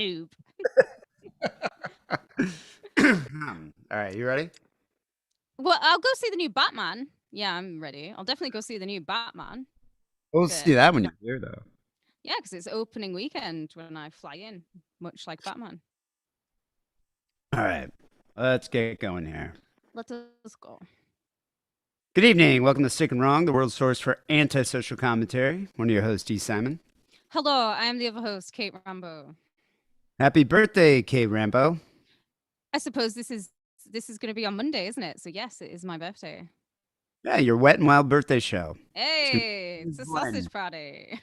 Abe. All right, you ready? Well, I'll go see the new Batman. Yeah, I'm ready. I'll definitely go see the new Batman. We'll But see that when you're here, though. yeah, because it's opening weekend when I fly in, much like Batman. All right, let's get going here. Let us go. Good evening. Welcome to Sick and Wrong, the world's source for antisocial commentary. One of your hosts, E. Simon. Hello, I am the other host, Kate Rambo. Happy birthday, K. Rambo. I suppose this is going to be on Monday, isn't it? So yes, it is my birthday. Yeah, your wet and wild birthday show. It's gonna Hey, be it's a fun. sausage party.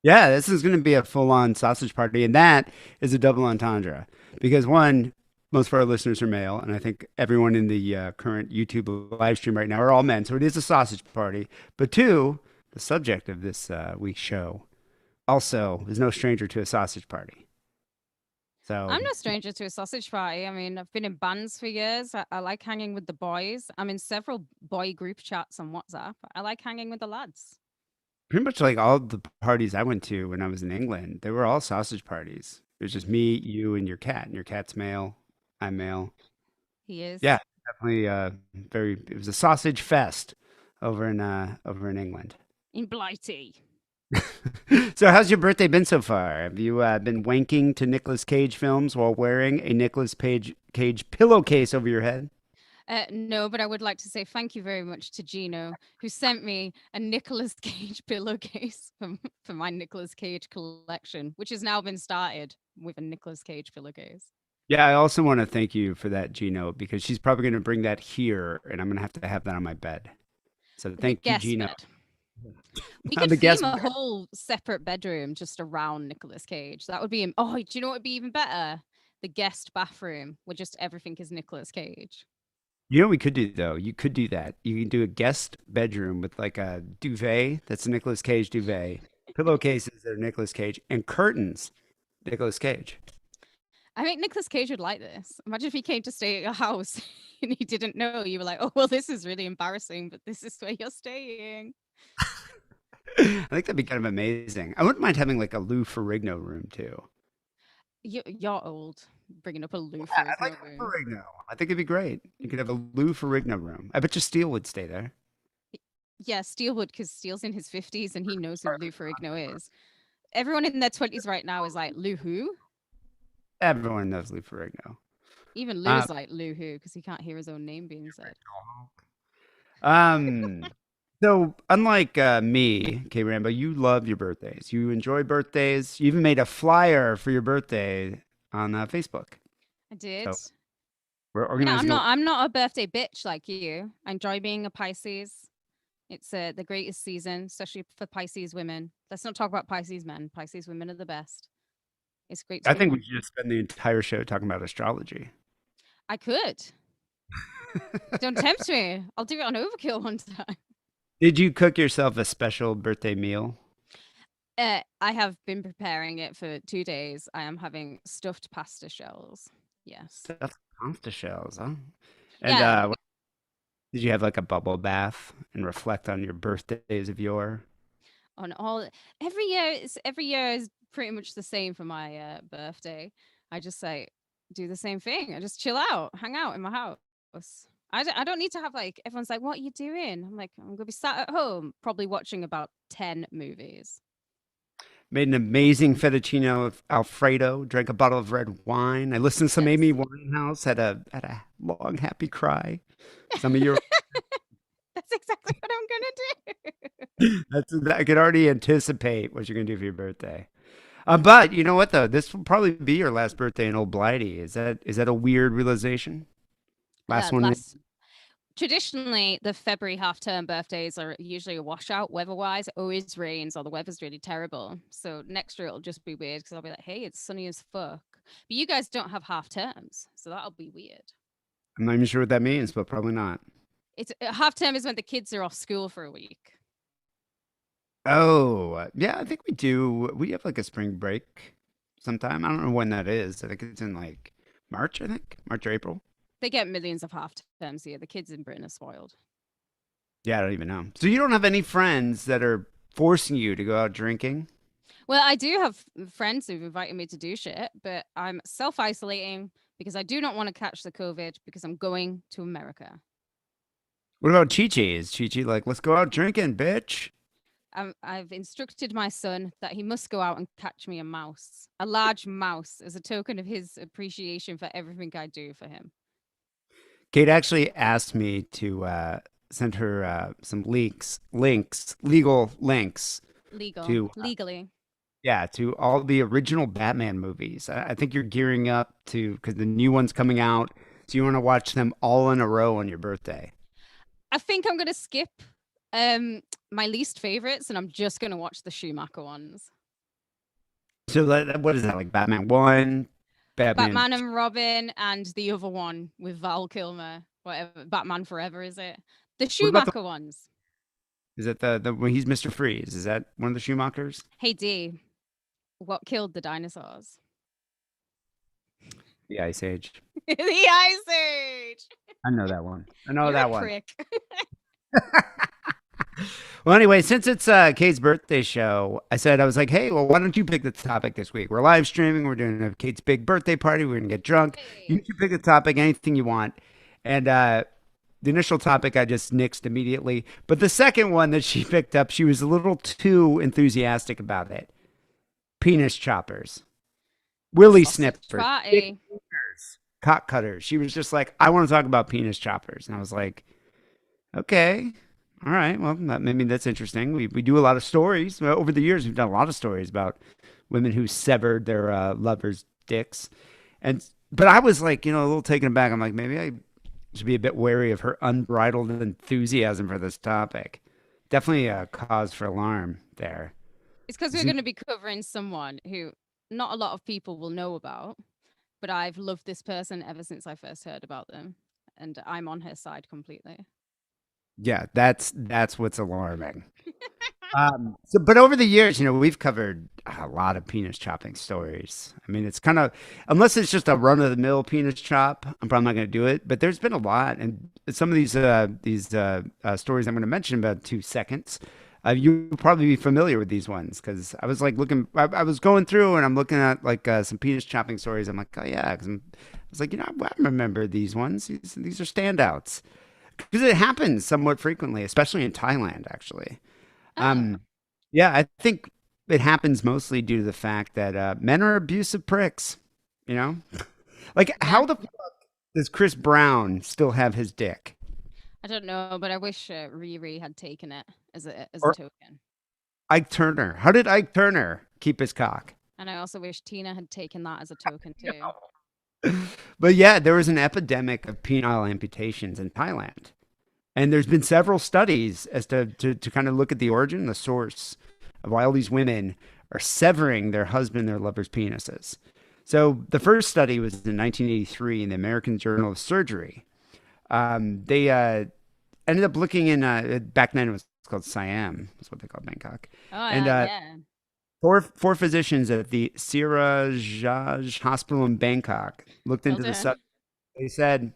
Yeah, this is going to be a full-on sausage party, and that is a double entendre because one, most of our listeners are male, and I think everyone in the current YouTube live stream right now are all men, so it is a sausage party. But two, the subject of this week's show also is no stranger to a sausage party. So I'm no stranger to a sausage party. I mean, I've been in bands for years. I like hanging with the boys. I'm in several boy group chats on WhatsApp. I like hanging with the lads. pretty much like all the parties I went to when I was in England, they were all sausage parties. It was just me, you, and your cat. And your cat's male. I'm male. He Yeah, is definitely very it was a sausage fest over in England. in Blighty. So how's your birthday been so far? Have you been wanking to Nicolas Cage films while wearing a Cage pillowcase over your head? No, but I would like to say thank you very much to Gino, who sent me a Nicolas Cage pillowcase for my Nicolas Cage collection, which has now been started with a Nicolas Cage pillowcase. Yeah, I also want to thank you for that, Gino, because she's probably going to bring that here, and I'm going to have that on my bed. So The thank you, guest Gino. bed. We On could the theme guest a bed. whole separate bedroom just around Nicolas Cage. That would be. Oh, do you know what would be even better? The guest bathroom where just everything is Nicolas Cage. You know what we could do though? You could do that. You can do a guest bedroom with like a duvet that's a Nicolas Cage duvet, pillowcases that are Nicolas Cage, and curtains, Nicolas Cage. I think Nicolas Cage would like this. Imagine if he came to stay at your house and he didn't know. You were like, oh, well, this is really embarrassing, but this is where you're staying. I think that'd be kind of amazing. I wouldn't mind having like a Lou Ferrigno room too. You're old, bringing up a Lou Yeah, I'd like Ferrigno a Lou room. Ferrigno. I think it'd be great. You could have a Lou Ferrigno room. I bet you Steele would stay there. Yeah, Steele would, because Steele's in his 50s and he knows who Lou Ferrigno is. Everyone in their 20s right now is like, Lou who? Everyone knows Lou Ferrigno. Even Uh, Lou's like, Lou who? Because he can't hear his own name being said. um, so unlike me, K Rambo, you love your birthdays. You enjoy birthdays. You even made a flyer for your birthday on Facebook. I did. So we're Yeah, I'm organizing a not. I'm not a birthday bitch like you. I enjoy being a Pisces. It's the greatest season, especially for Pisces women. Let's not talk about Pisces men. Pisces women are the best. It's great to I be think we one. should just spend the entire show talking about astrology. I could. Don't tempt me. I'll do it on Overkill one time. Did you cook yourself a special birthday meal? I have been preparing it for 2 days. I am having stuffed pasta shells. Yes. Stuffed pasta shells, huh? And Yeah. did you have like a bubble bath and reflect on your birthdays of yore? On all every year is pretty much the same for my birthday. I just like do the same thing. I just chill out, hang out in my house. I don't need to have like everyone's like, what are you doing? I'm like, I'm gonna be sat at home, probably watching about 10 movies. Made an amazing fettuccine alfredo, drank a bottle of red wine. I listened to some Amy Yes. Winehouse, had a long happy cry. Some of your That's exactly what I'm gonna do. that's I could already anticipate what you're gonna do for your birthday. But you know what though? This will probably be your last birthday in Old Blighty. Is that a weird realization? Last one. Last Traditionally, the February half term birthdays are usually a washout weather wise. It always rains or the weather's really terrible. So next year it'll just be weird because I'll be like, hey, it's sunny as fuck. But you guys don't have half terms. So that'll be weird. I'm not even sure what that means, but probably not. It's half term is when the kids are off school for a week. Oh, yeah, I think we do. We have like a spring break sometime. I don't know when that is. I think it's in like March, I think. March or April. They get millions of half terms here. The kids in Britain are spoiled. Yeah, I don't even know. So you don't have any friends that are forcing you to go out drinking? Well, I do have friends who've invited me to do shit, but I'm self-isolating because I do not want to catch the COVID because I'm going to America. What about Chi Chi? Is Chi Chi like, let's go out drinking, bitch? I've instructed my son that he must go out and catch me a mouse, a large mouse, as a token of his appreciation for everything I do for him. Kate actually asked me to send her some legal links Legal, to legally. yeah, to all the original Batman movies. I think you're gearing up to because the new one's coming out, so you want to watch them all in a row on your birthday. I think I'm gonna skip um my least favorites, and I'm just gonna watch the Schumacher ones. So what is that like? Batman One, Batman. Batman and Robin, and the other one with Val Kilmer, whatever. Batman Forever, is it? The What about the? Schumacher ones. Is it the when he's Mr. Freeze? Is that one of the Schumachers? Hey D, what killed the dinosaurs? The Ice Age. The Ice Age. I know that one. I know You're a that one. prick. Well, anyway, since it's Kate's birthday show, I was like, hey, well, why don't you pick the topic this week? We're live streaming. We're doing a Kate's big birthday party. We're gonna get drunk. You Hey. can pick the topic, anything you want. And the initial topic I just nixed immediately, but the second one that she picked up, she was a little too enthusiastic about it. Penis choppers, willy Sausage snippers, dick party. eaters, cock cutters. She was just like, I want to talk about penis choppers, and I was like, okay. All right. Well, maybe that's interesting. We do a lot of stories. Well, over the years. We've done a lot of stories about women who severed their lovers' dicks, and but I was like, a little taken aback. I'm like, maybe I should be a bit wary of her unbridled enthusiasm for this topic. Definitely a cause for alarm there. It's because we're Z- going to be covering someone who not a lot of people will know about, but I've loved this person ever since I first heard about them, and I'm on her side completely. yeah, that's what's alarming. But over the years, we've covered a lot of penis chopping stories. I mean, it's kind of, unless it's just a run of the mill penis chop, I'm probably not going to do it. But there's been a lot, and some of these stories I'm going to mention in about 2 seconds. You'll probably be familiar with these ones because I was like I was going through and I'm looking at like some penis chopping stories. I'm like, oh yeah, because I was like, I remember these ones. These are standouts because it happens somewhat frequently, especially in Thailand, actually. Oh, Um, yeah, I think it happens mostly due to the fact that men are abusive pricks. You know, like yeah. how the fuck does Chris Brown still have his dick? I don't know, but I wish Riri had taken it as a Or token. Ike Turner? How did Ike Turner keep his cock? And I also wish Tina had taken that as a token too. But yeah, there was an epidemic of penile amputations in Thailand. And there's been several studies as to kind of look at the origin, the source of why all these women are severing their husband, their lovers' penises. So the first study was in 1983 in the American Journal of Surgery. They ended up looking in, back then it was called Siam, that's what they called Bangkok. Oh And yeah. four physicians at the Sirajaj Hospital in Bangkok looked Well into the done. subject. They said,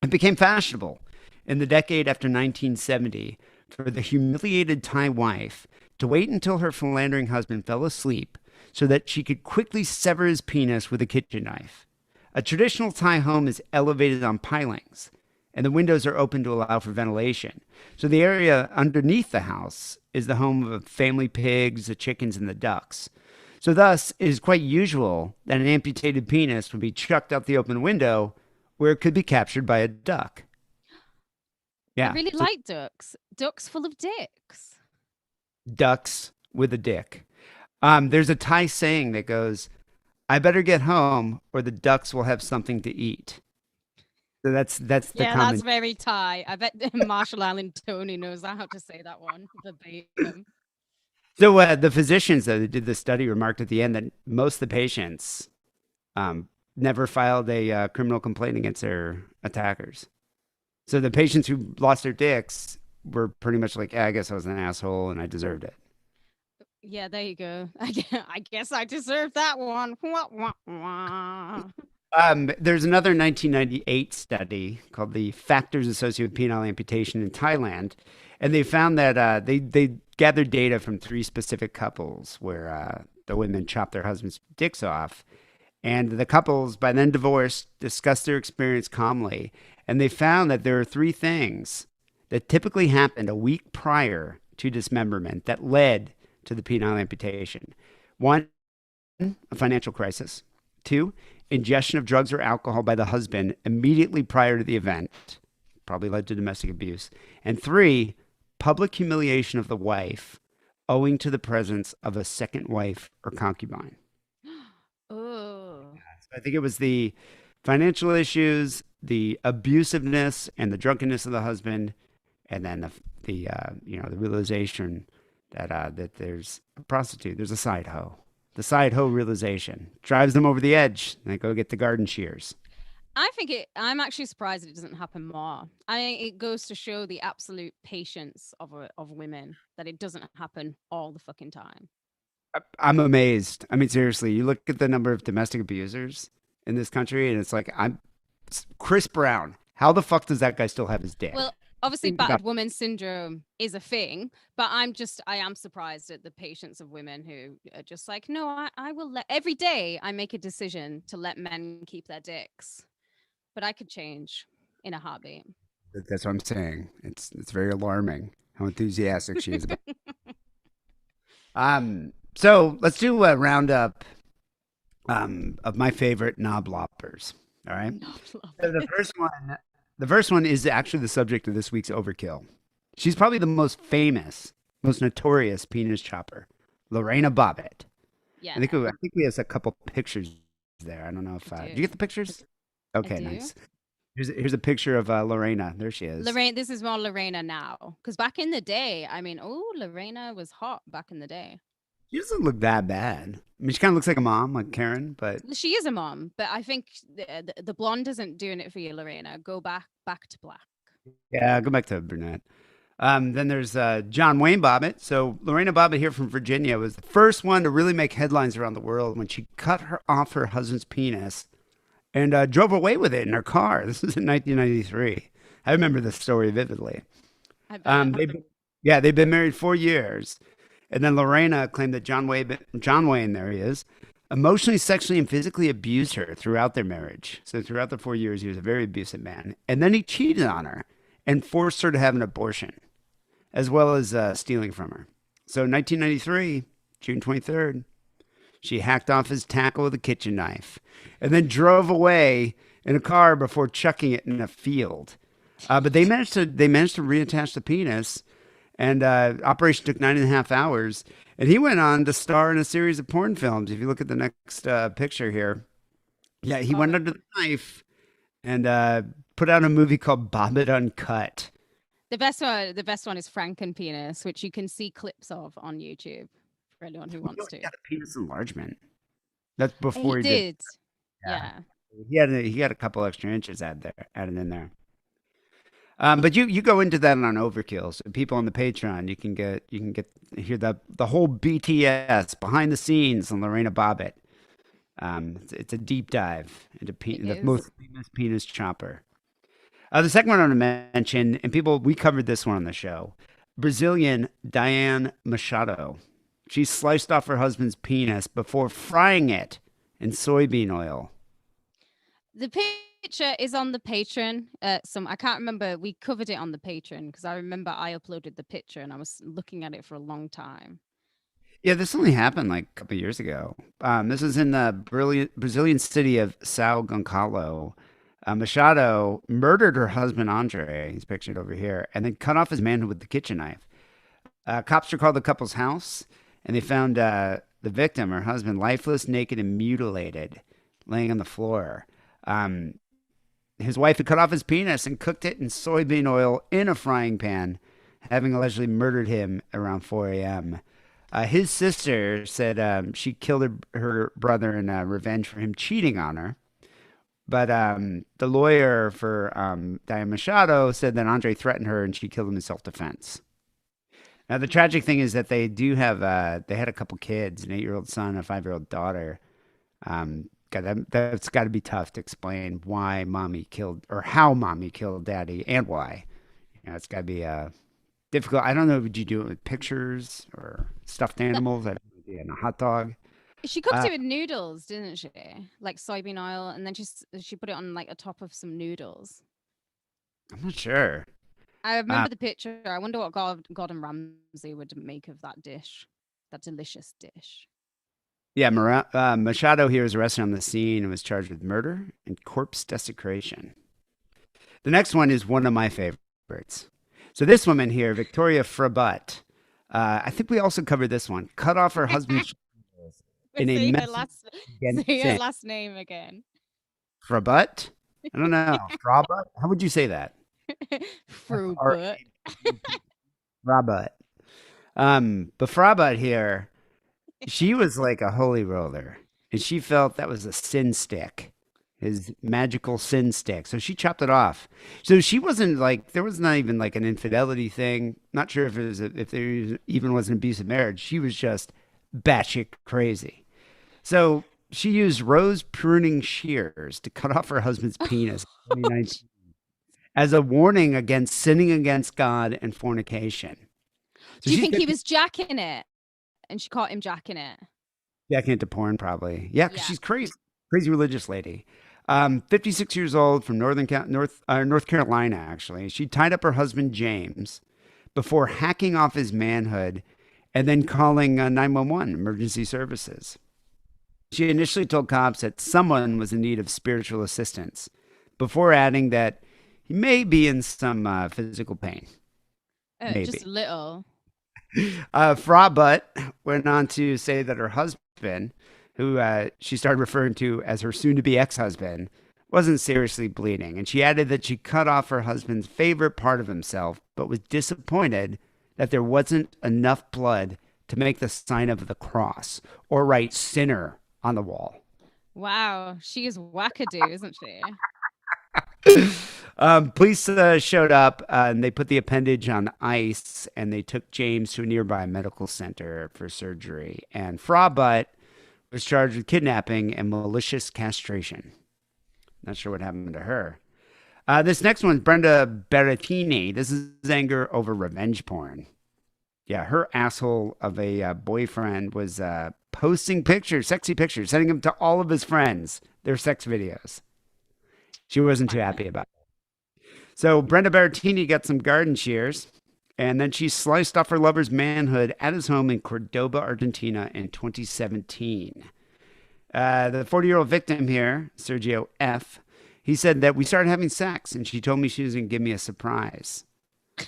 it became fashionable in the decade after 1970 for the humiliated Thai wife to wait until her philandering husband fell asleep so that she could quickly sever his penis with a kitchen knife. A traditional Thai home is elevated on pilings, and the windows are open to allow for ventilation. So the area underneath the house is the home of family pigs, the chickens, and the ducks. So thus, it is quite usual that an amputated penis would be chucked out the open window where it could be captured by a duck. I Yeah. really So like ducks. Ducks full of dicks. ducks with a dick. There's a Thai saying that goes, I better get home or the ducks will have something to eat. So that's the Yeah, that's common. very Thai. I bet Marshall Island Tony knows how to say that one verbatim. So the physicians that did the study remarked at the end that most of the patients never filed a criminal complaint against their attackers. So the patients who lost their dicks were pretty much like, yeah, I guess I was an asshole and I deserved it. Yeah, there you go. I guess I deserve that one. Wah, wah, wah. There's another 1998 study called the Factors Associated with Penile Amputation in Thailand, and they found that they gathered data from three specific couples where the women chopped their husbands' dicks off. And the couples, by then divorced, discussed their experience calmly. And they found that there are three things that typically happened a week prior to dismemberment that led to the penile amputation. One, a financial crisis. Two, ingestion of drugs or alcohol by the husband immediately prior to the event, probably led to domestic abuse. And three, public humiliation of the wife owing to the presence of a second wife or concubine. Oh. So I think it was the financial issues, the abusiveness, and the drunkenness of the husband, and then the realization that there's a prostitute, there's a side hoe. The side hoe realization drives them over the edge. And they go get the garden shears. I'm actually surprised it doesn't happen more. It goes to show the absolute patience of women that it doesn't happen all the fucking time. I'm amazed. I mean, seriously, you look at the number of domestic abusers in this country, and it's like I'm Chris Brown. How the fuck does that guy still have his Well, dick? obviously Think about battered woman syndrome is a thing, but I am surprised at the patience of women who are just like, no, I will let every day I make a decision to let men keep their dicks, but I could change in a heartbeat. that's what I'm saying. It's very alarming how enthusiastic she is about. So let's do a roundup of my favorite knob loppers. All right. No, love So it. the first one is actually the subject of this week's overkill. She's probably the most famous, most notorious penis chopper, Lorena Bobbitt. Yeah, I think we have a couple pictures there. I don't know if I did do. you get the pictures? I Okay, do. nice. Here's a picture of Lorena. There she is. Lorraine, this is more Lorena now. Because back in the day, I mean, oh, Lorena was hot back in the day. She doesn't look that bad. I mean, she kind of looks like a mom, like Karen, but Well, she is a mom, but I think the blonde isn't doing it for you, Lorena. Go back to black. yeah, go back to brunette. Then there's John Wayne Bobbitt. So Lorena Bobbitt here from Virginia was the first one to really make headlines around the world when she cut her off her husband's penis and drove away with it in her car. This was in 1993. I remember this story vividly. I bet. Um, they, yeah, they've been married 4 years, and then Lorena claimed that John Wayne, there he is, emotionally, sexually, and physically abused her throughout their marriage. So throughout the 4 years, he was a very abusive man, and then he cheated on her and forced her to have an abortion, as well as stealing from her. So 1993, June 23rd, she hacked off his tackle with a kitchen knife and then drove away in a car before chucking it in a field. But they managed to reattach the penis, and operation took 9.5 hours. And he went on to star in a series of porn films. If you look at the next picture here, yeah, he Oh, went under the knife and put out a movie called Bobbit Uncut. the best one is Franken penis, which you can see clips of on YouTube for anyone who You know, wants he to. had a penis enlargement. That's He before he did. did. Yeah, Yeah. he had a couple extra inches added in there. But you go into that on Overkill. So people on the Patreon, you can get hear the whole BTS behind the scenes on Lorena Bobbitt. It's a deep dive into It the is. most famous penis chopper. The second one I want to mention, and we covered this one on the show, Brazilian Diane Machado. She sliced off her husband's penis before frying it in soybean oil. The picture is on the Patreon. Some I can't remember. We covered it on the Patreon because I remember I uploaded the picture and I was looking at it for a long time. Yeah, this only happened like a couple years ago. This is in the Brazilian city of Sao Gonçalo. Machado murdered her husband Andre, he's pictured over here, and then cut off his manhood with the kitchen knife. Cops recalled the couple's house, and they found the victim, her husband, lifeless, naked, and mutilated, laying on the floor. Um, his wife had cut off his penis and cooked it in soybean oil in a frying pan, having allegedly murdered him around 4 a.m. His sister said she killed her brother in revenge for him cheating on her. But the lawyer for Diane Machado said that Andre threatened her and she killed him in self defense. Now, the tragic thing is that they had a couple kids, an 8-year-old son, a 5-year-old daughter. God, that's got to be tough to explain why mommy killed or how mommy killed daddy and why. You know, it's got to be difficult. I don't know. Would you do it with pictures or stuffed That- animals? I have no idea. And a hot dog. She cooked Uh, it with noodles, didn't she? Like soybean oil, and then she put it on like a top of some noodles. I'm not sure. I Uh, remember the picture. I wonder what Gordon Ramsay would make of that dish, that delicious dish. yeah, Machado here was arrested on the scene and was charged with murder and corpse desecration. The next one is one of my favorites. So this woman here, Victoria Frabut, I think we also covered this one. Cut off her husband's genitals in a Say her message last, against say her sin. last name again. Frabut? I don't know. Frabut? How would you say that? Fruit butt. Frabut. Frabut. But Frabut here, she was like a holy roller, and she felt that was a sin stick, his magical sin stick. So she chopped it off. So she wasn't like there was not even like an infidelity thing. Not sure if if there even was an abusive marriage. She was just batshit crazy. So she used rose pruning shears to cut off her husband's penis in 2019 as a warning against sinning against God and fornication. So Do you she's think he was jacking it? And she caught him jacking it. Jacking into porn, probably. Yeah, because Yeah. she's crazy, crazy religious lady. 56 years old from North Carolina. Actually, she tied up her husband James before hacking off his manhood, and then calling 911 emergency services. She initially told cops that someone was in need of spiritual assistance, before adding that he may be in some physical pain. Just Maybe. a little. Fra Butt went on to say that her husband, who she started referring to as her soon to be ex husband, wasn't seriously bleeding. And she added that she cut off her husband's favorite part of himself, but was disappointed that there wasn't enough blood to make the sign of the cross or write sinner on the wall. Wow, she is wackadoo, isn't she? Police showed up and they put the appendage on ice and they took James to a nearby medical center for surgery. And Frabut was charged with kidnapping and malicious castration. Not sure what happened to her. This next one, Brenda Berrettini. This is anger over revenge porn. Yeah, her asshole of a boyfriend was posting pictures, sexy pictures, sending them to all of his friends, their sex videos. She wasn't too happy about it. So Brenda Berrettini got some garden shears, and then she sliced off her lover's manhood at his home in Cordoba, Argentina in 2017. The 40-year-old victim here, Sergio F., he said that we started having sex, and she told me she was going to give me a surprise.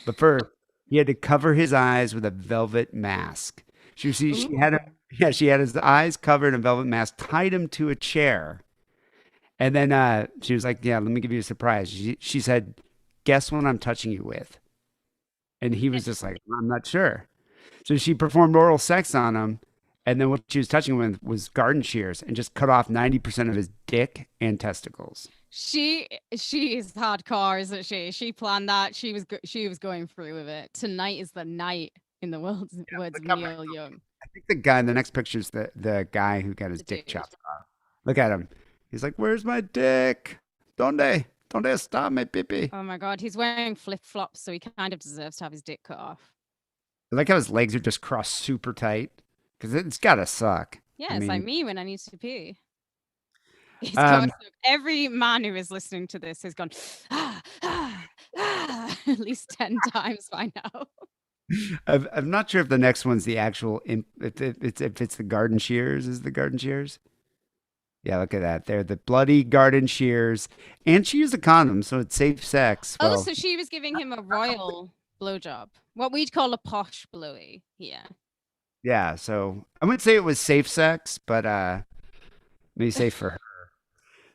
But first, he had to cover his eyes with a velvet mask. She had she had his eyes covered in a velvet mask, tied him to a chair, and then she was like, "Yeah, let me give you a surprise." She said, "Guess what I'm touching you with?" And he was just like, "I'm not sure." So she performed oral sex on him, and then what she was touching him with was garden shears, and just cut off 90% of his dick and testicles. She is hardcore, isn't she? She planned that. She was going through with it. Tonight is the night, in the words of Look up. Neil Young, I think the guy in the next picture is the guy who got his the dick dude. chopped off. Look at him. He's like, "Where's my dick? Donde? Donde está mi pipi?" Oh my god, he's wearing flip flops, so he kind of deserves to have his dick cut off. I like how his legs are just crossed super tight because it's gotta suck. I Yeah, it's like mean, me when I need to pee. He's got um, every man who is listening to this has gone at least 10 times by now. I'm not sure if the next one's the actual if it's the garden shears. Is the garden shears? Yeah, look at that. They're the bloody garden shears, and she used a condom, so it's safe sex. Oh, Well, so she was giving him a royal blowjob. What we'd call a posh blowy. Yeah. yeah. So I wouldn't say it was safe sex, but maybe safe for her.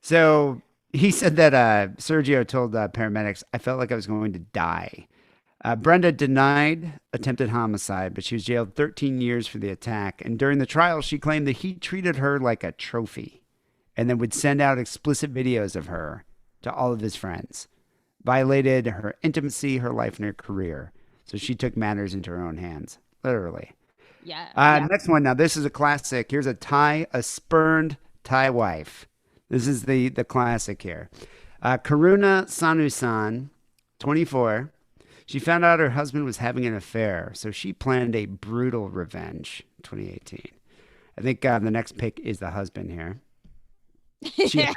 So he said that Sergio told paramedics, "I felt like I was going to die." Brenda denied attempted homicide, but she was jailed 13 years for the attack. And during the trial, she claimed that he treated her like a trophy and then would send out explicit videos of her to all of his friends, violated her intimacy, her life, and her career. So she took matters into her own hands, literally. Yeah. Next one. Now, this is a classic. Here's a spurned Thai wife. This is the classic here. Karuna Sanusan, 24. She found out her husband was having an affair, so she planned a brutal revenge. 2018. I think the next pick is the husband here. She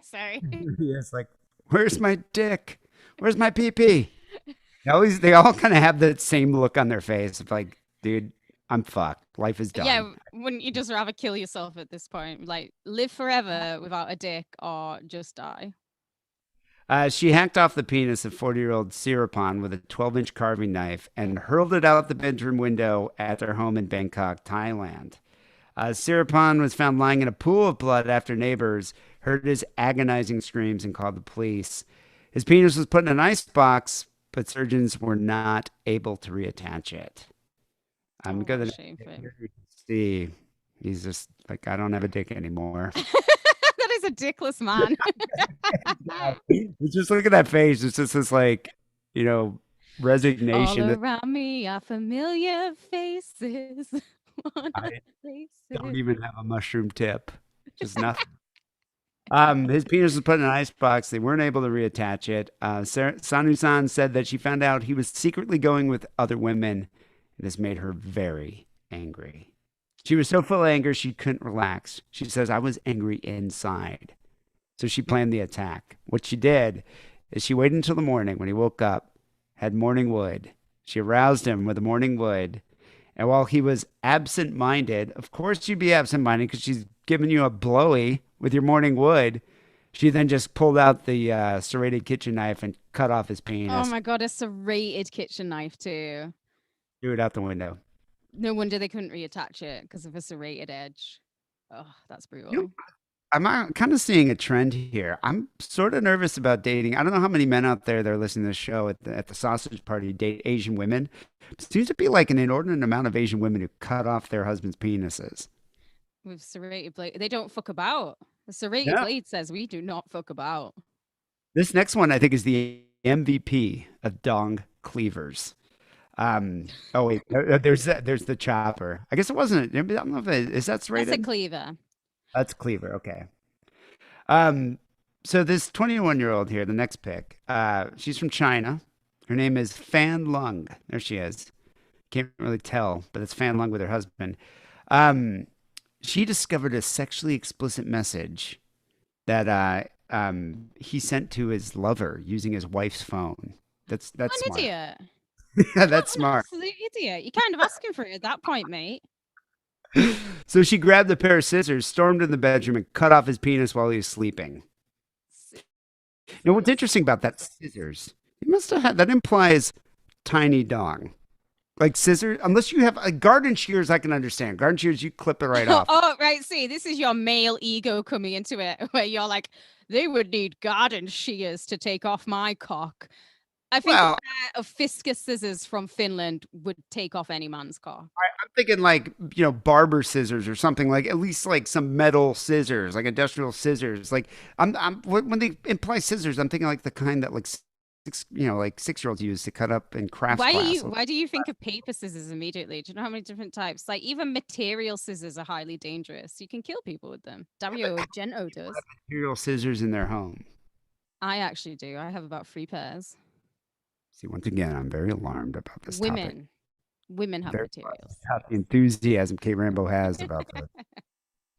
Sorry. Yes, like, where's my dick? Where's my pee pee? They all kind of have that same look on their face of like, dude, I'm fucked. Life is done. Yeah, wouldn't you just rather kill yourself at this point? Like, live forever without a dick or just die? She hacked off the penis of 40-year-old Sirapon with a 12-inch carving knife and hurled it out the bedroom window at their home in Bangkok, Thailand. Sirapon was found lying in a pool of blood after neighbors heard his agonizing screams and called the police. His penis was put in an ice box, but surgeons were not able to reattach it. I'm Oh, going what a to shame for him. see. He's just like, I don't have a dick anymore. That is a dickless man. It's just look at that face. It's just this like, you know, All resignation. around me are familiar faces. I don't Places. even have a mushroom tip. Just nothing. His penis was put in an ice box. They weren't able to reattach it. Sanu-san said that she found out he was secretly going with other women, and this made her very angry. She was so full of anger she couldn't relax. She says, I was angry inside. So she planned the attack. What she did is she waited until the morning when he woke up, had morning wood. She aroused him with the morning wood. And while he was absent minded, of course you'd be absent minded because she's giving you a blowy with your morning wood. She then just pulled out the serrated kitchen knife and cut off his Oh penis, my god, a serrated kitchen knife too. threw it out the window. No wonder they couldn't reattach it because of a serrated edge. Oh, that's You know, brutal. I'm kind of seeing a trend here. I'm sort of nervous about dating. I don't know how many men out there that are listening to this show at the sausage party date Asian women. It seems to be like an inordinate amount of Asian women who cut off their husbands' penises. With serrated blade, they don't fuck about. The serrated Yeah. blade says we do not fuck about. This next one, I think, is the MVP of dong cleavers. Oh wait, there's the chopper. I guess it wasn't. I don't know if is that That's a rated. cleaver. That's cleaver. Okay. Um, so this 21-year-old here, the next pick, she's from China. Her name is Fan Lung. There she is. Can't really tell, but it's Fan Lung with her husband. Um, she discovered a sexually explicit message that he sent to his lover using his wife's phone. That's What an smart. idiot. Yeah, What that's an smart. absolute idiot. You're kind of asking for it at that point, mate. So she grabbed a pair of scissors, stormed in the bedroom, and cut off his penis while he was sleeping. Now, what's Scissors. interesting about that scissors? He must have had that implies tiny dong. Like scissors, unless you have a garden shears, I can understand. Garden shears, you clip it right off. Oh, right. See, this is your male ego coming into it, where you're like, they would need garden shears to take off my cock. I think a Well, pair of Fisker scissors from Finland would take off any man's cock. I'm thinking like, barber scissors or something like at least like some metal scissors, like industrial scissors. Like when they imply scissors, I'm thinking like the kind that like like 6-year-olds use to cut up in crafts class. Why do you think of paper scissors immediately? Do you know how many different types? Like even material scissors are highly dangerous. You can kill people with them. Dario Argento does. Material scissors in their home. I actually do. I have about 3 pairs. See, once again, I'm very alarmed about this topic. Women. Women have Very materials. about the enthusiasm Kate Rambo has about this.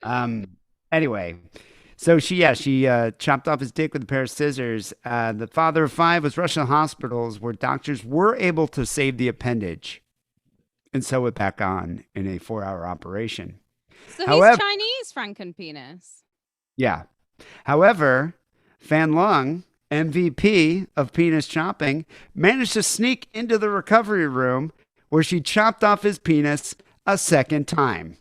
Um. Anyway, so she chopped off his dick with a pair of scissors. The father of five was rushed to hospitals where doctors were able to save the appendage and sew it back on in a 4-hour operation. So he's However, Chinese, Frankenpenis. yeah. However, Fan Lung, MVP of penis chopping, managed to sneak into the recovery room where she chopped off his penis a second time.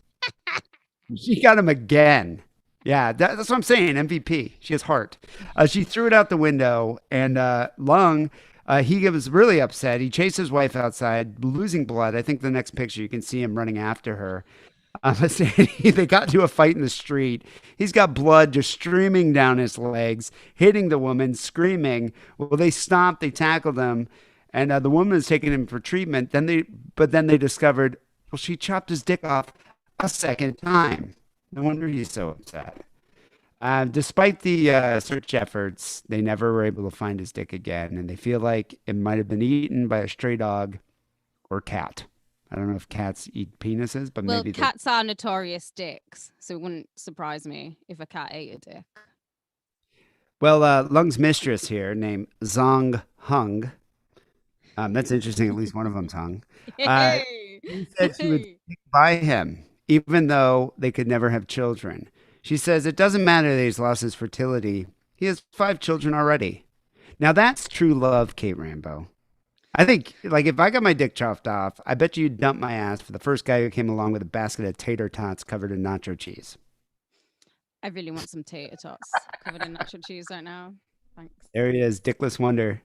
She got him again. Yeah, that's what I'm saying. MVP. She has heart. She threw it out the window, and Lung, he was really upset. He chased his wife outside, losing blood. I think the next picture you can see him running after her. They got into a fight in the street. He's got blood just streaming down his legs, hitting the woman, screaming. Well, they stopped. They tackled him, and the woman is taking him for treatment. But then they discovered, well, she chopped his dick off a second time. No wonder he's so upset. Despite the search efforts, they never were able to find his dick again, and they feel like it might have been eaten by a stray dog or cat. I don't know if cats eat penises, but Well, maybe they. cats are notorious dicks, so it wouldn't surprise me if a cat ate a dick. Well, Lung's mistress here, named Zong Hung. That's interesting. At least one of them's hung. Uh, Hey, she said she would hey. stick by him, even though they could never have children. She says it doesn't matter that he's lost his fertility. He has 5 children already. Now that's true love, Kate Rambo. I think, like, if I got my dick chopped off, I bet you'd dump my ass for the first guy who came along with a basket of tater tots covered in nacho cheese. I really want some tater tots covered in nacho cheese right now. Thanks. There he is, Dickless Wonder.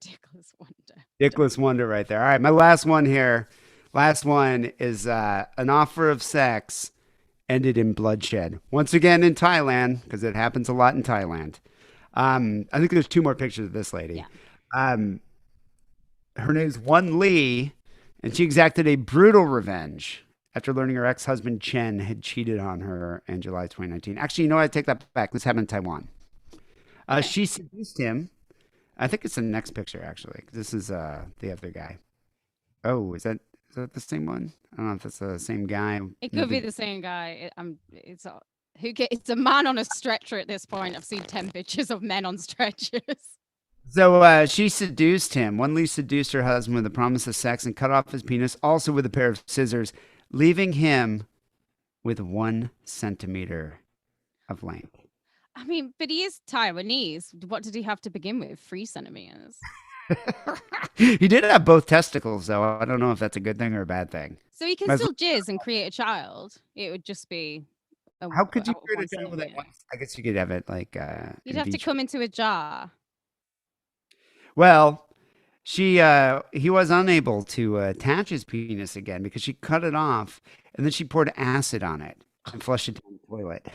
Dickless wonder. Dickless Wonder right there. All right, my last one here. Last one is an offer of sex ended in bloodshed. Once again in Thailand, because it happens a lot in Thailand. I think there's two more pictures of this lady. Yeah. Um, Her name's One Lee, and she exacted a brutal revenge after learning her ex-husband Chen had cheated on her in July 2019. Actually, you know what? I take that back. This happened in Taiwan. Okay. She seduced him. I think it's the next picture actually. This is the other guy. Oh, is that the same one? I don't know if that's the same guy. It could be Maybe. the same guy. It's a, it's a man on a stretcher at this point. I've seen 10 pictures of men on stretchers. So she seduced him. One Lee seduced her husband with the promise of sex and cut off his penis, also with a pair of scissors, leaving him with 1 centimeter of length. I mean, but he is Taiwanese. What did he have to begin with? 3 centimeters. He did have both testicles, though. I don't know if that's a good thing or a bad thing. So he can Might as well- still jizz and create a child. It would just be How could you out of create one a child with that centimeter. one? I guess you could have it like You'd in have to vitro. come into a jar. Well, he was unable to attach his penis again because she cut it off and then she poured acid on it and flushed it down the toilet.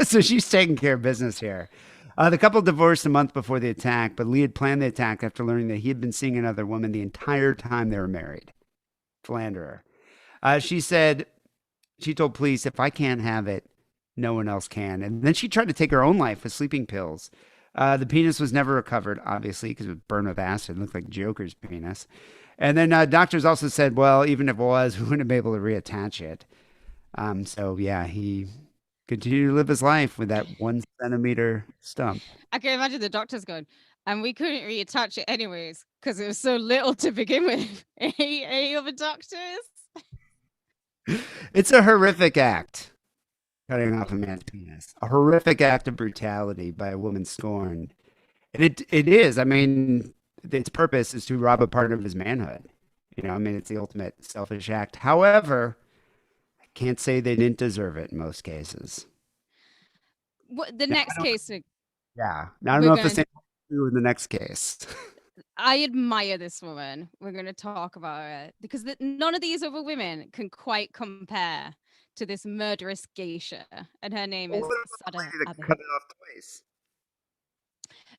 So she's taking care of business here. The couple divorced a month before the attack, but Lee had planned the attack after learning that he had been seeing another woman the entire time they were married. Philanderer. She said, she told police, if I can't have it, no one else can. And then she tried to take her own life with sleeping pills. The penis was never recovered, obviously, because it was burned with acid. It looked like Joker's penis. And then doctors also said, well, even if it was, we wouldn't be able to reattach it. So, yeah, he continued to live his life with that 1 centimeter stump. I can imagine the doctors going, and we couldn't reattach it anyways because it was so little to begin with. Any other doctors? It's a horrific act, cutting off a man's penis. A horrific act of brutality by a woman scorned. And it is. I mean, its purpose is to rob a part of his manhood. I mean, it's the ultimate selfish act. However, I can't say they didn't deserve it in most cases. What the Now, I next don't, case yeah. Now, I don't we're know if the gonna same is true in the next case. I admire this woman. We're going to talk about her because none of these other women can quite compare to this murderous geisha, and her name Well, is what about the Sada lady that Abe. cut it off twice?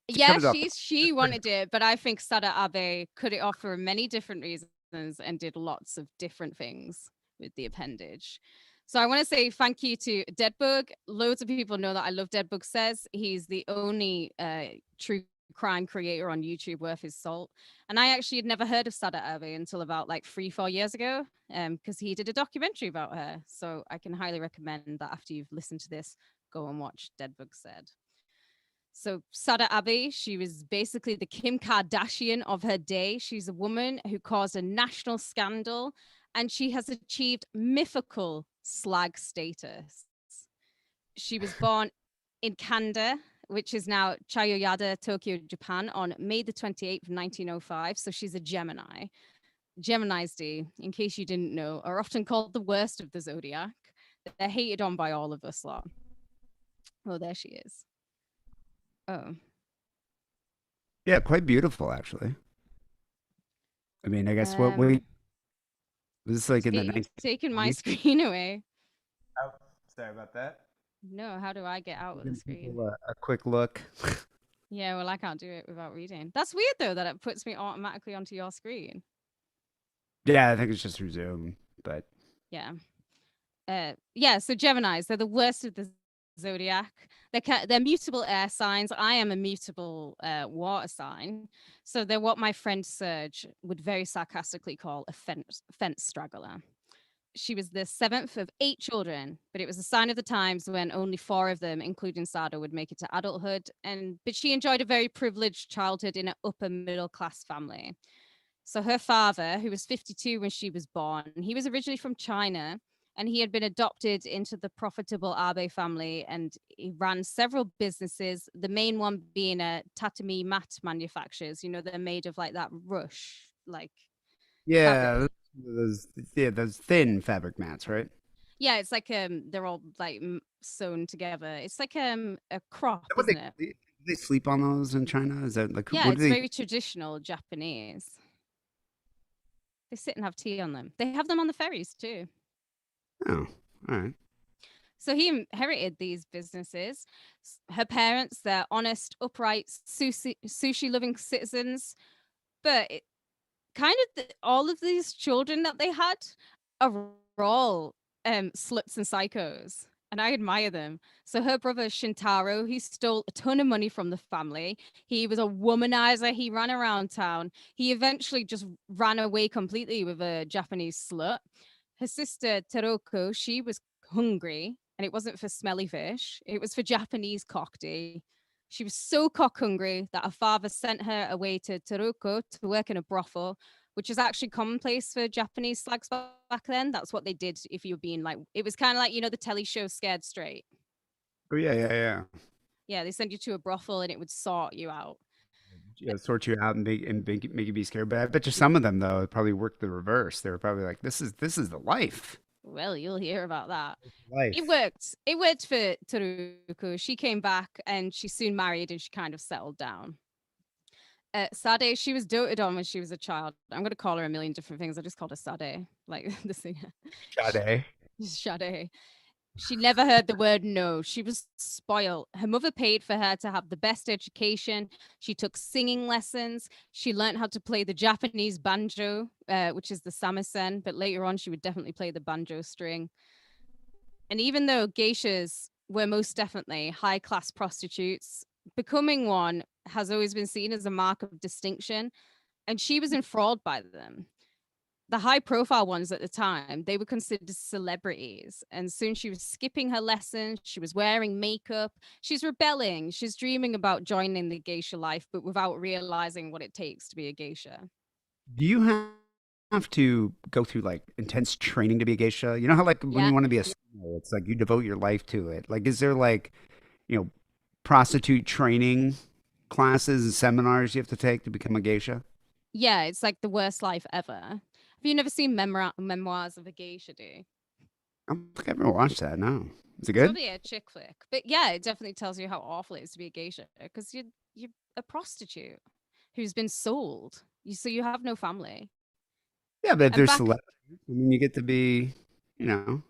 She cut Yeah, it off. she wanted it, but I think Sada Abe cut it off for many different reasons and did lots of different things with the appendage. So I want to say thank you to Deadbug. Loads of people know that I love Deadbug Says. He's the only true crime creator on YouTube worth his salt. And I actually had never heard of Sada Abe until about like 3-4 years ago, because he did a documentary about her. So I can highly recommend that after you've listened to this, go and watch Deadbug Said. So Sada Abe, she was basically the Kim Kardashian of her day. She's a woman who caused a national scandal, and she has achieved mythical slag status. She was born in Kanda, which is now Chayoyada, Tokyo, Japan, on May the 28th, 1905. So she's a Gemini. Geminis, D, in case you didn't know, are often called the worst of the zodiac. They're hated on by all of us lot. Oh, there she is. Oh, Yeah, quite beautiful, actually. I mean, I guess what um, we was this like in the you've taken my 1920s? screen away. Oh, sorry about that. No, how do I get out of the Giving screen? people a quick look. Yeah, well, I can't do it without reading. That's weird though that it puts me automatically onto your screen. Yeah, I think it's just through Zoom, but Yeah. Yeah, so Geminis, they're the worst of the zodiac. They're mutable air signs. I am a mutable water sign. So they're what my friend Serge would very sarcastically call a fence straggler. She was the seventh of eight children, but it was a sign of the times when only four of them, including Sada, would make it to adulthood. But she enjoyed a very privileged childhood in an upper middle class family. So her father, who was 52 when she was born, he was originally from China and he had been adopted into the profitable Abe family and he ran several businesses, the main one being a tatami mat manufacturers. They're made of like that rush, like fabric. Yeah, those yeah, those thin fabric mats, right? Yeah, it's like they're all like sewn together. It's like a crop, What isn't it? they sleep on those in China? Is that like Yeah, what do it's they? very traditional Japanese. They sit and have tea on them. They have them on the ferries too. Oh, all right. So he inherited these businesses. Her parents, they're honest, upright, sushi loving citizens. But kind of all of these children that they had are all sluts and psychos. And I admire them. So her brother Shintaro, he stole a ton of money from the family. He was a womanizer. He ran around town. He eventually just ran away completely with a Japanese slut. Her sister Teroko, she was hungry, and it wasn't for smelly fish. It was for Japanese cocktail. She was so cock hungry that her father sent her away to Teroko to work in a brothel, which is actually commonplace for Japanese slags back then. That's what they did if you were being like, it was kind of like, the telly show Scared Straight. Oh yeah, yeah, yeah. Yeah, they send you to a brothel and it would sort you out. Yeah, sort you out and make you be scared. But I bet you some of them though it probably worked the reverse. They were probably like, this is the life. Well, you'll hear about that. It Life. worked. It worked for Teruko. She came back and she soon married and she kind of settled down. Sade, she was doted on when she was a child. I'm going to call her a million different things. I just called her Sade, like the singer. Sade. Sade. She never heard the word no. She was spoiled. Her mother paid for her to have the best education. She took singing lessons. She learned how to play the Japanese banjo, which is the samisen, but later on she would definitely play the banjo string. And even though geishas were most definitely high class prostitutes, becoming one has always been seen as a mark of distinction. And she was enthralled by them. The high profile ones at the time, they were considered celebrities. And soon she was skipping her lessons. She was wearing makeup. She's rebelling. She's dreaming about joining the geisha life, but without realizing what it takes to be a geisha. Do you have to go through like intense training to be a geisha? You know how like when Yeah. you want to be a singer, it's like you devote your life to it. Like, is there like you know prostitute training classes and seminars you have to take to become a geisha? Yeah, it's like the worst life ever. Have you never seen memoirs of a geisha, do you? I don't think I've ever watched that. No, is it It's good? probably a chick flick. But yeah, it definitely tells you how awful it is to be a geisha because you're a prostitute who's been sold. So you have no family. Yeah, but if And there's back celebrities, I mean, you get to be, I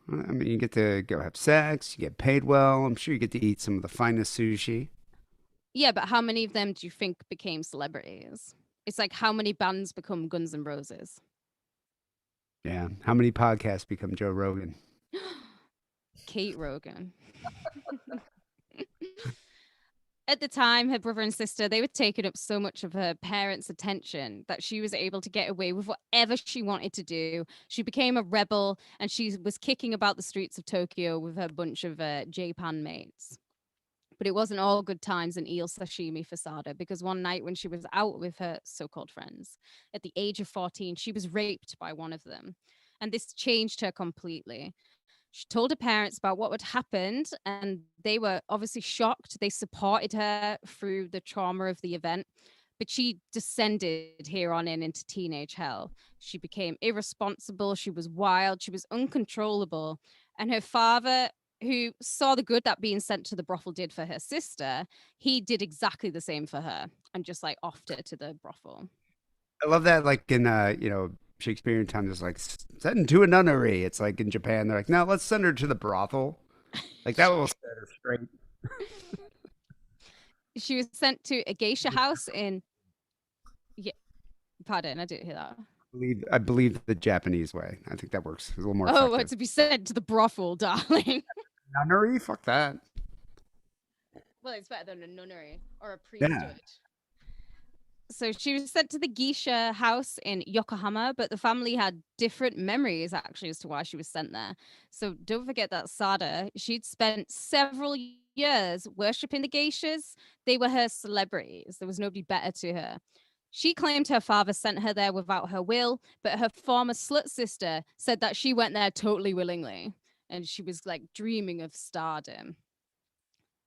mean, you get to go have sex, you get paid well. I'm sure you get to eat some of the finest sushi. Yeah, but how many of them do you think became celebrities? It's like how many bands become Guns N' Roses? Yeah. How many podcasts become Joe Rogan? Kate Rogan. At the time, her brother and sister, they were taking up so much of her parents' attention that she was able to get away with whatever she wanted to do. She became a rebel and she was kicking about the streets of Tokyo with her bunch of J-Pan mates. But it wasn't all good times and eel sashimi for Sada because one night when she was out with her so called friends, at the age of 14, she was raped by one of them. And this changed her completely. She told her parents about what had happened, and they were obviously shocked. They supported her through the trauma of the event, but she descended here on in into teenage hell. She became irresponsible. She was wild. She was uncontrollable. And her father, who saw the good that being sent to the brothel did for her sister, he did exactly the same for her and just like offed her to the brothel. I love that, like in Shakespearean times, it's like send to a nunnery. It's like in Japan, they're like, no, let's send her to the brothel. Like that will set her straight. She was sent to a geisha house in, yeah, pardon, I didn't hear that. I believe the Japanese way. I think that works. It's a little more Oh, well, effective. to be sent to the brothel, darling. Nunnery? Fuck that. Well, it's better than a nunnery or a Yeah. priesthood. So she was sent to the geisha house in Yokohama, but the family had different memories actually as to why she was sent there. So don't forget that Sada, she'd spent several years worshipping the geishas. They were her celebrities. There was nobody better to her. She claimed her father sent her there without her will, but her former slut sister said that she went there totally willingly and she was like dreaming of stardom.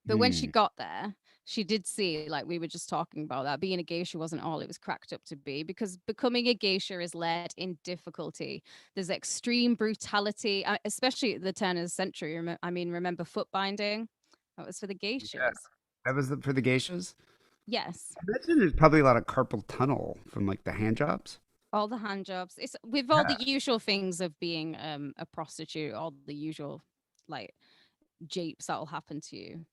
But when she Hmm. got there, she did see, like we were just talking about, that being a geisha wasn't all it was cracked up to be, because becoming a geisha is led in difficulty. There's extreme brutality, especially at the turn of the century. Remember foot binding? That was for the Yeah. geishas. That was for the geishas. Yes, I imagine there's probably a lot of carpal tunnel from like the hand jobs. all the hand jobs. It's with all the Yeah. usual things of being a prostitute, all the usual like japes that'll happen to you.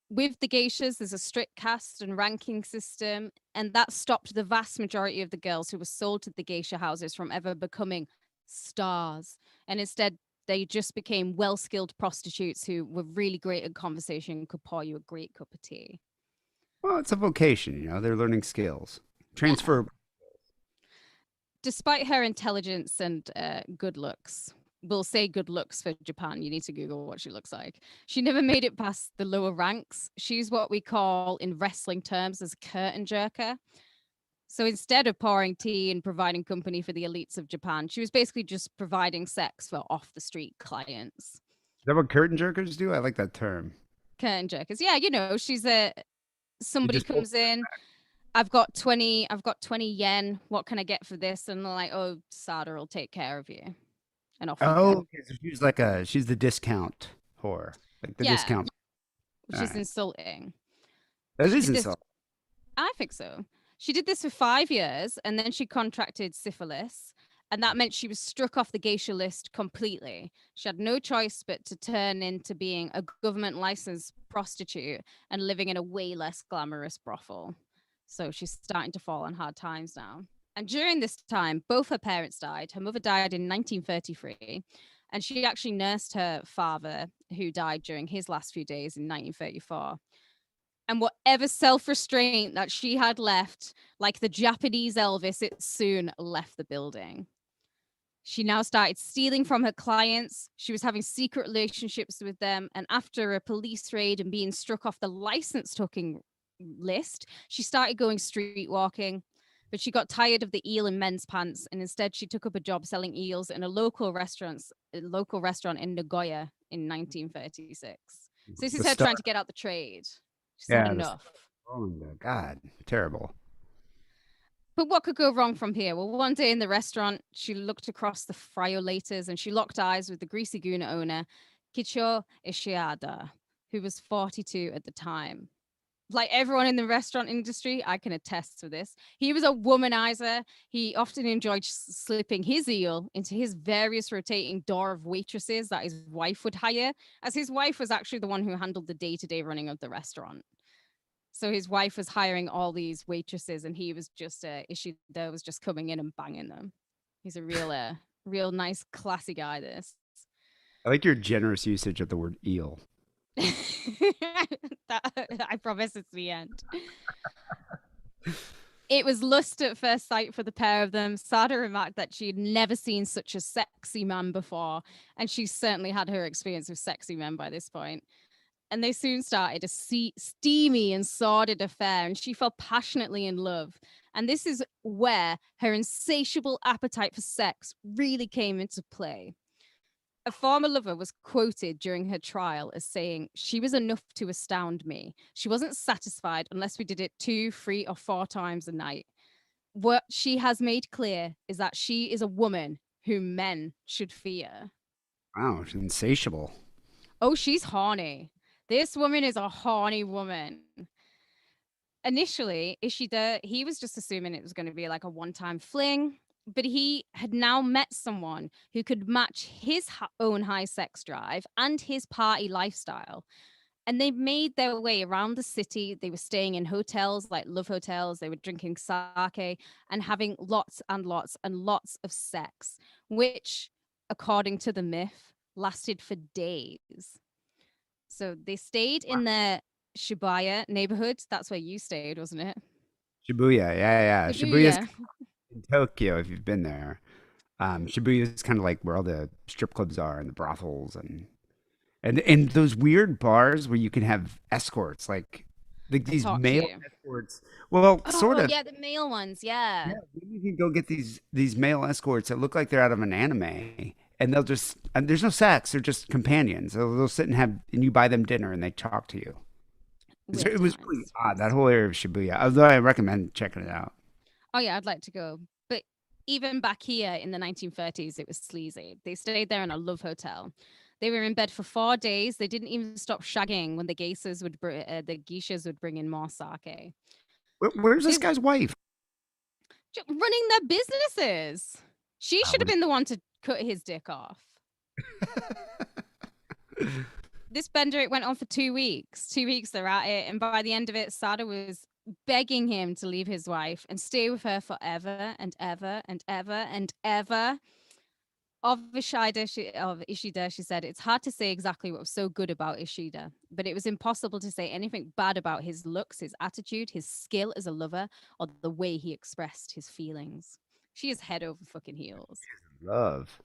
With the geishas, there's a strict caste and ranking system, and that stopped the vast majority of the girls who were sold to the geisha houses from ever becoming stars. And instead, they just became well skilled prostitutes who were really great at conversation and could pour you a great cup of tea. Well, it's a vocation, you know. They're learning skills. Yeah. Transfer. Despite her intelligence and good looks, we'll say good looks for Japan. You need to Google what she looks like. She never made it past the lower ranks. She's what we call in wrestling terms as a curtain jerker. So instead of pouring tea and providing company for the elites of Japan, she was basically just providing sex for off the street clients. Is that what curtain jerkers do? I like that term. Curtain jerkers. Yeah, she's a You somebody just pull. comes in, I've got 20 yen. What can I get for this? And they're like, "Oh, Sada will take care of you." And off you Oh, go. okay, so she's the discount whore, like the Yeah, discount. which All is right, insulting. that She is did this insult. I think so. She did this for 5 years and then she contracted syphilis. And that meant she was struck off the geisha list completely. She had no choice but to turn into being a government licensed prostitute and living in a way less glamorous brothel. So she's starting to fall on hard times now. And during this time, both her parents died. Her mother died in 1933, and she actually nursed her father, who died during his last few days in 1934. And whatever self restraint that she had left, like the Japanese Elvis, it soon left the building. She now started stealing from her clients. She was having secret relationships with them. And after a police raid and being struck off the license taking list, she started going street walking. But she got tired of the eel in men's pants, and instead she took up a job selling eels in a local restaurant in Nagoya in 1936. So this The is her star. trying to get out the trade. She's had Yeah, the star. enough. Oh my God, terrible. But what could go wrong from here? Well, one day in the restaurant, she looked across the friolators and she locked eyes with the greasy goon owner, Kicho Ishiada, who was 42 at the time. Like everyone in the restaurant industry, I can attest to this. He was a womanizer. He often enjoyed slipping his eel into his various rotating door of waitresses that his wife would hire, as his wife was actually the one who handled the day to day running of the restaurant. So his wife was hiring all these waitresses, and he was just Ishida was just coming in and banging them. He's a real nice, classy guy. This. I like your generous usage of the word eel. I promise it's the end. It was lust at first sight for the pair of them. Sada remarked that she had never seen such a sexy man before, and she certainly had her experience with sexy men by this point. And they soon started a steamy and sordid affair, and she fell passionately in love. And this is where her insatiable appetite for sex really came into play. A former lover was quoted during her trial as saying, "She was enough to astound me. She wasn't satisfied unless we did it 2, 3, or 4 times a night. What she has made clear is that she is a woman whom men should fear." Wow, it's insatiable. Oh, she's horny. This woman is a horny woman. Initially, Ishida, he was just assuming it was going to be like a one-time fling, but he had now met someone who could match his own high sex drive and his party lifestyle. And they made their way around the city. They were staying in hotels like love hotels. They were drinking sake and having lots and lots and lots of sex, which, according to the myth, lasted for days. So they stayed in their Shibuya neighborhood. That's where you stayed, wasn't it? Shibuya, yeah, yeah. Shibuya's Shibuya. in Tokyo if you've been there. Shibuya is kind of like where all the strip clubs are and the brothels and those weird bars where you can have escorts, like I these talked to male you. escorts. Well, sort Oh of. yeah, the male ones. Yeah, Yeah. you can go get these male escorts that look like they're out of an anime, and they'll just and there's no sex. They're just companions. They'll sit and have and you buy them dinner and they talk to you. Weird It was really times. odd that whole area of Shibuya. Although I recommend checking it out. Oh yeah, I'd like to go. But even back here in the 1930s, it was sleazy. They stayed there in a love hotel. They were in bed for 4 days. They didn't even stop shagging when the geishas would bring in more sake. Where's They this guy's wife? running their businesses. She should have What is been the one to cut his dick off. This bender, it went on for 2 weeks. 2 weeks they're at it, and by the end of it, Sada was begging him to leave his wife and stay with her forever and ever and ever and ever. Of Ishida, she said, it's hard to say exactly what was so good about Ishida, but it was impossible to say anything bad about his looks, his attitude, his skill as a lover, or the way he expressed his feelings. She is head over fucking heels. love?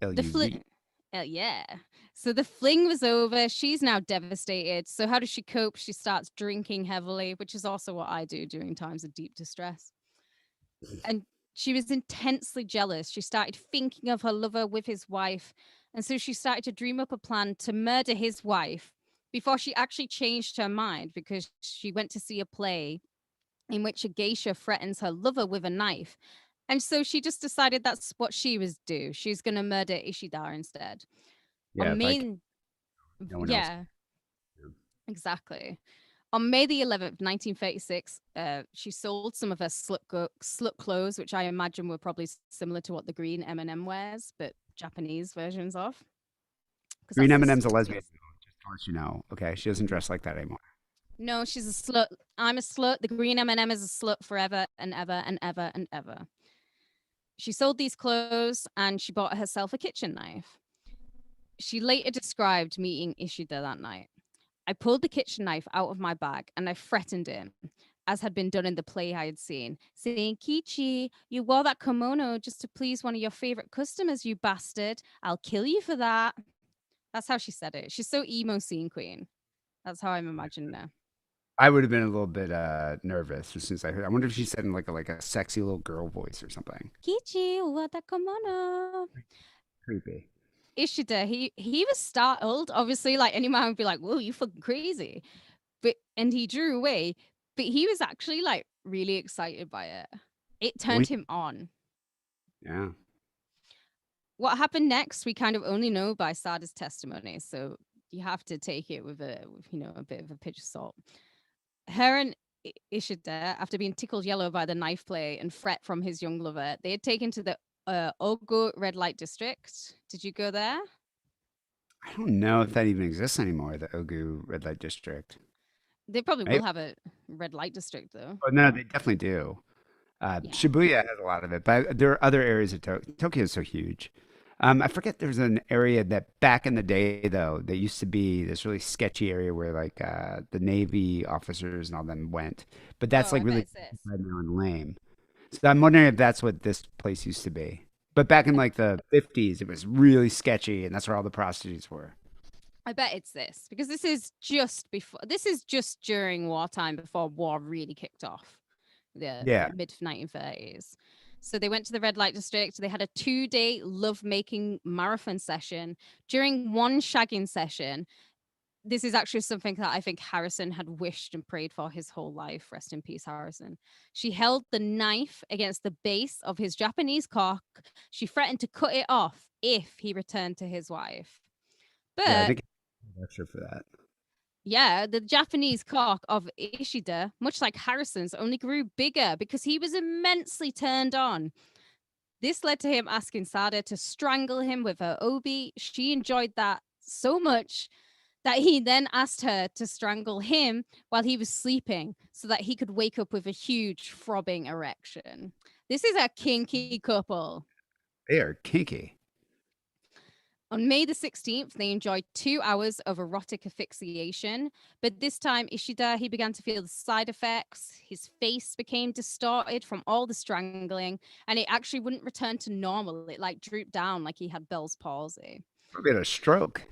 The LUV. fling, yeah. So the fling was over. She's now devastated. So how does she cope? She starts drinking heavily, which is also what I do during times of deep distress. And she was intensely jealous. She started thinking of her lover with his wife. And so she started to dream up a plan to murder his wife before she actually changed her mind because she went to see a play in which a geisha threatens her lover with a knife. And so she just decided that's what she was do. She's going to murder Ishida instead. Yeah, On if I can, May, no one else. yeah, exactly. On May the 11th, 1936, she sold some of her slut clothes, which I imagine were probably similar to what the green M&M wears, but Japanese versions of, because Green that's the M&M's a lesbian. sluttiest. Just to let you know. Okay, she doesn't dress like that anymore. No, she's a slut. I'm a slut. The green M&M is a slut forever and ever and ever and ever. She sold these clothes and she bought herself a kitchen knife. She later described meeting Ishida that night. I pulled the kitchen knife out of my bag and I threatened him, as had been done in the play I had seen, saying, Kichi, you wore that kimono just to please one of your favorite customers, you bastard. I'll kill you for that. That's how she said it. She's so emo scene queen. That's how I'm imagining her. I would have been a little bit nervous as soon as I heard. I wonder if she said in like a sexy little girl voice or something. Kichi, wore that kimono. Creepy. Ishida, he was startled. Obviously, like any man would be like, "Whoa, you fucking crazy," and he drew away. But he was actually like really excited by it. It Well, turned him on. yeah. What happened next, we kind of only know by Sada's testimony, so you have to take it with a bit of a pinch of salt. Her and Ishida, after being tickled yellow by the knife play and threat from his young lover, they had taken to the Ogo red light district. Did you go there? I don't know if that even exists anymore, the Ogu red light district. They probably Right? will have a red light district though. Oh, no, they definitely do. Yeah. Shibuya has a lot of it, but there are other areas of Tokyo is so huge. I forget there's an area that back in the day though, that used to be this really sketchy area where like the Navy officers and all them went, but that's Oh, like I bet really it's this. right now and lame. So I'm wondering if that's what this place used to be. But back in I, like the 50s, it was really sketchy, and that's where all the prostitutes were. I bet it's this because this is just before. This is just during wartime before war really kicked off. The Yeah. mid 1930s. So they went to the red light district. They had a 2-day love making marathon session. During one shagging session, this is actually something that I think Harrison had wished and prayed for his whole life. Rest in peace, Harrison. She held the knife against the base of his Japanese cock. She threatened to cut it off if he returned to his wife. Yeah, I But think extra for that. yeah, the Japanese cock of Ishida, much like Harrison's, only grew bigger because he was immensely turned on. This led to him asking Sada to strangle him with her obi. She enjoyed that so much that he then asked her to strangle him while he was sleeping so that he could wake up with a huge throbbing erection. This is a kinky couple. They are kinky. On May the 16th, they enjoyed 2 hours of erotic asphyxiation, but this time Ishida, he began to feel the side effects. His face became distorted from all the strangling, and it actually wouldn't return to normal. It like drooped down like he had Bell's palsy. Probably had a stroke.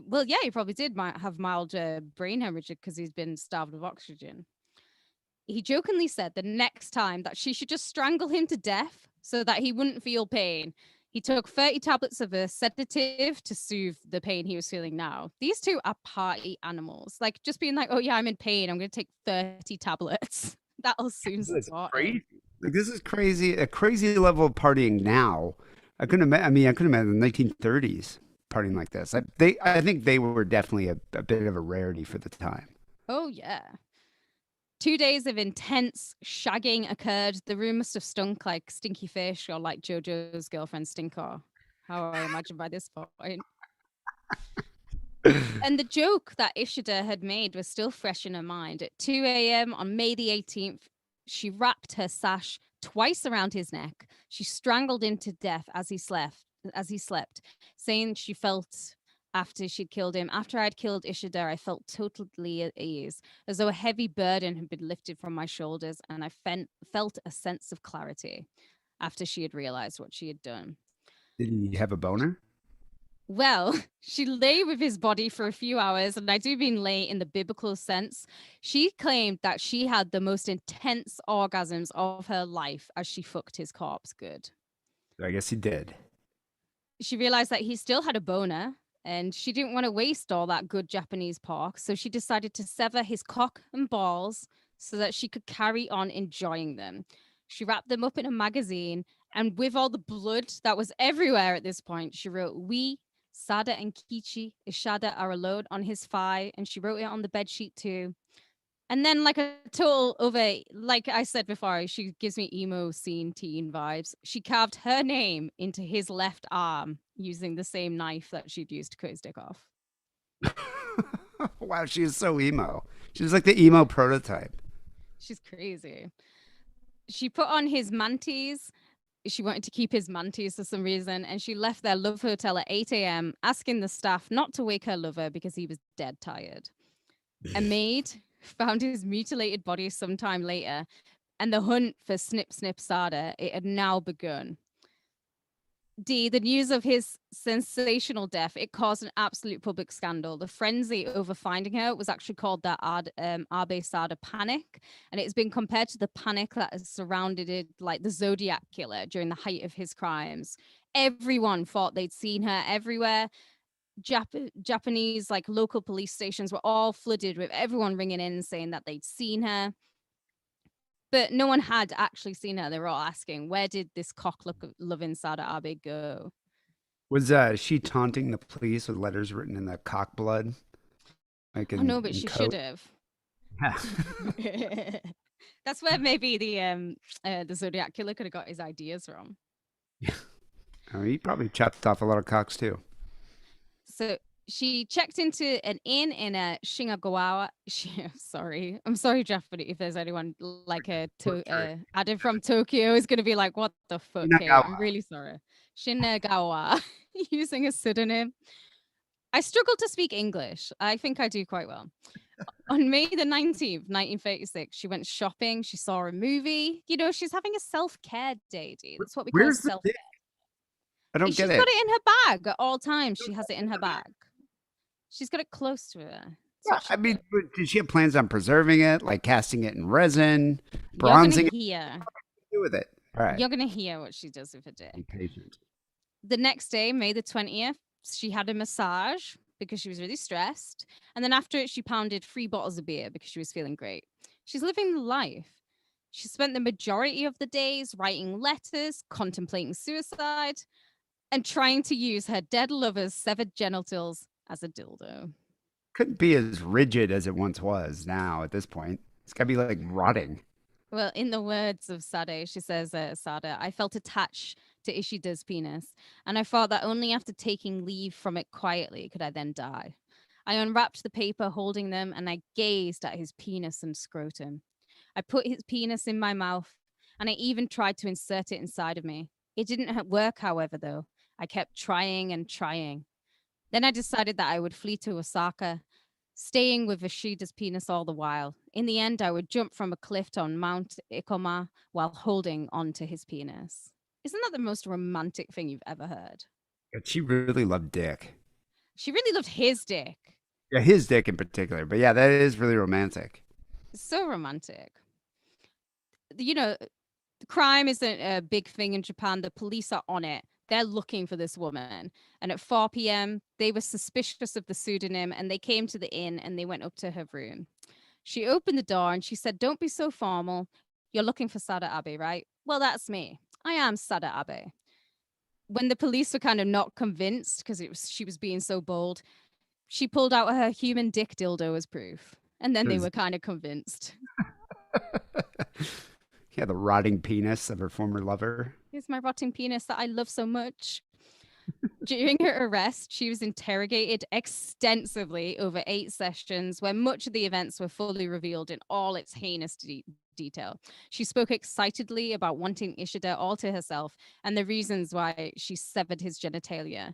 Well, yeah, he probably did have mild brain hemorrhage because he's been starved of oxygen. He jokingly said the next time that she should just strangle him to death so that he wouldn't feel pain. He took 30 tablets of a sedative to soothe the pain he was feeling now. These two are party animals. Like just being like, oh yeah, I'm in pain. I'm going to take 30 tablets. That'll soon This is sort it. crazy. Like this is crazy. A crazy level of partying now. I couldn't imagine. I mean, I couldn't imagine the 1930s partying like this. I think they were definitely a bit of a rarity for the time. Oh yeah. 2 days of intense shagging occurred. The room must have stunk like stinky fish or like JoJo's girlfriend Stinker. How I imagine by this point. And the joke that Ishida had made was still fresh in her mind. At 2 a.m. on May the 18th, she wrapped her sash twice around his neck. She strangled him to death as he slept, saying she felt after she'd killed him, after I'd killed Ishida, I felt totally at ease, as though a heavy burden had been lifted from my shoulders, and I felt a sense of clarity after she had realized what she had done. Did he have a boner? Well, she lay with his body for a few hours, and I do mean lay in the biblical sense. She claimed that she had the most intense orgasms of her life as she fucked his corpse good. I guess he did. She realized that he still had a boner, and she didn't want to waste all that good Japanese pork, so she decided to sever his cock and balls so that she could carry on enjoying them. She wrapped them up in a magazine, and with all the blood that was everywhere at this point, she wrote, "We, Sada and Kichi Ishada, are alone" on his thigh, and she wrote it on the bedsheet too. And then, like a total over, like I said before, she gives me emo scene teen vibes. She carved her name into his left arm using the same knife that she'd used to cut his dick off. Wow, she is so emo. She's like the emo prototype. She's crazy. She put on his manties. She wanted to keep his manties for some reason, and she left their love hotel at 8 a.m., asking the staff not to wake her lover because he was dead tired. A maid found his mutilated body sometime later, and the hunt for Snip Snip Sada, it had now begun. The news of his sensational death, it caused an absolute public scandal. The frenzy over finding her was actually called the Abe Sada panic, and it's been compared to the panic that has surrounded it, like the Zodiac killer during the height of his crimes. Everyone thought they'd seen her everywhere. Japanese, like local police stations were all flooded with everyone ringing in saying that they'd seen her. But no one had actually seen her. They were all asking, where did this cock loving Sada Abe go? Was she taunting the police with letters written in the cock blood, like Oh no, but in she should code? have. That's where maybe the Zodiac killer could have got his ideas from. I mean, he probably chopped off a lot of cocks too. So she checked into an inn in Shinagawa. I'm sorry, Jeff, but if there's anyone like Adam from Tokyo is going to be like, what the fuck, Kate? I'm really sorry. Shinagawa, using a pseudonym. I struggle to speak English. I think I do quite well. On May the 19th, 1936, she went shopping. She saw a movie. You know, she's having a self-care day, dude. That's what we call Where's the self. dick? I don't She's get got it. it in her bag at all times. She has it in her bag. She's got it close to her. That's Yeah, what she I mean, does. did she have plans on preserving it, like casting it in resin, You're gonna bronzing it? hear. What do with it? All right, You're gonna hear what she does with her be dick. patient. The next day, May the 20th, she had a massage because she was really stressed. And then after it, she pounded 3 bottles of beer because she was feeling great. She's living the life. She spent the majority of the days writing letters, contemplating suicide, and trying to use her dead lover's severed genitals as a dildo. Couldn't be as rigid as it once was now at this point. It's got to be like rotting. Well, in the words of Sade, she says, Sada, I felt attached to Ishida's penis, and I thought that only after taking leave from it quietly could I then die. I unwrapped the paper holding them, and I gazed at his penis and scrotum. I put his penis in my mouth, and I even tried to insert it inside of me. It didn't work, however, though. I kept trying and trying. Then I decided that I would flee to Osaka, staying with Ishida's penis all the while. In the end, I would jump from a cliff on Mount Ikoma while holding onto his penis. Isn't that the most romantic thing you've ever heard? But she really loved dick. She really loved his dick. Yeah, his dick in particular. But yeah, that is really romantic. So romantic. You know, crime isn't a big thing in Japan. The police are on it. They're looking for this woman. And at 4 p.m., they were suspicious of the pseudonym and they came to the inn and they went up to her room. She opened the door and she said, "Don't be so formal. You're looking for Sada Abe, right? Well, that's me. I am Sada Abe." When the police were kind of not convinced because she was being so bold, she pulled out her human dick dildo as proof. And then they were kind of convinced. Yeah, the rotting penis of her former lover. Here's my rotting penis that I love so much. During her arrest, she was interrogated extensively over 8 sessions, where much of the events were fully revealed in all its heinous detail. She spoke excitedly about wanting Ishida all to herself and the reasons why she severed his genitalia.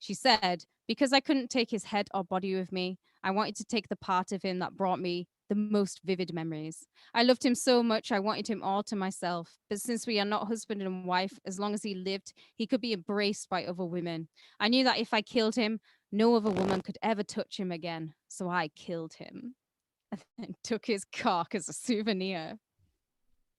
She said, "Because I couldn't take his head or body with me, I wanted to take the part of him that brought me the most vivid memories. I loved him so much, I wanted him all to myself. But since we are not husband and wife, as long as he lived, he could be embraced by other women. I knew that if I killed him, no other woman could ever touch him again. So I killed him and took his cock as a souvenir."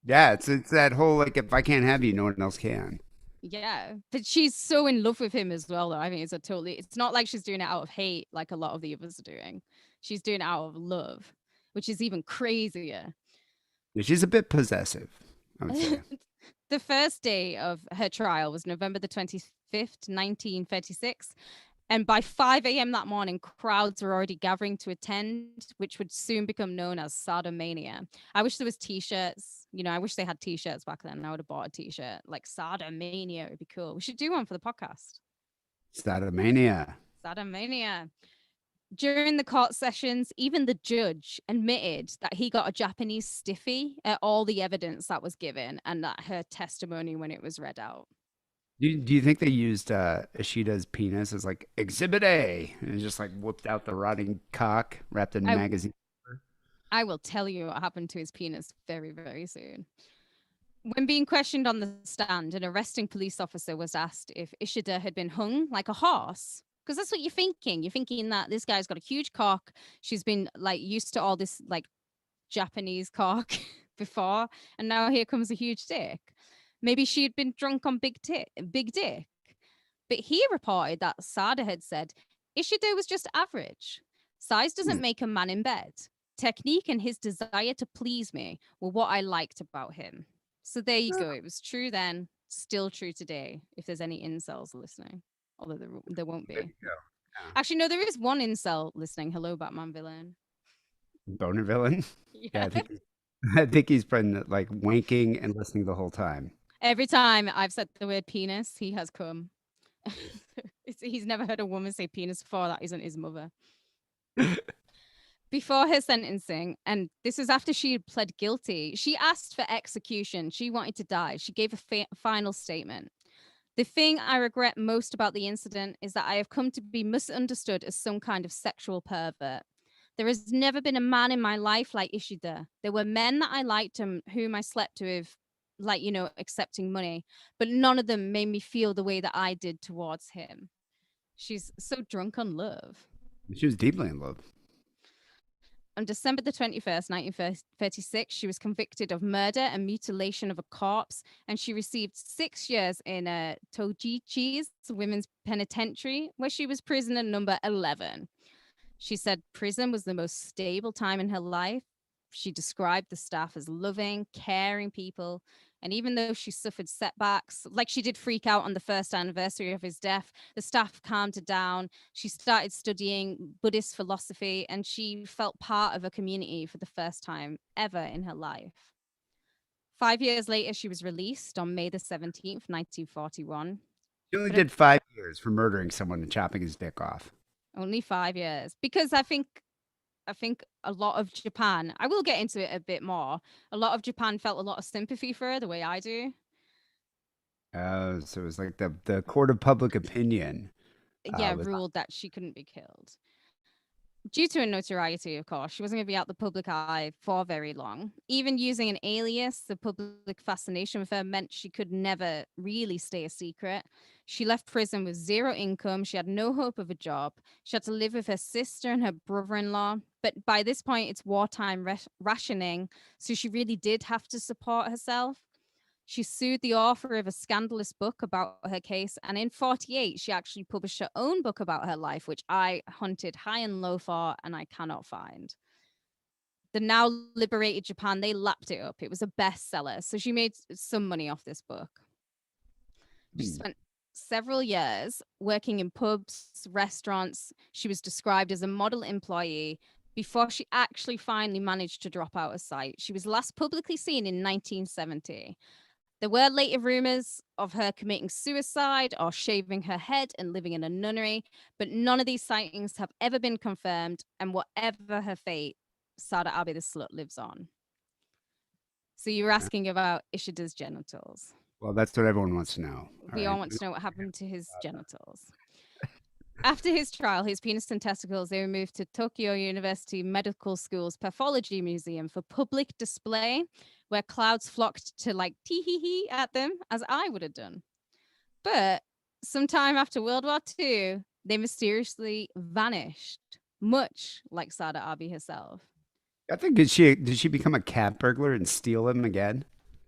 Yeah, it's that whole like if I can't have you, no one else can. Yeah, but she's so in love with him as well, though. I mean, it's not like she's doing it out of hate like a lot of the others are doing. She's doing it out of love, which is even crazier. Yeah, she's a bit possessive, I would say. The first day of her trial was November the 25th, 1936. And by 5 a.m. that morning, crowds were already gathering to attend, which would soon become known as Sadomania. I wish there was t-shirts. I wish they had t-shirts back then. I would have bought a t-shirt like Sadomania. It'd be cool. We should do one for the podcast. Statomania. Sadomania. During the court sessions, even the judge admitted that he got a Japanese stiffy at all the evidence that was given and that her testimony when it was read out. Do you think they used Ishida's penis as like Exhibit A and just like whipped out the rotting cock wrapped in I magazine? I will tell you what happened to his penis very, very soon. When being questioned on the stand, an arresting police officer was asked if Ishida had been hung like a horse. Because that's what you're thinking. You're thinking that this guy's got a huge cock. She's been like used to all this like Japanese cock before, and now here comes a huge dick. Maybe she had been drunk on big dick. But he reported that Sada had said Ishida was just average. Size doesn't make a man in bed. Technique and his desire to please me were what I liked about him. So there you go. It was true then, still true today, if there's any incels listening. Although there won't There be. you go. Yeah. Actually, no, there is one incel listening. Hello, Batman villain. Boner villain. Yeah, Yeah. I think he's been like wanking and listening the whole time. Every time I've said the word penis, he has come. He's never heard a woman say penis before. That isn't his mother. Before her sentencing, and this was after she had pled guilty, she asked for execution. She wanted to die. She gave a final statement. "The thing I regret most about the incident is that I have come to be misunderstood as some kind of sexual pervert. There has never been a man in my life like Ishida. There were men that I liked and whom I slept with, like, accepting money, but none of them made me feel the way that I did towards him." She's so drunk on love. She was deeply in love. On December the 21st, 1936, she was convicted of murder and mutilation of a corpse, and she received 6 years in Tojichi's women's penitentiary, where she was prisoner number 11. She said prison was the most stable time in her life. She described the staff as loving, caring people. And even though she suffered setbacks, like she did freak out on the first anniversary of his death, the staff calmed her down. She started studying Buddhist philosophy and she felt part of a community for the first time ever in her life. 5 years later, she was released on May the 17th, 1941. He only But did 5 years for murdering someone and chopping his dick off. only 5 years. Because I think a lot of Japan, I will get into it a bit more. A lot of Japan felt a lot of sympathy for her the way I do. So it was like the court of public opinion Yeah, was. ruled that she couldn't be killed. Due to her notoriety, of course, she wasn't going to be out the public eye for very long. Even using an alias, the public fascination with her meant she could never really stay a secret. She left prison with zero income. She had no hope of a job. She had to live with her sister and her brother in law. But by this point, it's wartime rationing. So she really did have to support herself. She sued the author of a scandalous book about her case. And in 48, she actually published her own book about her life, which I hunted high and low for and I cannot find. The now liberated Japan, they lapped it up. It was a bestseller. So she made some money off this book. She Hmm. spent several years working in pubs, restaurants. She was described as a model employee before she actually finally managed to drop out of sight. She was last publicly seen in 1970. There were later rumors of her committing suicide or shaving her head and living in a nunnery, but none of these sightings have ever been confirmed. And whatever her fate, Sada Abe the slut lives on. So you were asking about Ishida's genitals. Well, that's what everyone wants to know. All We all right. want to know what happened to his genitals. After his trial, his penis and testicles, they were moved to Tokyo University Medical School's Pathology Museum for public display, where crowds flocked to like tee hee hee at them, as I would have done. But sometime after World War II, they mysteriously vanished, much like Sada Abe herself. I think did she become a cat burglar and steal them again?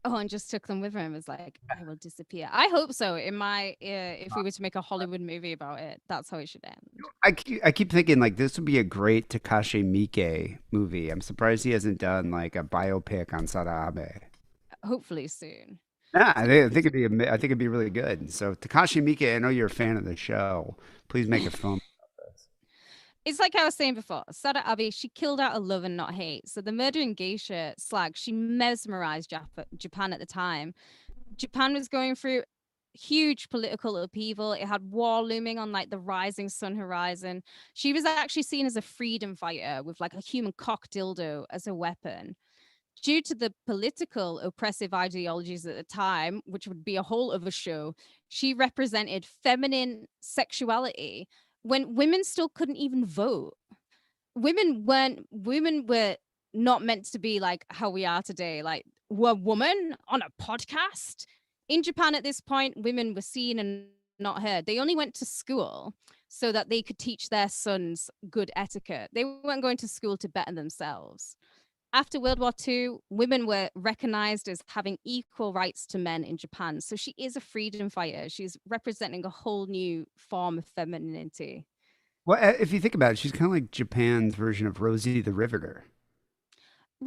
Oh, and just took them with her and was like, I will disappear. I hope so. In my, if we were to make a Hollywood movie about it, that's how it should end. I keep thinking like this would be a great Takashi Miike movie. I'm surprised he hasn't done like a biopic on Sada Abe. Hopefully soon. Yeah, So I think it'd be really good. So Takashi Miike, I know you're a fan of the show. Please make a film. it's like I was saying before, Sada Abe, she killed out of love and not hate. So the murdering geisha slag, she mesmerized Japan at the time. Japan was going through huge political upheaval. It had war looming on like the rising sun horizon. She was actually seen as a freedom fighter with like a human cock dildo as a weapon. Due to the political oppressive ideologies at the time, which would be a whole other show, she represented feminine sexuality when women still couldn't even vote. Women were not meant to be like how we are today, like we're woman on a podcast. In Japan at this point, women were seen and not heard. They only went to school so that they could teach their sons good etiquette. They weren't going to school to better themselves. After World War II, women were recognized as having equal rights to men in Japan. So she is a freedom fighter. She's representing a whole new form of femininity. Well, if you think about it, she's kind of like Japan's version of Rosie the Riveter.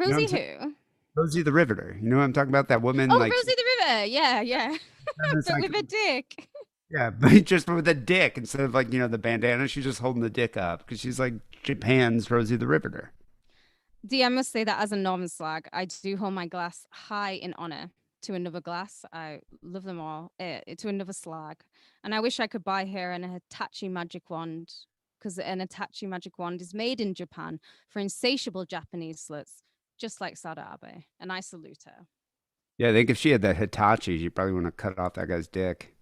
You know what I'm Rosie saying? who? Rosie the Riveter. You know what I'm talking about? That woman, Oh, like, Rosie the River. Yeah, yeah. it's But like with a dick. yeah, but just with a dick instead of like the bandana. She's just holding the dick up because she's like Japan's Rosie the Riveter. D, I must say that as a Northern slag, I do hold my glass high in honor to another glass. I love them all. To another slag. And I wish I could buy her an Hitachi magic wand because an Hitachi magic wand is made in Japan for insatiable Japanese sluts, just like Sada Abe. And I salute her. Yeah, I think if she had that Hitachi, she'd probably want to cut off that guy's dick.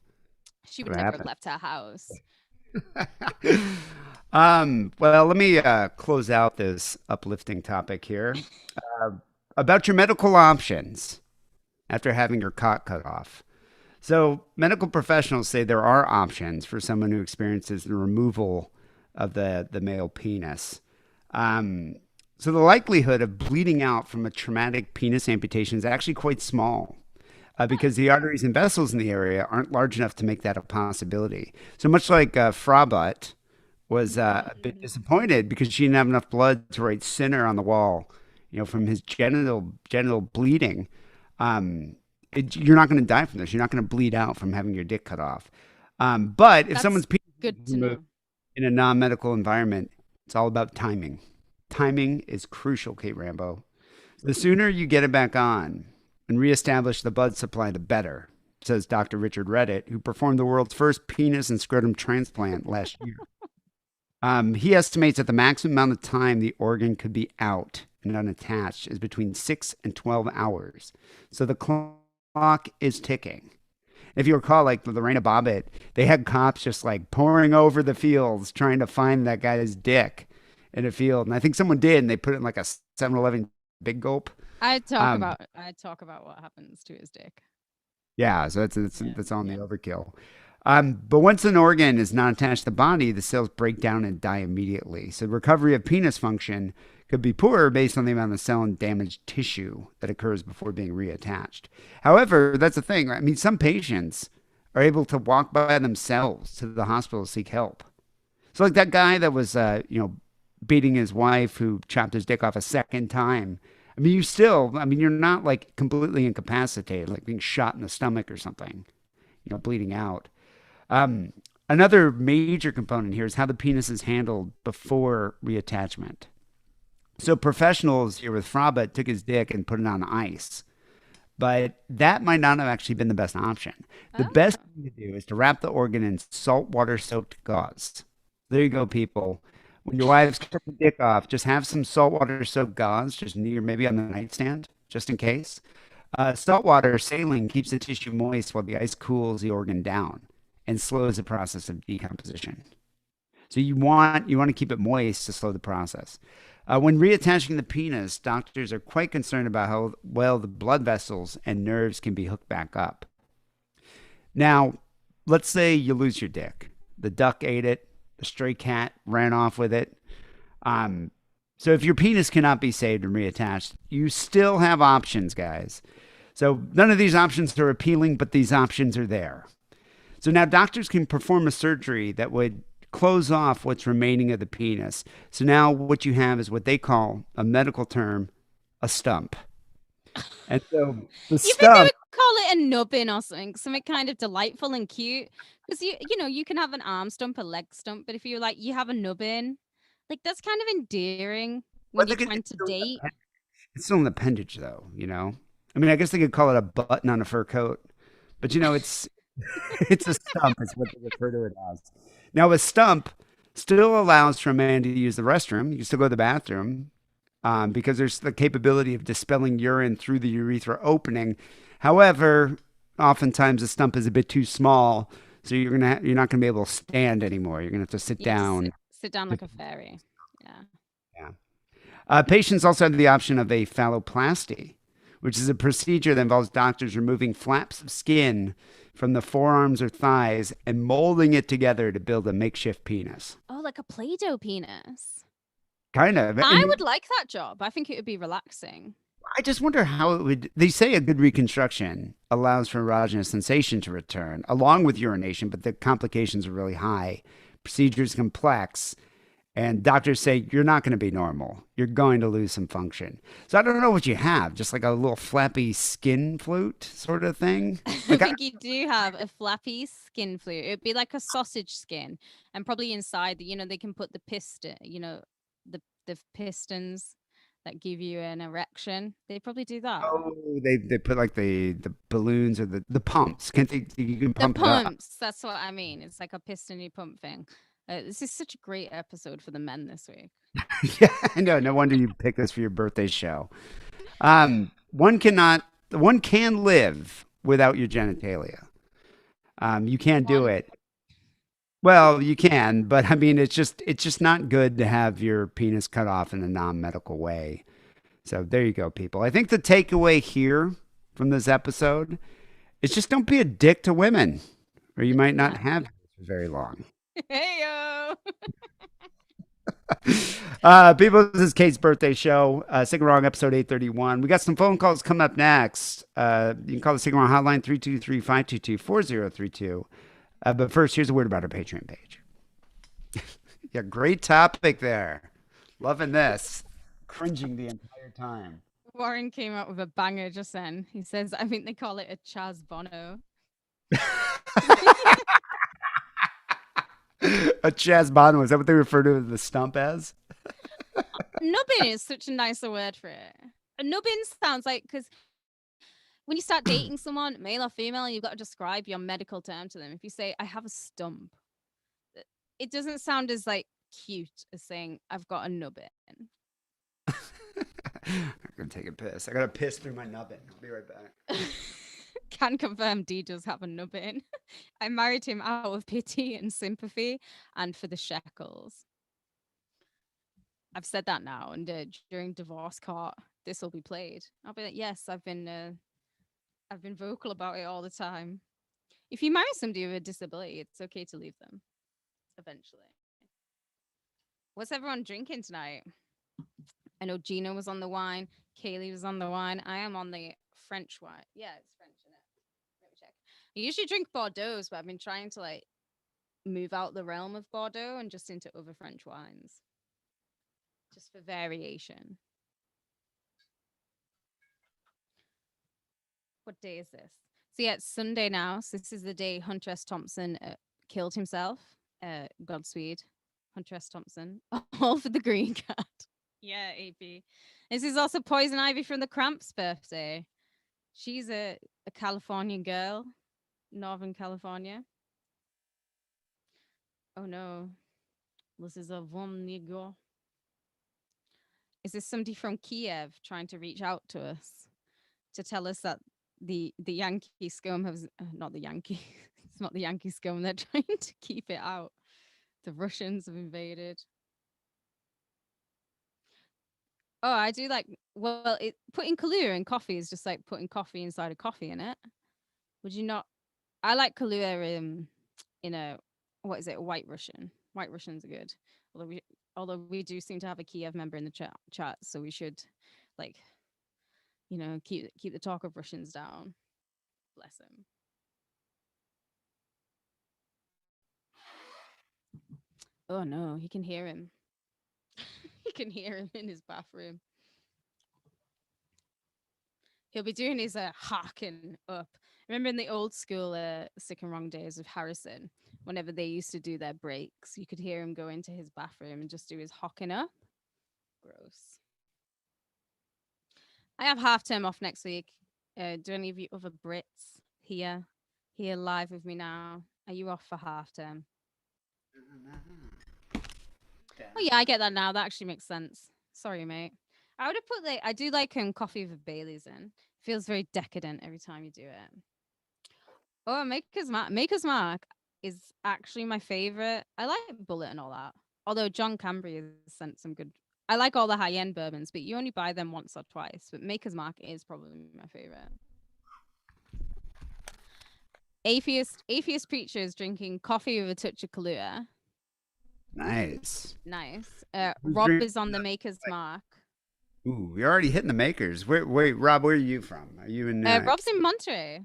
She would What never have happened? left her house. Well, let me close out this uplifting topic here uh, about your medical options after having your cock cut off. So, medical professionals say there are options for someone who experiences the removal of the male penis. Um, so, the likelihood of bleeding out from a traumatic penis amputation is actually quite small because the arteries and vessels in the area aren't large enough to make that a possibility. So, much like Frabut was a bit disappointed because she didn't have enough blood to write sinner on the wall, from his genital bleeding. You're not going to die from this. You're not going to bleed out from having your dick cut off. But if That's someone's penis good is to removed know. in a non-medical environment, it's all about timing. Timing is crucial, Kate Rambo. The sooner you get it back on and reestablish the blood supply, the better, says Dr. Richard Redditt, who performed the world's first penis and scrotum transplant last year. He estimates that the maximum amount of time the organ could be out and unattached is between 6 and 12 hours. So the clock is ticking. If you recall, like the Lorena Bobbitt, they had cops just like pouring over the fields trying to find that guy's dick in a field. And I think someone did, and they put it in like a 7-Eleven Big Gulp. I talk about what happens to his dick. Yeah, so Yeah, that's on the yeah. overkill. But once an organ is not attached to the body, the cells break down and die immediately. So recovery of penis function could be poor based on the amount of cell and damaged tissue that occurs before being reattached. However, that's the thing. Right? I mean, some patients are able to walk by themselves to the hospital to seek help. So, like that guy that was, beating his wife who chopped his dick off a second time. I mean, I mean, you're not like completely incapacitated, like being shot in the stomach or something, bleeding out. Um, Another major component here is how the penis is handled before reattachment. So professionals here with Fraba took his dick and put it on ice, but that might not have actually been the best option. The best Oh, thing to do is to wrap the organ in saltwater soaked gauze. There you go, people. When your wives cut the dick off, just have some saltwater soaked gauze, just near maybe on the nightstand, just in case. Saltwater saline keeps the tissue moist while the ice cools the organ down and slows the process of decomposition. So you want to keep it moist to slow the process. When reattaching the penis, doctors are quite concerned about how well the blood vessels and nerves can be hooked back up. Now, let's say you lose your dick. The duck ate it. The stray cat ran off with it. Um, so if your penis cannot be saved and reattached, you still have options, guys. So none of these options are appealing, but these options are there. So now doctors can perform a surgery that would close off what's remaining of the penis. So now what you have is what they call a medical term, a stump. And so the you think they stump, would call it a nubbin or something kind of delightful and cute? Because you can have an arm stump, a leg stump, but if you like, you have a nubbin, like that's kind of endearing well, when you're trying it's to still an date. appendage. It's still an appendage, though. I mean, I guess they could call it a button on a fur coat, but it's it's a stump, is what they refer to it as. Now, a stump still allows for a man to use the restroom. You can still go to the bathroom, because there's the capability of dispelling urine through the urethra opening. However, oftentimes the stump is a bit too small, so you're not gonna be able to stand anymore. You're gonna have to sit You have to down. sit down like a fairy. Yeah. Yeah. Patients also have the option of a phalloplasty, which is a procedure that involves doctors removing flaps of skin from the forearms or thighs and molding it together to build a makeshift penis. Oh, like a Play-Doh penis. Kind of. I And would like that job. I think it would be relaxing. I just wonder how it would. They say a good reconstruction allows for erogenous sensation to return, along with urination, but the complications are really high. Procedure is complex, and doctors say you're not going to be normal. You're going to lose some function. So I don't know what you have, just like a little flappy skin flute sort of thing. I Like, think you do have a flappy skin flute. It'd be like a sausage skin, and probably inside, they can put the piston, the pistons that give you an erection. They probably do that. oh, they put like the balloons or the pumps. Can't they? You can The pump it up. pumps. That's what I mean. It's like a pistony pump thing. This is such a great episode for the men this week. Yeah, I know. No wonder you picked this for your birthday show. One can live without your genitalia. You can do One. it. Well, you can, but I mean, it's just not good to have your penis cut off in a non-medical way. So there you go, people. I think the takeaway here from this episode is just don't be a dick to women, or you might not have Exactly. it for very long. Hey yo. People, this is Kate's birthday show. Sick and Wrong, episode 831. We got some phone calls coming up next. You can call the Sick and Wrong hotline 323-522-4032. But first, here's a word about our Patreon page. Yeah, great topic there. Loving this. Cringing the entire time. Warren came out with a banger just then. He says, I think they call it a Chaz Bono. A Chaz Bono, is that what they refer to the stump as? Nubbin is such a nicer word for it. A nubbin sounds like, because when you start dating someone, male or female, you've got to describe your medical term to them. If you say, I have a stump, it doesn't sound as like cute as saying, I've got a nubbin. I'm gonna take a piss. I gotta piss through my nubbin. I'll be right back. can confirm D does have a nubbin. I married him out of pity and sympathy and for the shekels. I've said that now, and during divorce court, this will be played. I'll be like, yes, I've been vocal about it all the time. If you marry somebody with a disability, it's okay to leave them eventually. What's everyone drinking tonight? I know Gina was on the wine, Kaylee was on the wine. I am on the French wine. Yeah, it's French, isn't it? Let me check. I usually drink Bordeaux, but I've been trying to like move out the realm of Bordeaux and just into other French wines, just for variation. What day is this? So yeah, it's Sunday now. So this is the day Hunter S. Thompson killed himself. Godspeed, Hunter S. Thompson. All for the green card. Yeah, AP. This is also Poison Ivy from the Cramps' birthday. She's a Californian girl, Northern California. Oh no, this is a Von Nigo. Is this somebody from Kiev trying to reach out to us to tell us that the Yankee scum has not the Yankee. It's not the Yankee scum. They're trying to keep it out. The Russians have invaded. Oh, I do like. Well, putting Kahlua in coffee is just like putting coffee inside a coffee in it. Would you not? I like Kahlua in a what is it? A White Russian. White Russians are good. Although we do seem to have a Kiev member in the chat, so we should like keep the talk of Russians down. Bless him. Oh no, he can hear him. He can hear him in his bathroom. He'll be doing his hawking up. Remember in the old school Sick and Wrong days of Harrison, whenever they used to do their breaks, you could hear him go into his bathroom and just do his hawking up. Gross. I have half term off next week. Do any of you other Brits here live with me now? Are you off for half term? Oh yeah, I get that now. That actually makes sense. Sorry, mate. I would have put I do like coffee with Bailey's in. Feels very decadent every time you do it. Oh, Maker's Mark is actually my favorite. I like Bullet and all that. Although John Cambry has sent some good. I like all the high end bourbons, but you only buy them once or twice. But Maker's Mark is probably my favorite. Atheist preacher is drinking coffee with a touch of Kahlua. Nice. Nice. Rob is on the Maker's Mark. Ooh, you're already hitting the makers. Wait, Rob, where are you from? Are you in? Rob's in Monterey.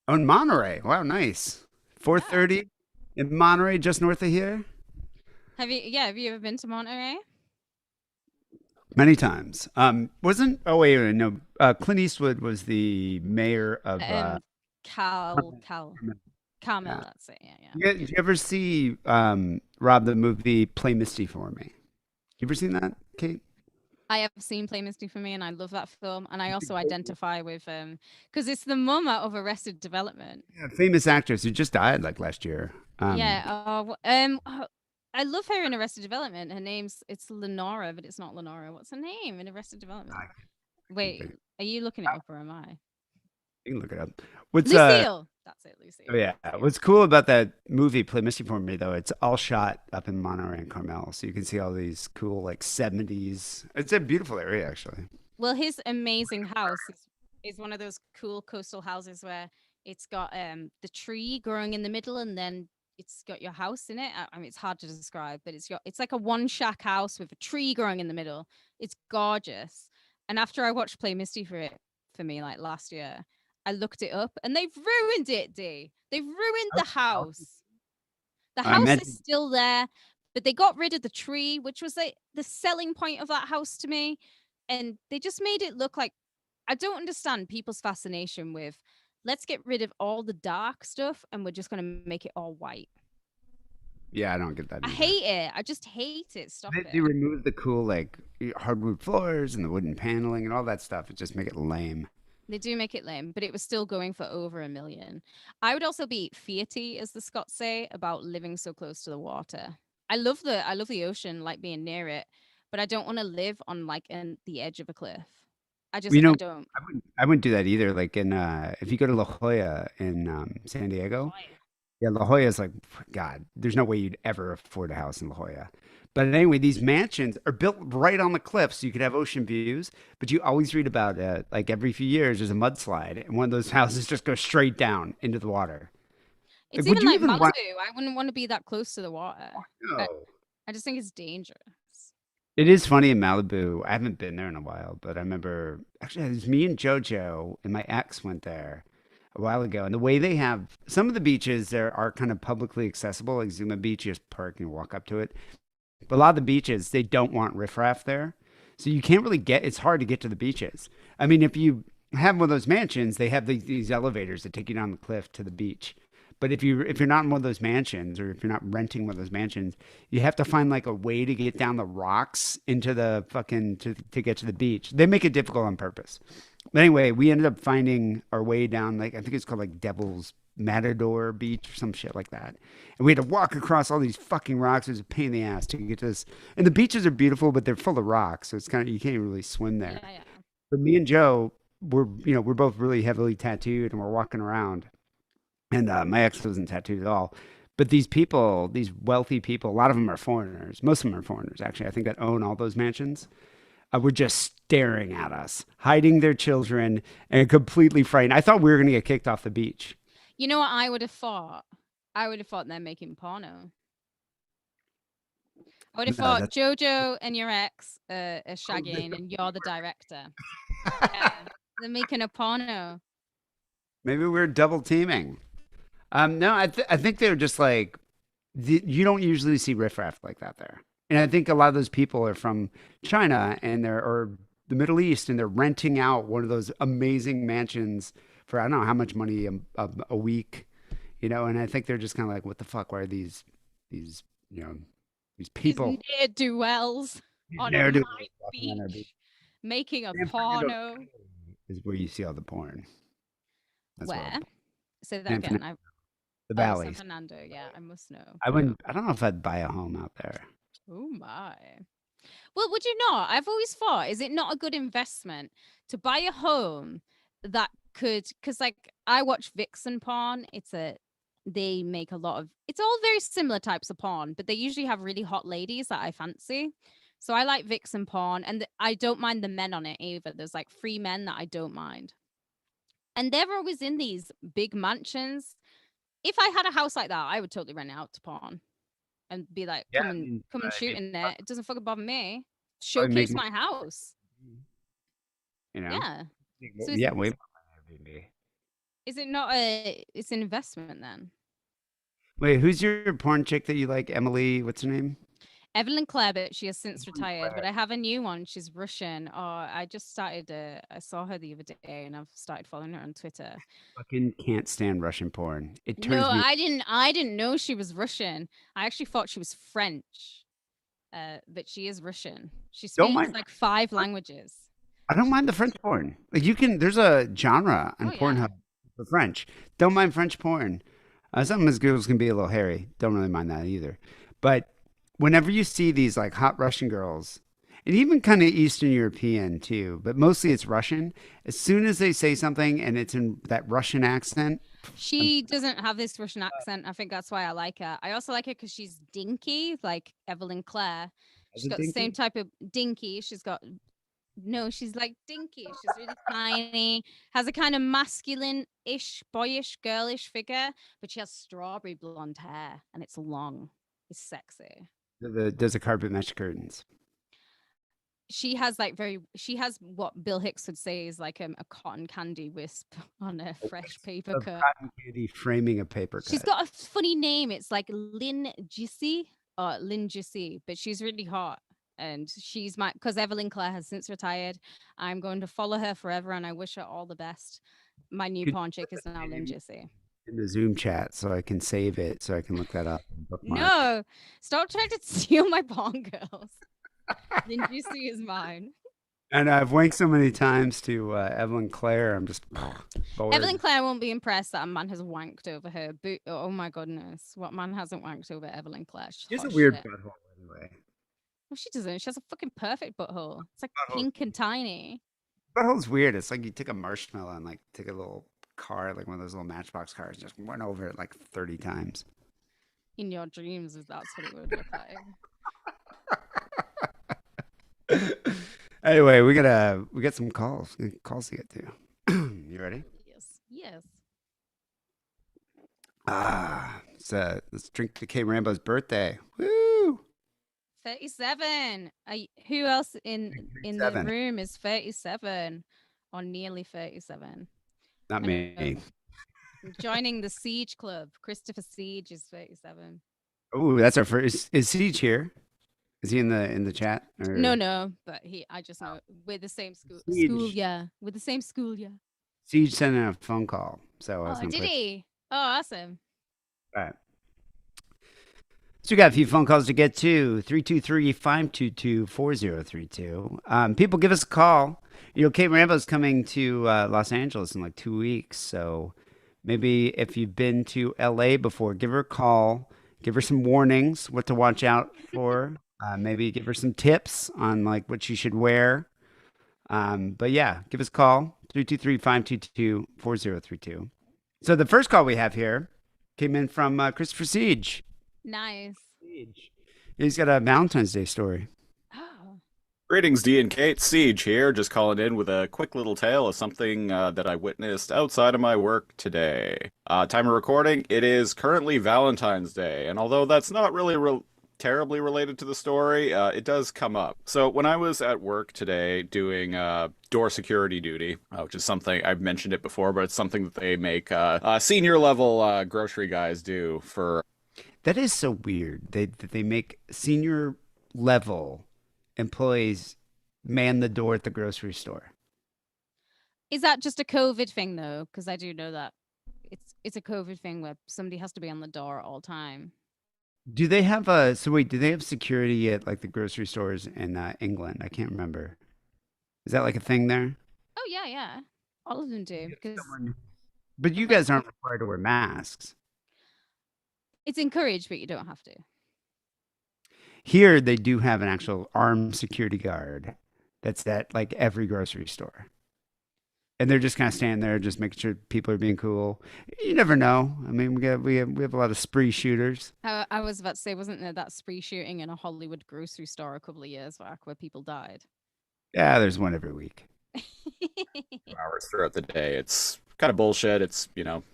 Oh, in Monterey. Wow, nice. 4:30 in Monterey, just north of here. Have you ever been to Monterey? Many times. Wasn't? Oh wait, no. Clint Eastwood was the mayor of Carmel. Yeah. That's it. Yeah. Did you ever see Rob the movie Play Misty for Me? You ever seen that, Kate? I have seen Play Misty for Me, and I love that film. And I also identify with because it's the mum out of Arrested Development. Yeah, famous actress who just died like last year. I love her in Arrested Development. It's Lenora, but it's not Lenora. What's her name in Arrested Development? Wait, are you looking it up or am I? You can look it up. What's Lucille? That's it, Lucille. Oh yeah. What's cool about that movie Play Misty for Me though, it's all shot up in Monterey and Carmel. So you can see all these cool like 70s. It's a beautiful area actually. Well, his amazing house is one of those cool coastal houses where it's got the tree growing in the middle and then it's got your house in it. I mean, it's hard to describe, but it's like a one shack house with a tree growing in the middle. It's gorgeous. And after I watched Play Misty for me like last year, I looked it up and they've ruined it, D. They've ruined the house. The house is still there, but they got rid of the tree, which was like the selling point of that house to me. And they just made it look like I don't understand people's fascination with let's get rid of all the dark stuff and we're just going to make it all white. Yeah, I don't get that. I hate it. I just hate it. Stop it. They remove the cool like hardwood floors and the wooden paneling and all that stuff. It just make it lame. They do make it lame, but it was still going for over $1 million. I would also be fearty, as the Scots say, about living so close to the water. I love the ocean, like being near it, but I don't want to live on like the edge of a cliff. You know, I don't. I wouldn't do that either. Like in if you go to La Jolla in San Diego, Ahoy. yeah, La Jolla is like God. There's no way you'd ever afford a house in La Jolla. But anyway, these mansions are built right on the cliff, so you could have ocean views. But you always read about like every few years there's a mudslide, and one of those houses just goes straight down into the water. Like, It's would even you like even want? Malibu. I wouldn't want to be that close to the water. I, No. I just think it's dangerous. It is funny in Malibu. I haven't been there in a while, but I remember actually it was me and JoJo and my ex went there a while ago. And the way they have some of the beaches there are kind of publicly accessible, like Zuma Beach, you just park and walk up to it. But a lot of the beaches, they don't want riffraff there. So you can't really get, it's hard to get to the beaches. I mean, if you have one of those mansions, they have these elevators that take you down the cliff to the beach. But if you're not in one of those mansions or if you're not renting one of those mansions, you have to find like a way to get down the rocks into the fucking to get to the beach. They make it difficult on purpose. But anyway, we ended up finding our way down like I think it's called like Devil's Matador Beach or some shit like that. And we had to walk across all these fucking rocks. It was a pain in the ass to get to this. And the beaches are beautiful, but they're full of rocks, so it's kind of you can't really swim there. Yeah, yeah. But me and Joe, we're both really heavily tattooed, and we're walking around. And my ex wasn't tattooed at all. But these people, these wealthy people, a lot of them are foreigners. Most of them are foreigners, actually. I think that own all those mansions. Were just staring at us, hiding their children, and completely frightened. I thought we were going to get kicked off the beach. You know what I would have thought? I would have thought they're making porno. I would have No, thought that's Jojo and your ex are shagging and you're the director. Yeah. They're making a porno. maybe we are double teaming. No, I think they're just like you don't usually see riffraff like that there, and I think a lot of those people are from China and they're or the Middle East, and they're renting out one of those amazing mansions for I don't know how much money a week, and I think they're just kind of like, what the fuck? Why are these you know these These people ne'er do wells on a ne'er do night walking on our beach? beach making a San Fernando porno. is where you see all the porn. That's where all Where? the Say that San again. Fernando, I the Oh, San valleys. Fernando. Yeah, I must know. I wouldn't. I don't know if I'd buy a home out there. Oh my. Well, would you not? I've always thought, is it not a good investment to buy a home that could, because like I watch Vixen porn. They make a lot of, it's all very similar types of porn, but they usually have really hot ladies that I fancy. So I like Vixen porn and I don't mind the men on it either. There's like three men that I don't mind. And they're always in these big mansions. If I had a house like that, I would totally rent it out to porn and be like, Yeah, I mean, come and shoot you'd in there. It doesn't fucking bother me. probably make Showcase more. my house. You know, Yeah. So yeah, way more than Airbnb. is it not a it's an investment then? Wait, who's your porn chick that you like? Emily, what's her name? Evelyn Clare, but she has since Emily retired. But Claire. I have a new one. She's Russian. Oh, I just started. I saw her the other day, and I've started following her on Twitter. Fucking can't stand Russian porn. It No, turns me. I didn't. I didn't know she was Russian. I actually thought she was French. But she is Russian. She Don't speaks mind. like five languages. I don't mind the French porn. Like you can. There's a genre Oh on yeah. Pornhub for French. Don't mind French porn. Some of his girls can be a little hairy. Don't really mind that either. But whenever you see these like hot Russian girls, and even kind of Eastern European too, but mostly it's Russian. As soon as they say something and it's in that Russian accent, I'm She doesn't have this Russian accent. I think that's why I like her. I also like her because she's dinky, like Evelyn Clare. as She's a got the same dinky. type of dinky. She's got no, she's like dinky. She's really tiny, has a kind of masculine-ish, boyish, girlish figure, but she has strawberry blonde hair and it's long. It's sexy. Does the carpet match curtains? She has what Bill Hicks would say is like a cotton candy wisp on a fresh paper Of cut. cotton candy framing a paper She's cut. got a funny name. It's like Lynn Jissy, but she's really hot. And she's my because Evelyn Clare has since retired. I'm going to follow her forever, and I wish her all the best. My new Could pawn you chick put is that now Lynn name Jissy. in the Zoom chat so I can save it so I can look that up and bookmark? No, stop trying to steal my pawn girls. Lynn Jissy is mine. And I've wanked so many times to Evelyn Clare. I'm just Evelyn bored. Clare won't be impressed that a man has wanked over her. But oh my goodness, what man hasn't wanked over Evelyn Clare? She's She has hot a as weird shit. butthole anyway. Well, she doesn't. She has a fucking perfect butthole. It's like Butthole. pink and tiny. Butthole's weird. It's like you took a marshmallow and like took a little car, like one of those little Matchbox cars, and just went over it like 30 times. In your dreams, if that's what it would look like. Anyway, we got some calls to get to. You ready? Yes. Yes. Let's drink to K Rambo's birthday. Woo! 37. Who else in the 37. room is 37 or nearly 37? Not I me. know. Joining the Siege Club. Christopher Siege is 37. Oh, that's our first. Is Siege here? Is he in the chat? No, Or no, but I just know we're the same school, Siege? yeah. We're the same school, yeah. Siege sent in a phone call, so I was Oh, gonna did play. he? Oh, awesome. All right. So we got a few phone calls to get to. 323-522-4032. People give us a call. You know, Kate Rambo's coming to Los Angeles in like 2 weeks. So maybe if you've been to LA before, give her a call. Give her some warnings, what to watch out for. Maybe give her some tips on like what she should wear. But yeah, give us a call. 323-522-4032. So the first call we have here came in from Christopher Siege. Nice. He's got a Valentine's Day story. Oh. Greetings, D and Kate. Siege here, just calling in with a quick little tale of something that I witnessed outside of my work today. Time of recording, it is currently Valentine's Day, and although that's not really terribly related to the story, it does come up. So when I was at work today doing door security duty, which is something I've mentioned it before, but it's something that they make senior level grocery guys do for. That is so weird. They make senior level employees man the door at the grocery store. Is that just a COVID thing though? Because I do know that it's a COVID thing where somebody has to be on the door all time. Do they have a so wait, do they have security at like the grocery stores in England? I can't remember. Is that like a thing there? Oh yeah, yeah. All of them do because But you guys aren't required to wear masks. it's encouraged, but you don't have to. Here they do have an actual armed security guard that's at like every grocery store. And they're just kind of standing there, just making sure people are being cool. You never know. I mean, we have a lot of spree shooters. I was about to say, wasn't there that spree shooting in a Hollywood grocery store a couple of years back where people died? Yeah, there's one every week. Hours throughout the day. It's kind of bullshit. It's,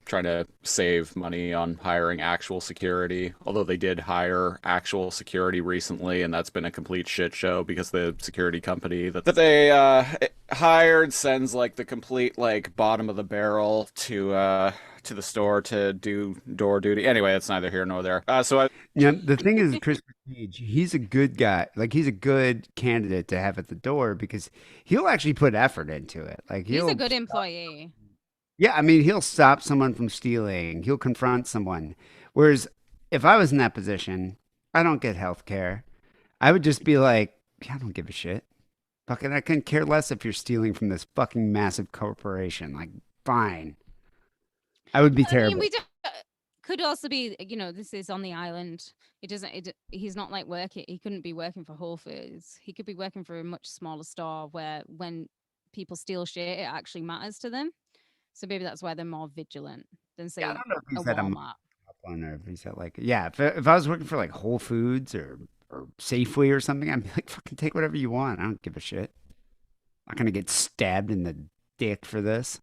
trying to save money on hiring actual security. Although they did hire actual security recently, and that's been a complete shit show because the security company that they hired sends like the complete like bottom of the barrel to the store to do door duty. Anyway, it's neither here nor there. Yeah, the thing is, Chris Page, he's a good guy. Like he's a good candidate to have at the door because he'll actually put effort into it. Like He's a good employee. Yeah, I mean, he'll stop someone from stealing. He'll confront someone. Whereas if I was in that position, I don't get health care. I would just be like, I don't give a shit. Fucking, I couldn't care less if you're stealing from this fucking massive corporation. Like, fine. I would be I mean, terrible. we don't, could also be, this is on the island. He's not like working. He couldn't be working for Whole Foods. He could be working for a much smaller store where when people steal shit, it actually matters to them. So maybe that's why they're more vigilant than say Yeah, I don't know if a he's at a Walmart. one or if he's at like, yeah, if I was working for like Whole Foods or Safeway or something, I'd be like, fucking take whatever you want. I don't give a shit. I'm not gonna get stabbed in the dick for this.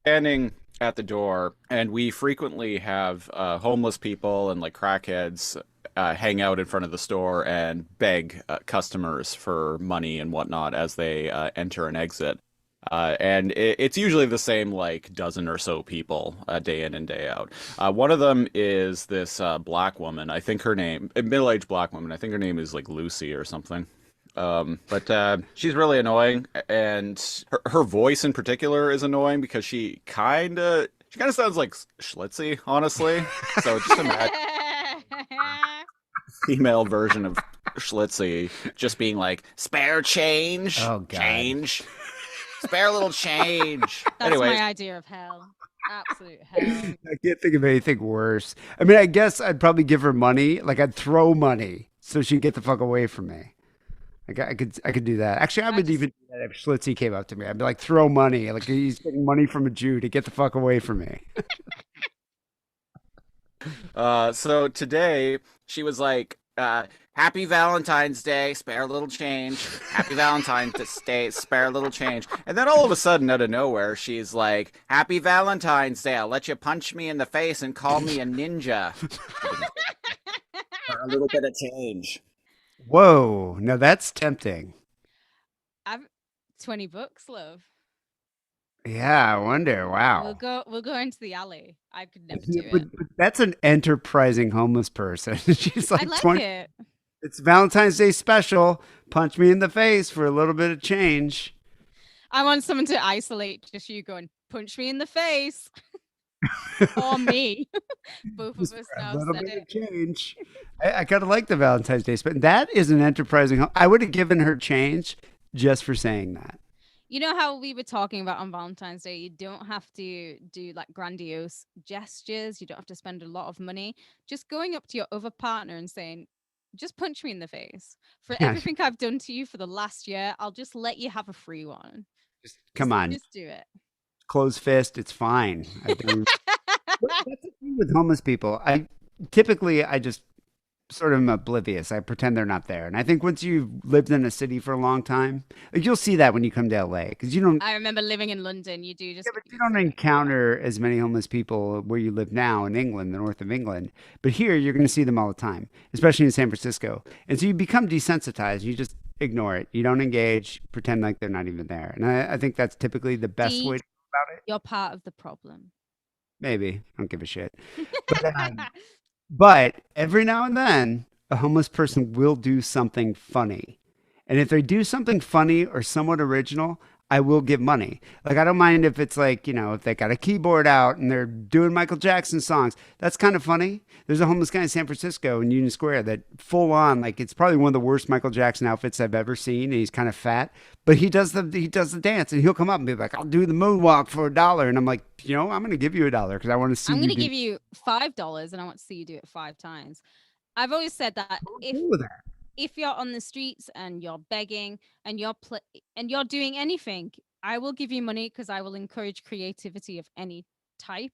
Standing at the door, and we frequently have homeless people and like crackheads hang out in front of the store and beg customers for money and whatnot as they enter and exit. And it's usually the same like dozen or so people day in and day out. One of them is this black woman. I think her name, a middle-aged black woman. I think her name is like Lucy or something. But she's really annoying, and her voice in particular is annoying because she kind of sounds like Schlitzie, honestly. So just imagine female version of Schlitzie just being like, spare change, Oh, God. change, spare a little change. That's Anyway, my idea of hell. Absolute hell. I can't think of anything worse. I mean, I guess I'd probably give her money. Like I'd throw money so she'd get the fuck away from me. Like I could do that. Actually, I I would just even do that if Schlitzie came up to me. I'd be like, throw money. Like he's getting money from a Jew to get the fuck away from me. So today she was like, "Happy Valentine's Day, spare a little change. Happy Valentine's Day, spare a little change." And then all of a sudden, out of nowhere, she's like, "Happy Valentine's Day. I'll let you punch me in the face and call me a ninja for a little bit of change." Whoa, now that's tempting. I've $20, love. Yeah, I wonder. Wow. We'll go into the alley. I could never do But, it. but that's an enterprising homeless person. She's I like like 20. it. It's Valentine's Day special. Punch me in the face for a little bit of change. I want someone to isolate just you going, punch me in the face. Or me. Both of Just us for a now little said bit of it. change. I kind of like the Valentine's Day, but that is an enterprising. I would have given her change just for saying that. You know how we were talking about on Valentine's Day, you don't have to do like grandiose gestures, you don't have to spend a lot of money. Just going up to your other partner and saying, just punch me in the face. For Yeah, everything I've done to you for the last year, I'll just let you have a free one. just come on, Just do it. closed fist. It's fine. I don't. That's the thing with homeless people. I just sort of am oblivious. I pretend they're not there. And I think once you've lived in a city for a long time, like you'll see that when you come to LA because you don't. I remember living in London, you do Yeah, just but you you can don't see it. encounter as many homeless people where you live now in England, the north of England. But here, you're going to see them all the time, especially in San Francisco. And so you become desensitized. You just ignore it. You don't engage, pretend like they're not even there. And I think that's typically the best way D, to go about it. you're part of the problem. Maybe. I don't give a shit. But every now and then, a homeless person will do something funny. And if they do something funny or somewhat original, I will give money. Like, I don't mind if it's like, if they got a keyboard out and they're doing Michael Jackson songs. That's kind of funny. There's a homeless guy in San Francisco in Union Square that full on, like, it's probably one of the worst Michael Jackson outfits I've ever seen. And he's kind of fat, but he does the dance and he'll come up and be like, I'll do the moonwalk for $1. And I'm like, I'm going to give you $1 because I want to see I'm you going to do give you $5 and I want to see you do it 5 times. I've always said that cool with that. if you're on the streets and you're begging and and you're doing anything, I will give you money because I will encourage creativity of any type.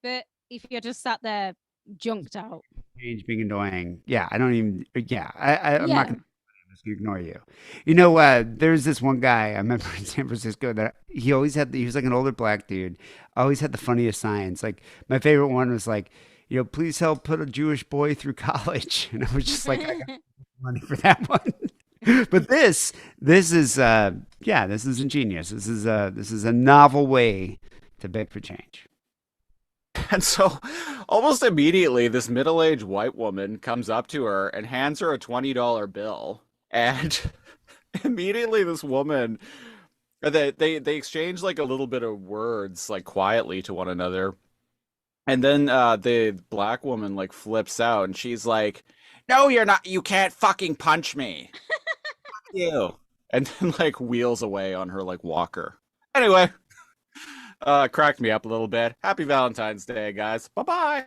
But if you're just sat there junked out, Change being annoying. Yeah, I don't even. Yeah, I'm not yeah. going to just ignore you. There's this one guy I remember in San Francisco that he was like an older black dude, always had the funniest signs. Like my favorite one was like, please help put a Jewish boy through college. And I was just like, I got money for that one. But this is this is ingenious. This is a novel way to beg for change. And so, almost immediately, this middle-aged white woman comes up to her and hands her a $20 bill. And immediately, this woman, they exchange like a little bit of words, like quietly to one another. And then the black woman like flips out and she's like, "No, you're not. You can't fucking punch me. You." And then like wheels away on her like walker. Anyway, cracked me up a little bit. Happy Valentine's Day, guys. Bye-bye.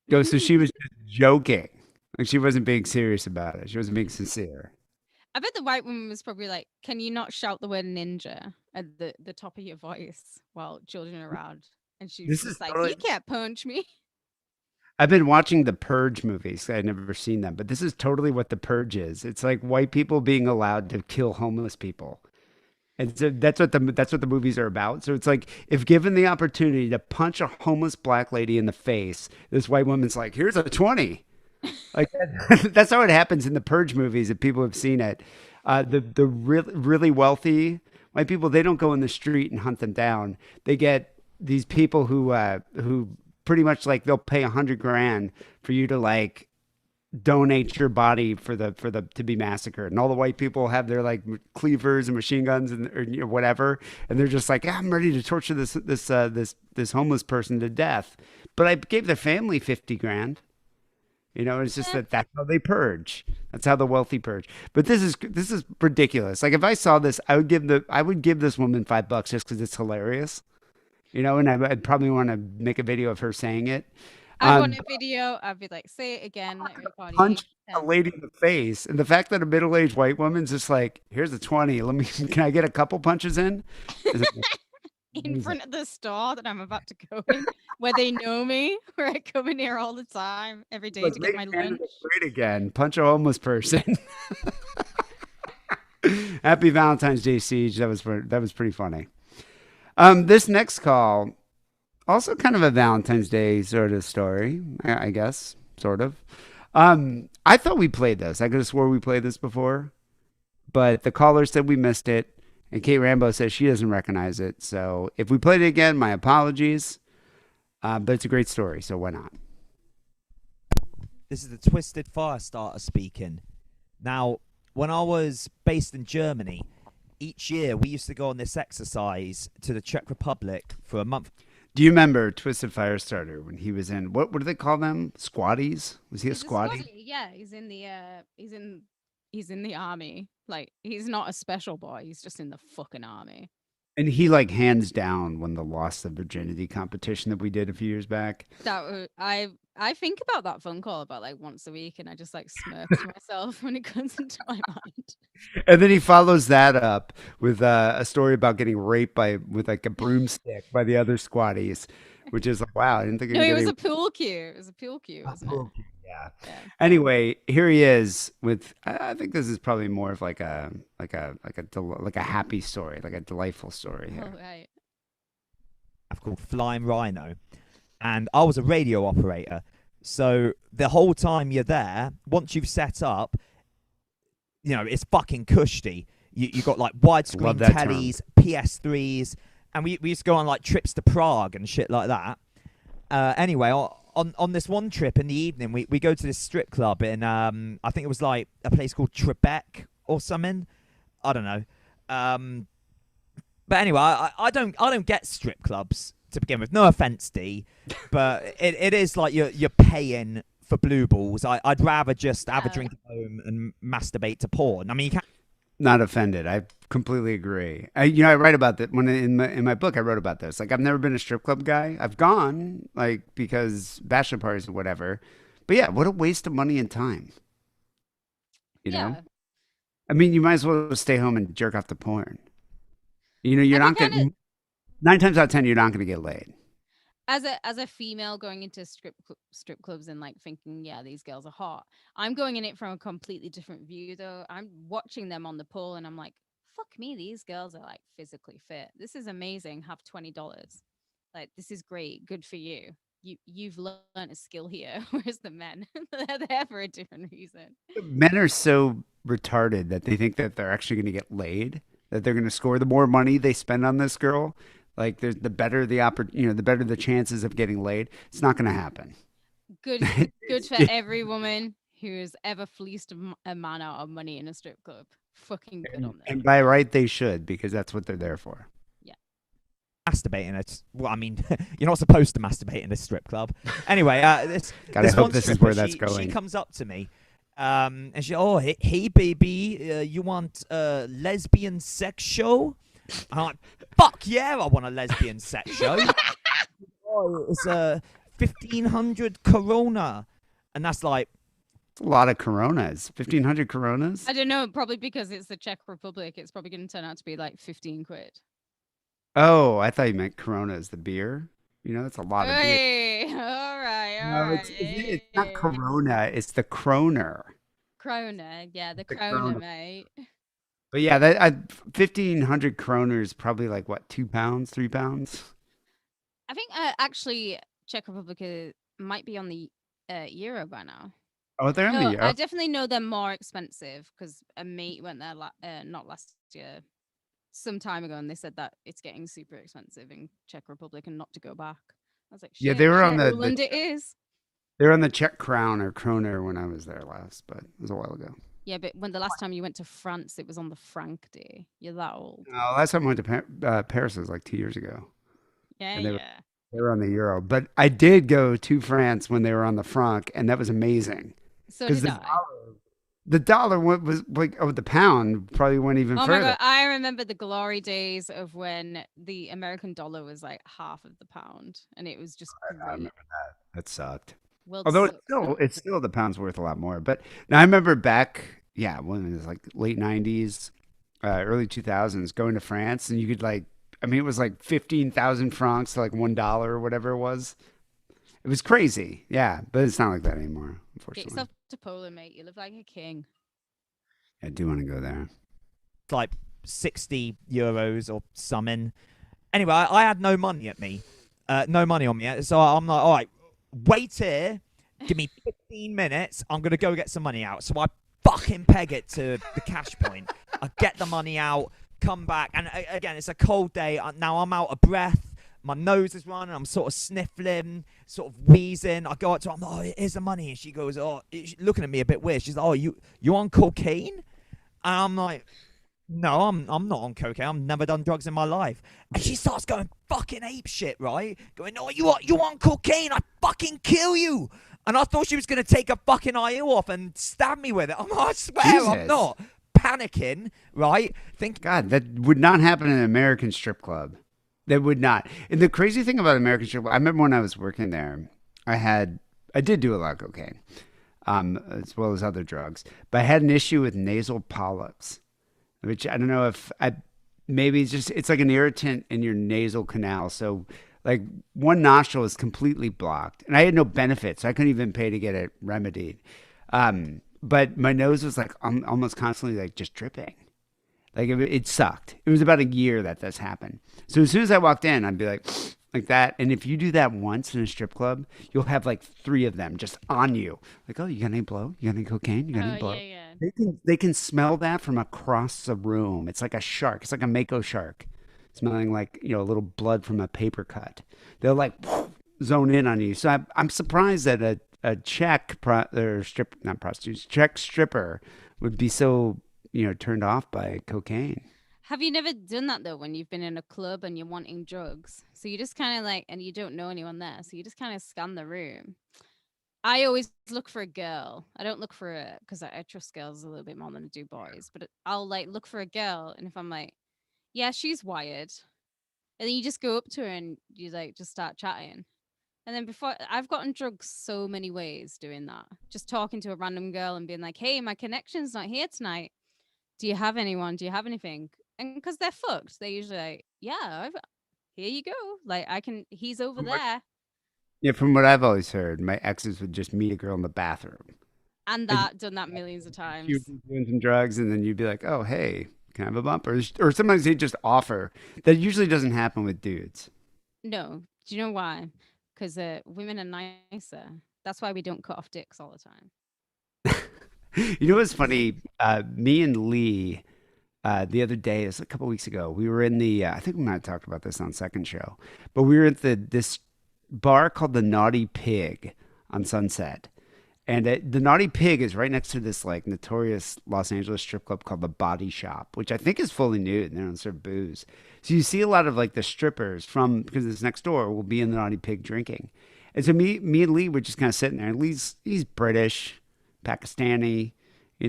Go. So she was just joking. Like she wasn't being serious about it. She wasn't being sincere. I bet the white woman was probably like, "Can you not shout the word ninja at the top of your voice while children are around?" And she was This is just like, totally. "You can't punch me." I've been watching the Purge movies. I've never seen them, but this is totally what the Purge is. It's like white people being allowed to kill homeless people. And so that's what the movies are about. So it's like if given the opportunity to punch a homeless black lady in the face, this white woman's like, "Here's a 20." Like that's how it happens in the Purge movies. If people have seen it, the really wealthy white people, they don't go in the street and hunt them down. They get these people who pretty much like they'll pay 100 grand for you to like donate your body for the to be massacred, and all the white people have their like cleavers and machine guns and or, whatever, and they're just like, I'm ready to torture this homeless person to death, but I gave the family 50 grand. It's just Eh, that's how they purge. That's how the wealthy purge. But this is ridiculous. Like if I saw this, I would give this woman $5 just because it's hilarious. And I'd probably want to make a video of her saying it. I'd want Um, a video. I'd be like, say it again. Let me record you. punch a lady in the face, and the fact that a middle-aged white woman's just like, here's a 20. Let me. Can I get a couple punches in? Is it In amazing? front of the store that I'm about to go in, where they know me, where I come in here all the time, every day Like, to get make my lunch. Canada great again. Punch a homeless person. Happy Valentine's Day, Siege. That was pretty funny. This next call, also kind of a Valentine's Day sort of story, I guess, sort of. I thought we played this. I could have swore we played this before, but the caller said we missed it, and Kate Rambo says she doesn't recognize it. So if we played it again, my apologies. But it's a great story, so why not? This is the Twisted Firestarter speaking. Now, when I was based in Germany, each year we used to go on this exercise to the Czech Republic for a month. Do you remember Twisted Firestarter when he was in what do they call them? Squatties? Was he a He's a squatty? squatty. Yeah, he's in the army. Like he's not a special boy. He's just in the fucking army. And he like hands down won the lost the virginity competition that we did a few years back. I think about that phone call about like once a week, and I just like smirk to myself when it comes into my mind. And then he follows that up with a story about getting raped with like a broomstick by the other squatties, which is like, wow, I didn't think No, it it was was a pool cue. It was a pool cue, wasn't it? yeah. Yeah. Anyway, here he is with. I think this is probably more of like a happy story, like a delightful story here. Oh, right. Called Flying Rhino, and I was a radio operator. So the whole time you're there, once you've set up, it's fucking cushy. You got like widescreen Love that term. tellies, PS3s, and we used to go on like trips to Prague and shit like that. Anyway, on this one trip in the evening, we go to this strip club in I think it was like a place called Trebek or something. I don't know. But anyway, I don't get strip clubs to begin with. No offense, D, but it is like you're paying for blue balls. I'd rather just have a drink at home and masturbate to porn. I mean, you can't. Not offended. I completely agree. I write about that when in my book I wrote about this. Like I've never been a strip club guy. I've gone like because bachelor parties or whatever. But yeah, what a waste of money and time. You know? I mean, you might as well stay home and jerk off the porn. You're not getting 9 times out of 10 you're not going to get laid. As a female going into strip clubs and like thinking, yeah, these girls are hot. I'm going in it from a completely different view though. I'm watching them on the pole and I'm like, fuck me, these girls are like physically fit. This is amazing. Have $20. Like this is great. Good for you. You've learned a skill here. Whereas the men, they're there for a different reason. Men are so retarded that they think that they're actually going to get laid, that they're going to score. The more money they spend on this girl, like the better the better the chances of getting laid. It's not going to happen. Good for every woman who's ever fleeced a man out of money in a strip club. Fucking good on them. And by right, they should, because that's what they're there for. Yeah. Masturbating it. Well, I mean, you're not supposed to masturbate in a strip club. Anyway, God, I hope this is where that's going. She comes up to me, and she, hey baby, you want a lesbian sex show? And I'm like, fuck yeah, I want a lesbian sex show. It's 1,500 Corona, and that's like. It's a lot of Coronas. 1,500 Coronas? I don't know. Probably because it's the Czech Republic. It's probably going to turn out to be like 15 quid. Oh, I thought you meant Coronas, the beer. That's a lot of beer. Hey, all right. No, it's not Corona. It's the Kroner. Kroner. Yeah, the Kroner, mate. But yeah, that 1,500 kroner is probably like what, 2 pounds, 3 pounds? I think actually Czech Republic might be on the euro by now. Oh, they're on the euro. I definitely know they're more expensive because a mate went there not last year, some time ago, and they said that it's getting super expensive in Czech Republic and not to go back. I was like, shit, yeah, they were on Poland it is. They were on the Czech crown or kroner when I was there last, but it was a while ago. Yeah, but when the last time you went to France, it was on the franc day. You're that old. No, last time I went to Paris was like 2 years ago. Yeah, They were on the euro, but I did go to France when they were on the franc, and that was amazing. So did I. The dollar was like, oh, the pound probably went even Oh my further. god, I remember the glory days of when the American dollar was like half of the pound, and it was just I great. remember that. That sucked. World Although sucks now. it's still the pound's worth a lot more. But now I remember back, yeah, when it was like late '90s, early 2000s, going to France, and you could like, I mean, it was like 15,000 francs to like $1 or whatever it was. It was crazy, yeah. But it's not like that anymore, Get unfortunately. yourself to Poland, mate. You live like a king. I do want to go there. Like 60 euros or something. Anyway, I had no money at me. No money on me. So I'm like, all right, wait here. Give me 15 minutes. I'm going to go get some money out. So I fucking peg it to the cash point. I get the money out, come back. And again, it's a cold day. Now I'm out of breath. My nose is running. I'm sort of sniffling, sort of wheezing. I go up to her. I'm like, oh, here's the money. And she goes, oh, she's looking at me a bit weird. She's like, oh, you on cocaine? And I'm like, no, I'm not on cocaine. I've never done drugs in my life. And she starts going fucking ape shit, right? Going, no, you on cocaine? I fucking kill you. And I thought she was gonna take a fucking eye off and stab me with it. I'm like, I swear I'm Jesus. not. Panicking, right? Think God, that would not happen in an American strip club. That would not. And the crazy thing about American strip club, I remember when I was working there, I did do a lot of cocaine, as well as other drugs, but I had an issue with nasal polyps, which I don't know if I maybe it's like an irritant in your nasal canal. So like one nostril is completely blocked, and I had no benefits. So I couldn't even pay to get it remedied. But my nose was like almost constantly like just dripping. Like it sucked. It was about a year that this happened. So as soon as I walked in, I'd be like that. And if you do that once in a strip club, you'll have like three of them just on you. Like, oh, you got any blow? You got any cocaine? You got Oh any blow? yeah, yeah. They can smell that from across the room. It's like a shark. It's like a mako shark, smelling like a little blood from a paper cut. They'll like zone in on you. So I'm surprised that a Czech stripper would be so turned off by cocaine. Have you never done that though when you've been in a club and you're wanting drugs? So you just kind of like, and you don't know anyone there, so you just kind of scan the room. I always look for a girl. I don't look for a because I trust girls a little bit more than I do boys. But I'll like look for a girl, and if I'm like, yeah, she's wired, and then you just go up to her and you like just start chatting. And then before I've gotten drugs so many ways doing that. Just talking to a random girl and being like, hey, my connection's not here tonight. Do you have anyone? Do you have anything? And because they're fucked, they usually like, yeah, here you go. Like he's over there. Yeah, from what I've always heard, my exes would just meet a girl in the bathroom. And And done that millions of you times. would be doing some drugs, and then you'd be like, "Oh, hey, can I have a bump?" Or sometimes they just offer. That usually doesn't happen with dudes. No. Do you know why? Because women are nicer. That's why we don't cut off dicks all the time. You know what's funny? Me and Lee, the other day, it's a couple weeks ago, we were in the. I think we might have talked about this on second show, but we were at this bar called the Naughty Pig on Sunset. And the Naughty Pig is right next to this like notorious Los Angeles strip club called the Body Shop, which I think is fully nude and they don't serve booze. So you see a lot of like the strippers because it's next door will be in the Naughty Pig drinking. And so me and Lee were just kind of sitting there. And he's British, Pakistani. He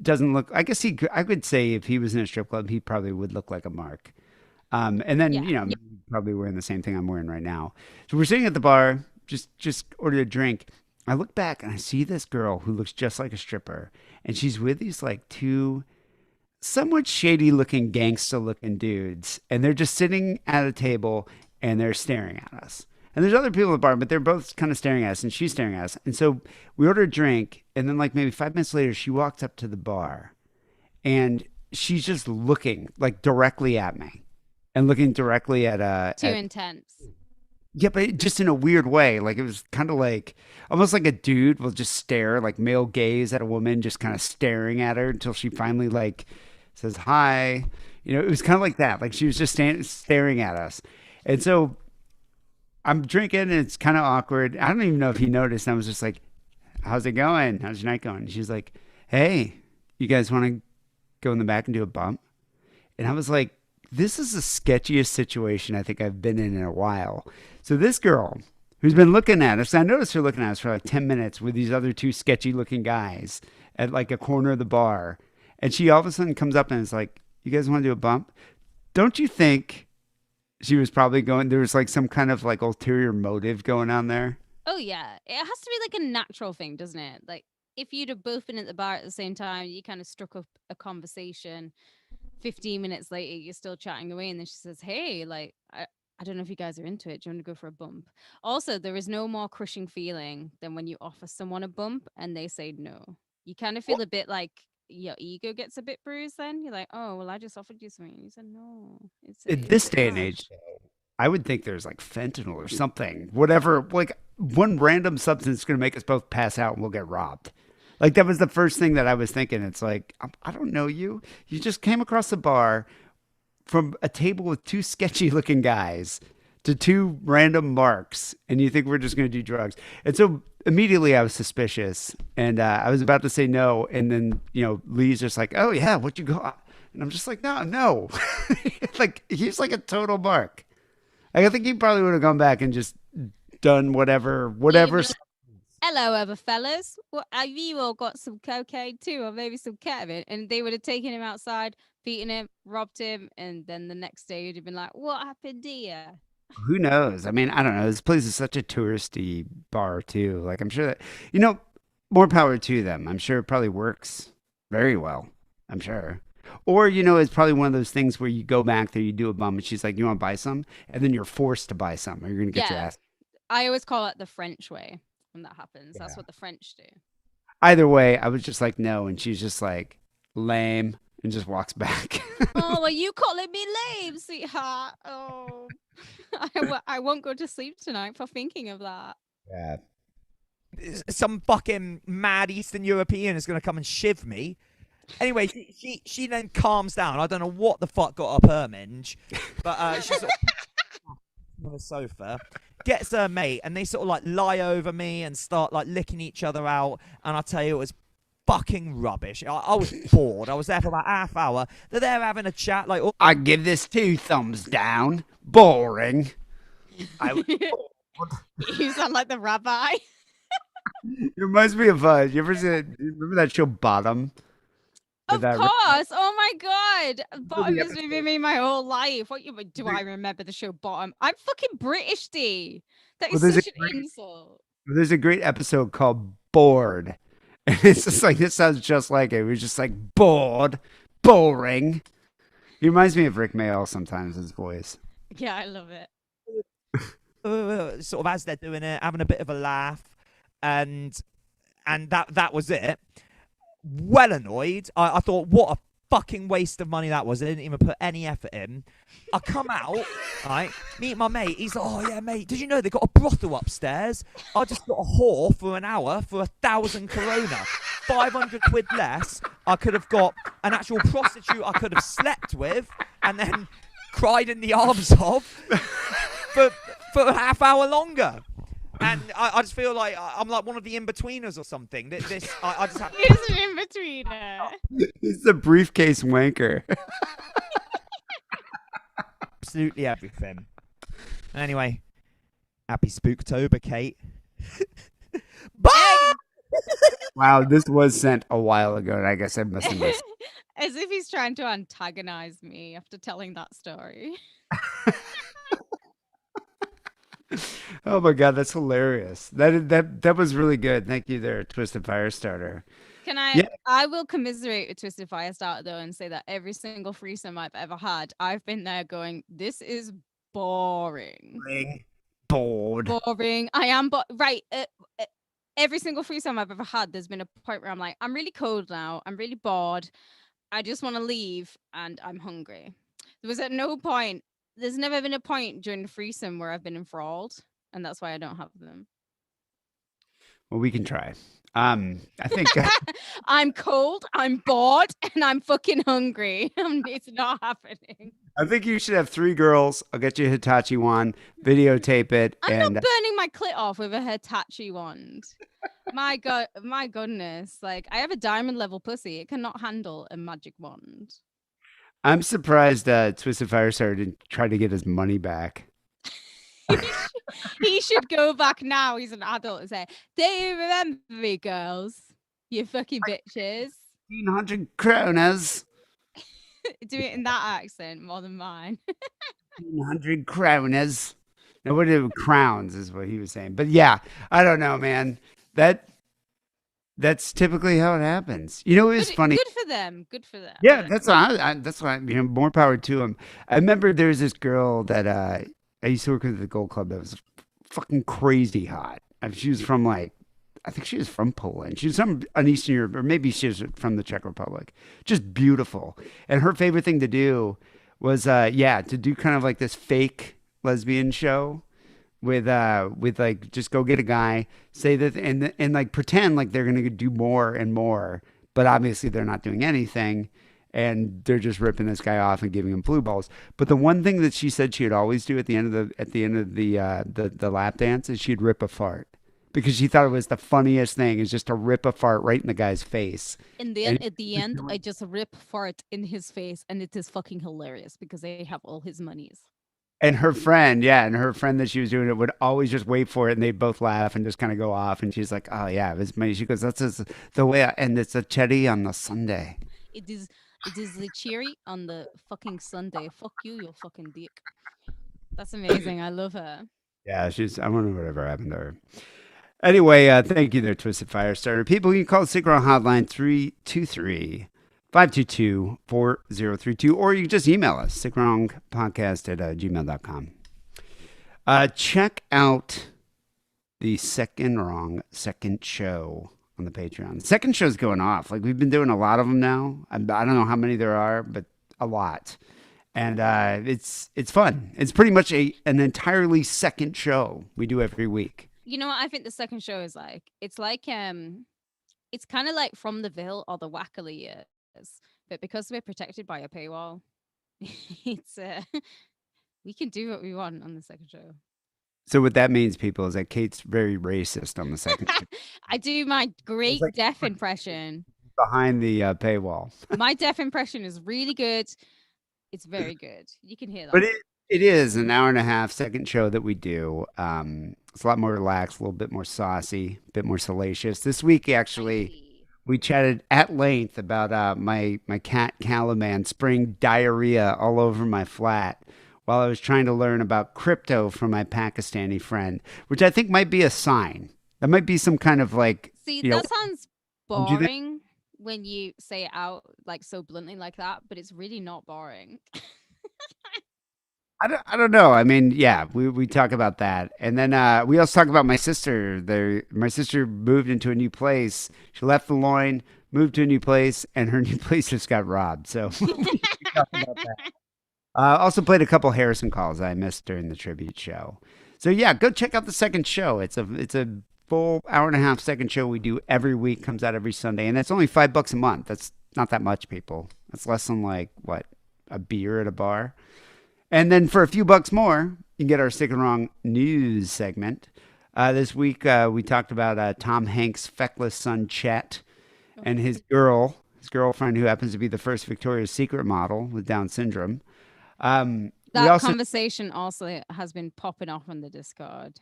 doesn't look. I guess I could say if he was in a strip club, he probably would look like a mark. And then Yeah. probably wearing the same thing I'm wearing right now. So we're sitting at the bar, just ordered a drink. I look back and I see this girl who looks just like a stripper, and she's with these like two somewhat shady looking gangster looking dudes, and they're just sitting at a table and they're staring at us. And there's other people at the bar, but they're both kind of staring at us, and she's staring at us. And so we order a drink, and then like maybe 5 minutes later, she walks up to the bar, and she's just looking like directly at me, and looking directly at Too intense. yeah, but just in a weird way. Like it was kind of like almost like a dude will just stare, like male gaze at a woman, just kind of staring at her until she finally like says hi. It was kind of like that. Like she was just staring at us. And so I'm drinking and it's kind of awkward. I don't even know if he noticed. I was just like, how's it going? How's your night going? And she's like, hey, you guys want to go in the back and do a bump? And I was like, this is the sketchiest situation I think I've been in a while. So this girl who's been looking at us, I noticed her looking at us for like 10 minutes with these other two sketchy looking guys at like a corner of the bar, and she all of a sudden comes up and is like, "You guys want to do a bump?" Don't you think she was probably going? There was like some kind of like ulterior motive going on there. Oh yeah, it has to be like a natural thing, doesn't it? Like if you'd have both been at the bar at the same time, you kind of struck up a conversation. 15 minutes later, you're still chatting away, and then she says, "Hey, like I don't know if you guys are into it. Do you want to go for a bump?" Also, there is no more crushing feeling than when you offer someone a bump and they say no. You kind of feel a bit like your ego gets a bit bruised. Then you're like, "Oh, well, I just offered you something." And you said no. In It's this a day and bad. age, I would think there's like fentanyl or something, whatever, like one random substance is going to make us both pass out and we'll get robbed. Like that was the first thing that I was thinking. It's like, I don't know you. You just came across the bar from a table with two sketchy looking guys to two random marks, and you think we're just going to do drugs. And so immediately I was suspicious, and I was about to say no. And then, Lee's just like, "Oh, yeah, what you go?" And I'm just like, no, no. Like, he's like a total mark. Like, I think he probably would have gone back and just done whatever, Yeah, you'd whatever. be like, "Hello, other fellas. What have you all got some cocaine too, or maybe some ketamine?" And they would have taken him outside, beaten him, robbed him, and then the next day you'd have been like, "What happened here?" Who knows? I mean, I don't know. This place is such a touristy bar, too. Like, I'm sure that, more power to them. I'm sure it probably works very well. I'm sure. Or, it's probably one of those things where you go back there, you do a bum, and she's like, "You want to buy some?" And then you're forced to buy some, or you're going to get your Yeah, ass. I always call it the French way when that happens. That's Yeah. what the French do. Either way, I was just like, no. And she's just like, lame, and just walks back. Oh, are you calling me lame, sweetheart? Oh, I won't go to sleep tonight for thinking of that. Yeah. Some fucking mad Eastern European is going to come and shiv me. Anyway, she then calms down. I don't know what the fuck got up her minge, but she's sort of on the sofa, gets her mate, and they sort of like lie over me and start like licking each other out. And I tell you, it was fucking rubbish. I was bored. I was there for about half hour. They're there having a chat, like, oh, I give this 2 thumbs down. Boring. I, You sound like the rabbi. it reminds me of, you ever see remember that show Bottom? Of With course. Oh my god. Bottom the has been with me my whole life. What you do I remember the show Bottom? I'm fucking British, D. That Well, is there's a such an great- insult. There's a great episode called Bored. And it's just like, this sounds just like it. We're just like, bored, boring. He reminds me of Rick Mayall sometimes, his voice. Yeah, I love it. sort of as they're doing it, having a bit of a laugh, and that was it. Well annoyed. I thought, what a fucking waste of money that was. I didn't even put any effort in. I come out, right, meet my mate. He's like, "Oh yeah, mate, did you know they got a brothel upstairs? I just got a whore for an hour for 1,000 Corona. 500 quid less. I could have got an actual prostitute I could have slept with and then cried in the arms of for a half hour longer." And I just feel like I'm like one of the in-betweeners or something. I just have He's an in-betweener. He's the briefcase wanker. absolutely everything. Anyway, happy Spooktober, Kate. Bye! Wow, this was sent a while ago, and I guess I must have missed. As if he's trying to antagonize me after telling that story. Oh my god, that's hilarious. That was really good. Thank you there, Twisted Firestarter. Can I? Yeah. I will commiserate with Twisted Firestarter though, and say that every single threesome I've ever had, I've been there going, "This is boring, Bored. boring." I am, but right. Every single threesome I've ever had, there's been a point where I'm like, "I'm really cold now. I'm really bored. I just want to leave, and I'm hungry." There was at no point. There's never been a point during the threesome where I've been enthralled, and that's why I don't have them. Well, we can try. I think I'm cold, I'm bored, and I'm fucking hungry. It's not happening. I think you should have 3 girls. I'll get you a Hitachi wand, videotape it, I'm and not burning my clit off with a Hitachi wand. My god, my goodness! Like I have a diamond level pussy; it cannot handle a magic wand. I'm surprised Twisted Firestarter didn't try to get his money back. He should go back now. He's an adult and say, "Do you remember me, girls?" You fucking bitches. 1,500 kronas. Do it in that accent more than mine. 1,500 kronas. No, what are crowns is what he was saying. But yeah, I don't know, man. That's typically how it happens. You know, it was funny. Good for them. Good for them. Yeah, that's why more power to him. I remember there was this girl that I used to work with at the Gold Club that was fucking crazy hot. She was from like I think she was from Poland. She was from an Eastern Europe, or maybe she was from the Czech Republic. Just beautiful. And her favorite thing to do was to do kind of like this fake lesbian show with like just go get a guy, say that and like pretend like they're gonna do more and more, but obviously they're not doing anything, and they're just ripping this guy off and giving him blue balls. But the one thing that she said she would always do at the end of the lap dance is she'd rip a fart. Because she thought it was the funniest thing is just to rip a fart right in the guy's face. And then at the end, I just rip fart in his face, and it is fucking hilarious because they have all his monies. And her friend that she was doing it would always just wait for it, and they'd both laugh and just kind of go off. And she's like, "Oh yeah, it was me." She goes, "That's just the way." And it's a cherry on the Sunday. It is the cherry on the fucking Sunday. Fuck you, you fucking dick. That's amazing. I love her. Yeah, I wonder whatever happened to her. Anyway, thank you there, Twisted Firestarter. People, you can call the Sick Wrong Hotline 323-522-4032, or you can just email us, sickwrongpodcast@gmail.com. Check out the second show on the Patreon. The second show's going off. Like, we've been doing a lot of them now. I don't know how many there are, but a lot. And it's fun. It's pretty much an entirely second show we do every week. You know what? I think the second show is like it's kind of like From the Ville or the Wackily Years, but because we're protected by a paywall, it's we can do what we want on the second show. So what that means, people, is that Kate's very racist on the second show. I do my great deaf impression behind the paywall. My deaf impression is really good. It's very good. You can hear that. But it is an hour and a half second show that we do. It's a lot more relaxed, a little bit more saucy, a bit more salacious. This week, actually, we chatted at length about my cat Calaman spraying diarrhea all over my flat while I was trying to learn about crypto from my Pakistani friend, which I think might be a sign. That might be some kind of like. See, that sounds boring when you say it out like so bluntly like that, but it's really not boring. I don't know. I mean, yeah, we talk about that. And then we also talk about my sister. My sister moved into a new place. She left the loin, moved to a new place, and her new place just got robbed. So we talk about that. Also played a couple Harrison calls I missed during the tribute show. So yeah, go check out the second show. It's a full hour and a half second show we do every week, comes out every Sunday, and it's only $5 a month. That's not that much, people. That's less than like a beer at a bar. And then for a few bucks more, you can get our Sick and Wrong news segment. This week, we talked about Tom Hanks' feckless son, Chet, and his girlfriend, who happens to be the first Victoria's Secret model with Down syndrome. That conversation also has been popping off on the Discord.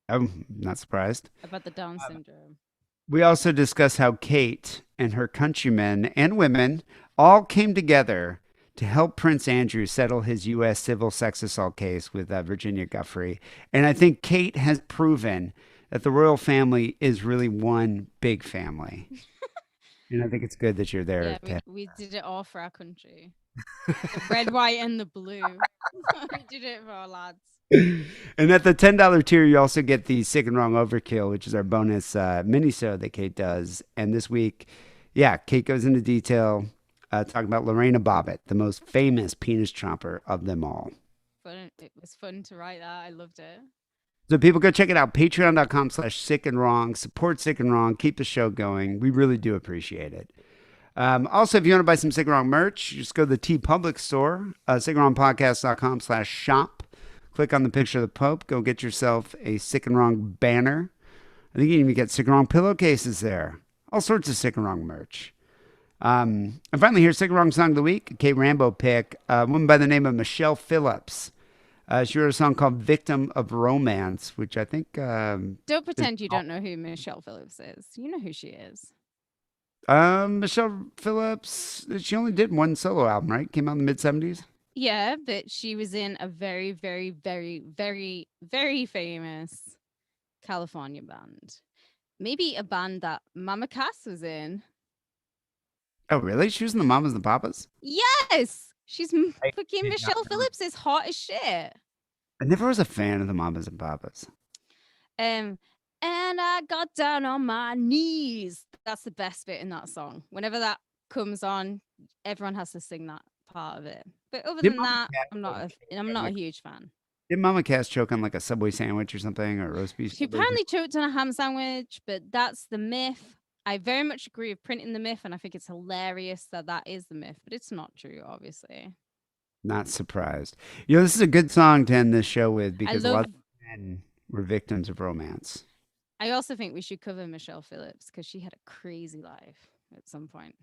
I'm not surprised. About the Down syndrome. We also discuss how Kate and her countrymen and women all came together to help Prince Andrew settle his U.S. civil sex assault case with Virginia Giuffre. And I think Kate has proven that the royal family is really one big family. And I think it's good that you're there. Yeah, we did it all for our country. The red, white, and the blue. We did it for our lads. And at the $10 tier, you also get the Sick and Wrong Overkill, which is our bonus mini-sode that Kate does. And this week, Kate goes into detail talking about Lorena Bobbitt, the most famous penis chomper of them all. It was fun to write that. I loved it. So people go check it out. Patreon.com/Sick and Wrong. Support Sick and Wrong. Keep the show going. We really do appreciate it. Also, if you want to buy some Sick and Wrong merch, just go to the TeePublic store, sickandwrongpodcast.com/shop. Click on the picture of the Pope. Go get yourself a Sick and Wrong banner. I think you can even get Sick and Wrong pillowcases there. All sorts of Sick and Wrong merch. And finally, here's Sick and Wrong Song of the Week, a Kate Rambo pick. A woman by the name of Michelle Phillips. She wrote a song called Victim of Romance, which I think... don't pretend you don't know who Michelle Phillips is. You know who she is. Michelle Phillips, she only did one solo album, right? Came out in the mid 70s. Yeah, but she was in a very, very, very, very, very famous California band. Maybe a band that Mama Cass was in. Oh, really? She was in the Mamas and the Papas? Yes, she's I fucking did not Michelle know. Phillips is hot as shit. I never was a fan of the Mamas and Papas. Um, and I got down on my knees. That's the best bit in that song. Whenever that comes on, everyone has to sing that part of it. But other Did than Mama that, Cass I'm like not a, I'm choke on not a like huge fan. did Mama Cass choke on like a Subway sandwich or something or a roast beef She sandwich? apparently choked on a ham sandwich, but that's the myth. I very much agree with printing the myth, and I think it's hilarious that that is the myth, but it's not true, obviously. Not surprised. You know, this is a good song to end this show with I because a lot love. of men were victims of romance. I also think we should cover Michelle Phillips because she had a crazy life at some point.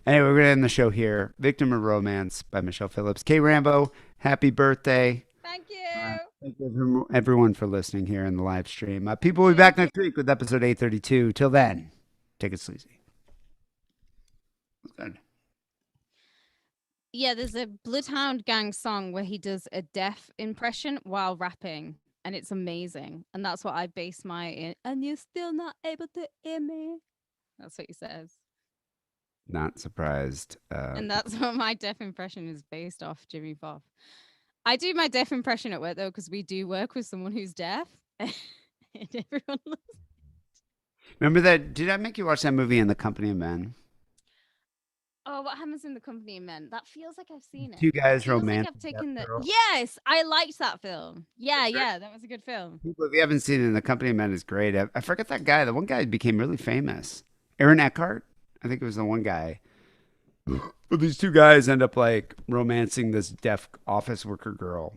Anyway, we're going to end the show here. Victim of Romance by Michelle Phillips. K Rambo, happy birthday. Thank you. Thank you everyone for listening here in the live stream. People will be back next week with episode 832. Till then, take it sleazy. Good. Yeah, there's a Bloodhound Gang song where he does a deaf impression while rapping, and it's amazing. And that's what I base my and you're still not able to hear me. That's what he says. Not surprised. And that's what my deaf impression is based off, Jimmy Pop. I do my deaf impression at work though, because we do work with someone who's deaf. And everyone loves. Remember that? Did I make you watch that movie In the Company of Men? Oh, what happens in the company of men? That feels like I've seen it. Two guys Feels like romance. I've taken the. Yes, I liked that film. Yeah, that was a good film. People, if you haven't seen it, In the Company of Men is great. I forget that guy. The one guy became really famous. Aaron Eckhart. I think it was the one guy. But these two guys end up like romancing this deaf office worker girl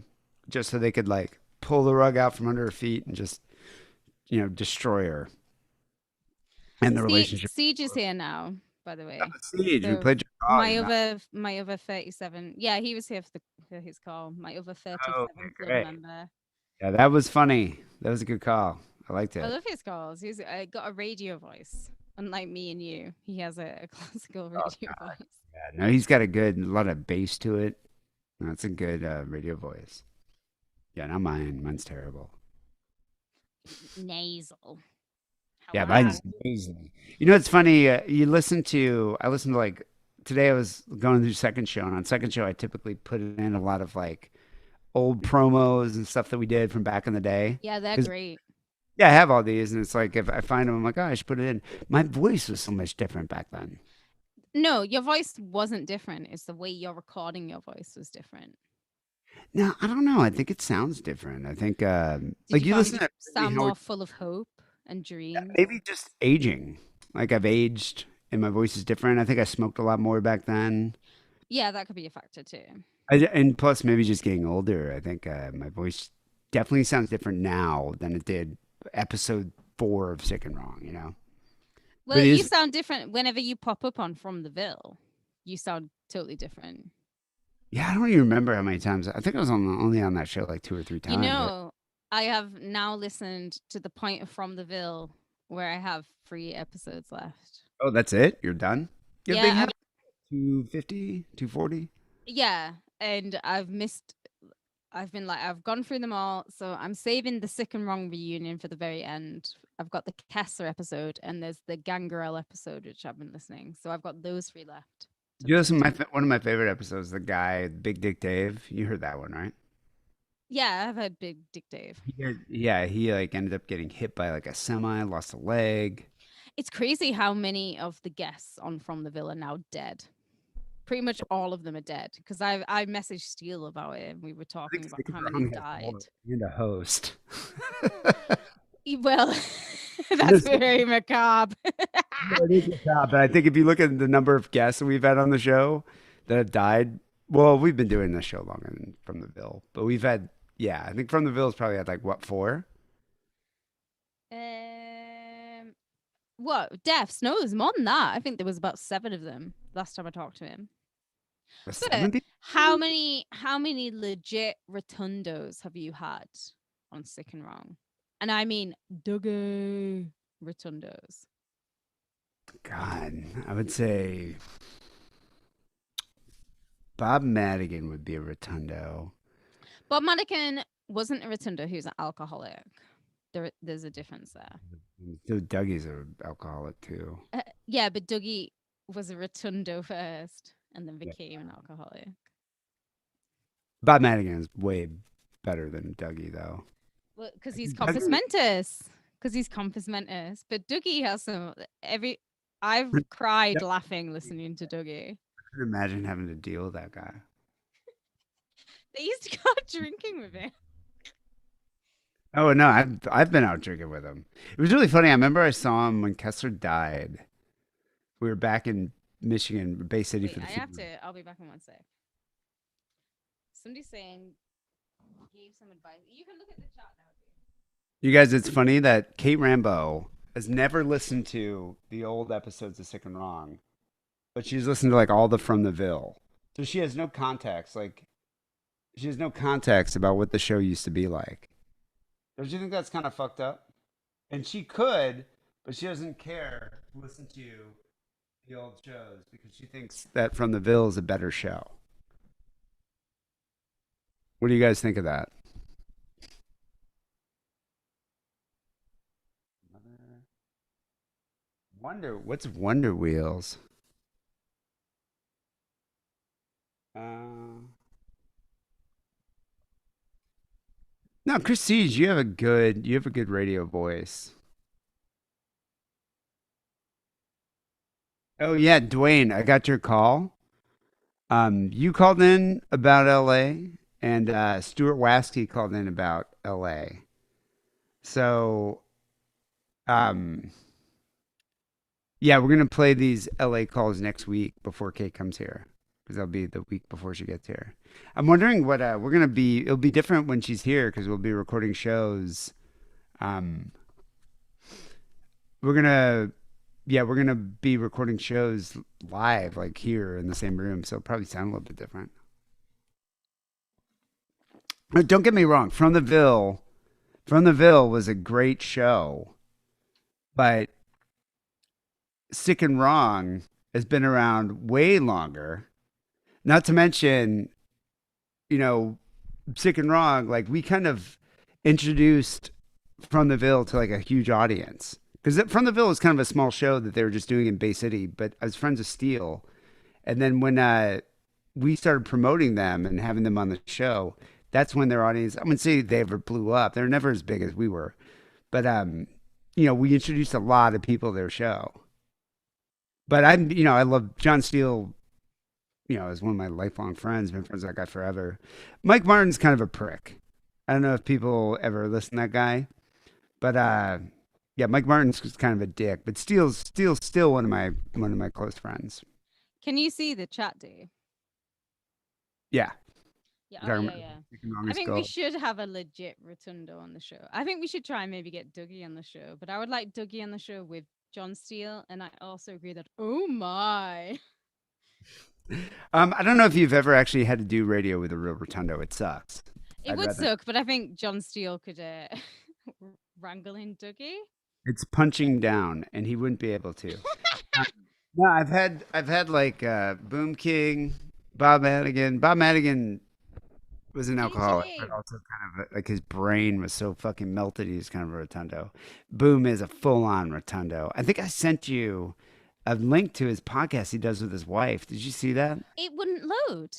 just so they could like pull the rug out from under her feet and just, destroy her. And the relationship. Siege is here now, by the way. Siege, we So played your call. my other 37. Yeah, he was here for his call. My other 37 Okay, club great. member. Yeah, that was funny. That was a good call. I liked I it. love his calls. He's got a radio voice. Unlike me and you, he has a classical radio voice. Yeah, no, he's got a lot of bass to it. That's a good radio voice. Yeah, not mine. Mine's terrible. Nasal. Yeah, Hello. mine's amazing. You know, it's funny. I listened to like today. I was going to do second show, and on second show, I typically put in a lot of like old promos and stuff that we did from back in the day. Yeah, they're 'Cause- great. Yeah, I have all these, and it's like if I find them, I'm like, oh, I should put it in. My voice was so much different back then. No, your voice wasn't different. It's the way you're recording your voice was different. No, I don't know. I think it sounds different. I think Did like you find listen to sound Howard- more full of hope and dreams? maybe just aging. Like I've aged, and my voice is different. I think I smoked a lot more back then. Yeah, that could be a factor too. And plus, maybe just getting older. I think my voice definitely sounds different now than it did episode 4 of Sick and Wrong. Well, it you is- sound different whenever you pop up on From the Ville. You sound totally different. Yeah, I don't even remember how many times. I think I was only on that show like 2 or 3 times. You but- know, I have now listened to the point of From the Ville where I have 3 episodes left. Oh, that's it? You're done? Yeah, they have 250, 240. Yeah, and I've been like, I've gone through them all, so I'm saving the Sick and Wrong reunion for the very end. I've got the Kessler episode, and there's the Gangrel episode, which I've been listening. So I've got those 3 left. You know, one of my favorite episodes, the guy, Big Dick Dave. You heard that one, right? Yeah, I've had Big Dick Dave. Yeah, he like ended up getting hit by like a semi, lost a leg. It's crazy how many of the guests on From the Ville are now dead. Pretty much all of them are dead. Because I messaged Steele about it, and we were talking about how many died. And a host. Well, that's very macabre. No, it is macabre, but I think if you look at the number of guests that we've had on the show that have died, well, we've been doing this show longer than From the Ville, but we've had, I think From the Ville's probably had like what, 4? What deaths? No, there's more than that. I think there was about 7 of them last time I talked to him. But 70? how many legit rotundos have you had on Sick and Wrong? And I mean Dougie rotundos. God, I would say Bob Madigan would be a rotundo. Bob Madigan wasn't a rotundo. He was an alcoholic. There's a difference there. So Dougie's an alcoholic too. Yeah, but Dougie was a rotundo first and then Yeah. became an alcoholic. Bob Madigan is way better than Dougie, though. Well, because he's Dougie- compos mentis. Because he's compos mentis. But Dougie has some I've cried Yep. laughing listening to Dougie. I can imagine having to deal with that guy. They used to go out drinking with him. Oh no, I've been out drinking with him. It was really funny. I remember I saw him when Kessler died. We were back in Michigan, Bay City Wait, for the I have funeral. to. I'll be back in one sec. Somebody's saying gave some advice. You can look at the chat now. You guys, it's funny that Kate Rambo has never listened to the old episodes of Sick and Wrong, but she's listened to like all the From the Ville. So she has no context. Like she has no context about what the show used to be like. Don't you think that's kind of fucked up? And she could, but she doesn't care to listen to the old shows because she thinks that From the Ville is a better show. What do you guys think of that? What's Wonder Wheels? No, Chris Siege, you have a good radio voice. Oh yeah, Dwayne, I got your call. You called in about LA, and Stuart Waskey called in about LA. So, um, yeah, we're gonna play these LA calls next week before Kate comes here, because that'll be the week before she gets here. I'm wondering what we're gonna be. It'll be different when she's here because we'll be recording shows. Um, we're gonna, yeah, we're gonna be recording shows live, like here in the same room, so it'll probably sound a little bit different. But don't get me wrong, From the Ville was a great show, but Sick and Wrong has been around way longer. Not to mention, you know, Sick and Wrong, like we kind of introduced From the Ville to like a huge audience. Because From the Ville was kind of a small show that they were just doing in Bay City, but I was friends with Steele. And then when we started promoting them and having them on the show, that's when their audience, I wouldn't say they ever blew up. They're never as big as we were. But, we introduced a lot of people to their show. But I love John Steele, is one of my lifelong friends, been friends with that guy forever. Mike Martin's kind of a prick. I don't know if people ever listen to that guy, but yeah, Mike Martin's just kind of a dick. But Steele's still one of my close friends. Can you see the chat, Dave? Yeah. Yeah, Talking yeah, about yeah. Sick and Wrong I is think cool. we should have a legit rotundo on the show. I think we should try and maybe get Dougie on the show, but I would like Dougie on the show with John Steele, and I also agree that oh my, I don't know if you've ever actually had to do radio with a real rotundo. It sucks. it I'd would rather- suck. But I think John Steele could wrangle in Dougie. It's punching down, and he wouldn't be able to. No, I've had like Boom King, Bob Madigan. Bob Madigan was an alcoholic, but also kind of like his brain was so fucking melted. He's kind of a rotundo. Boom is a full-on rotundo. I think I sent you a link to his podcast he does with his wife. Did you see that? It wouldn't load.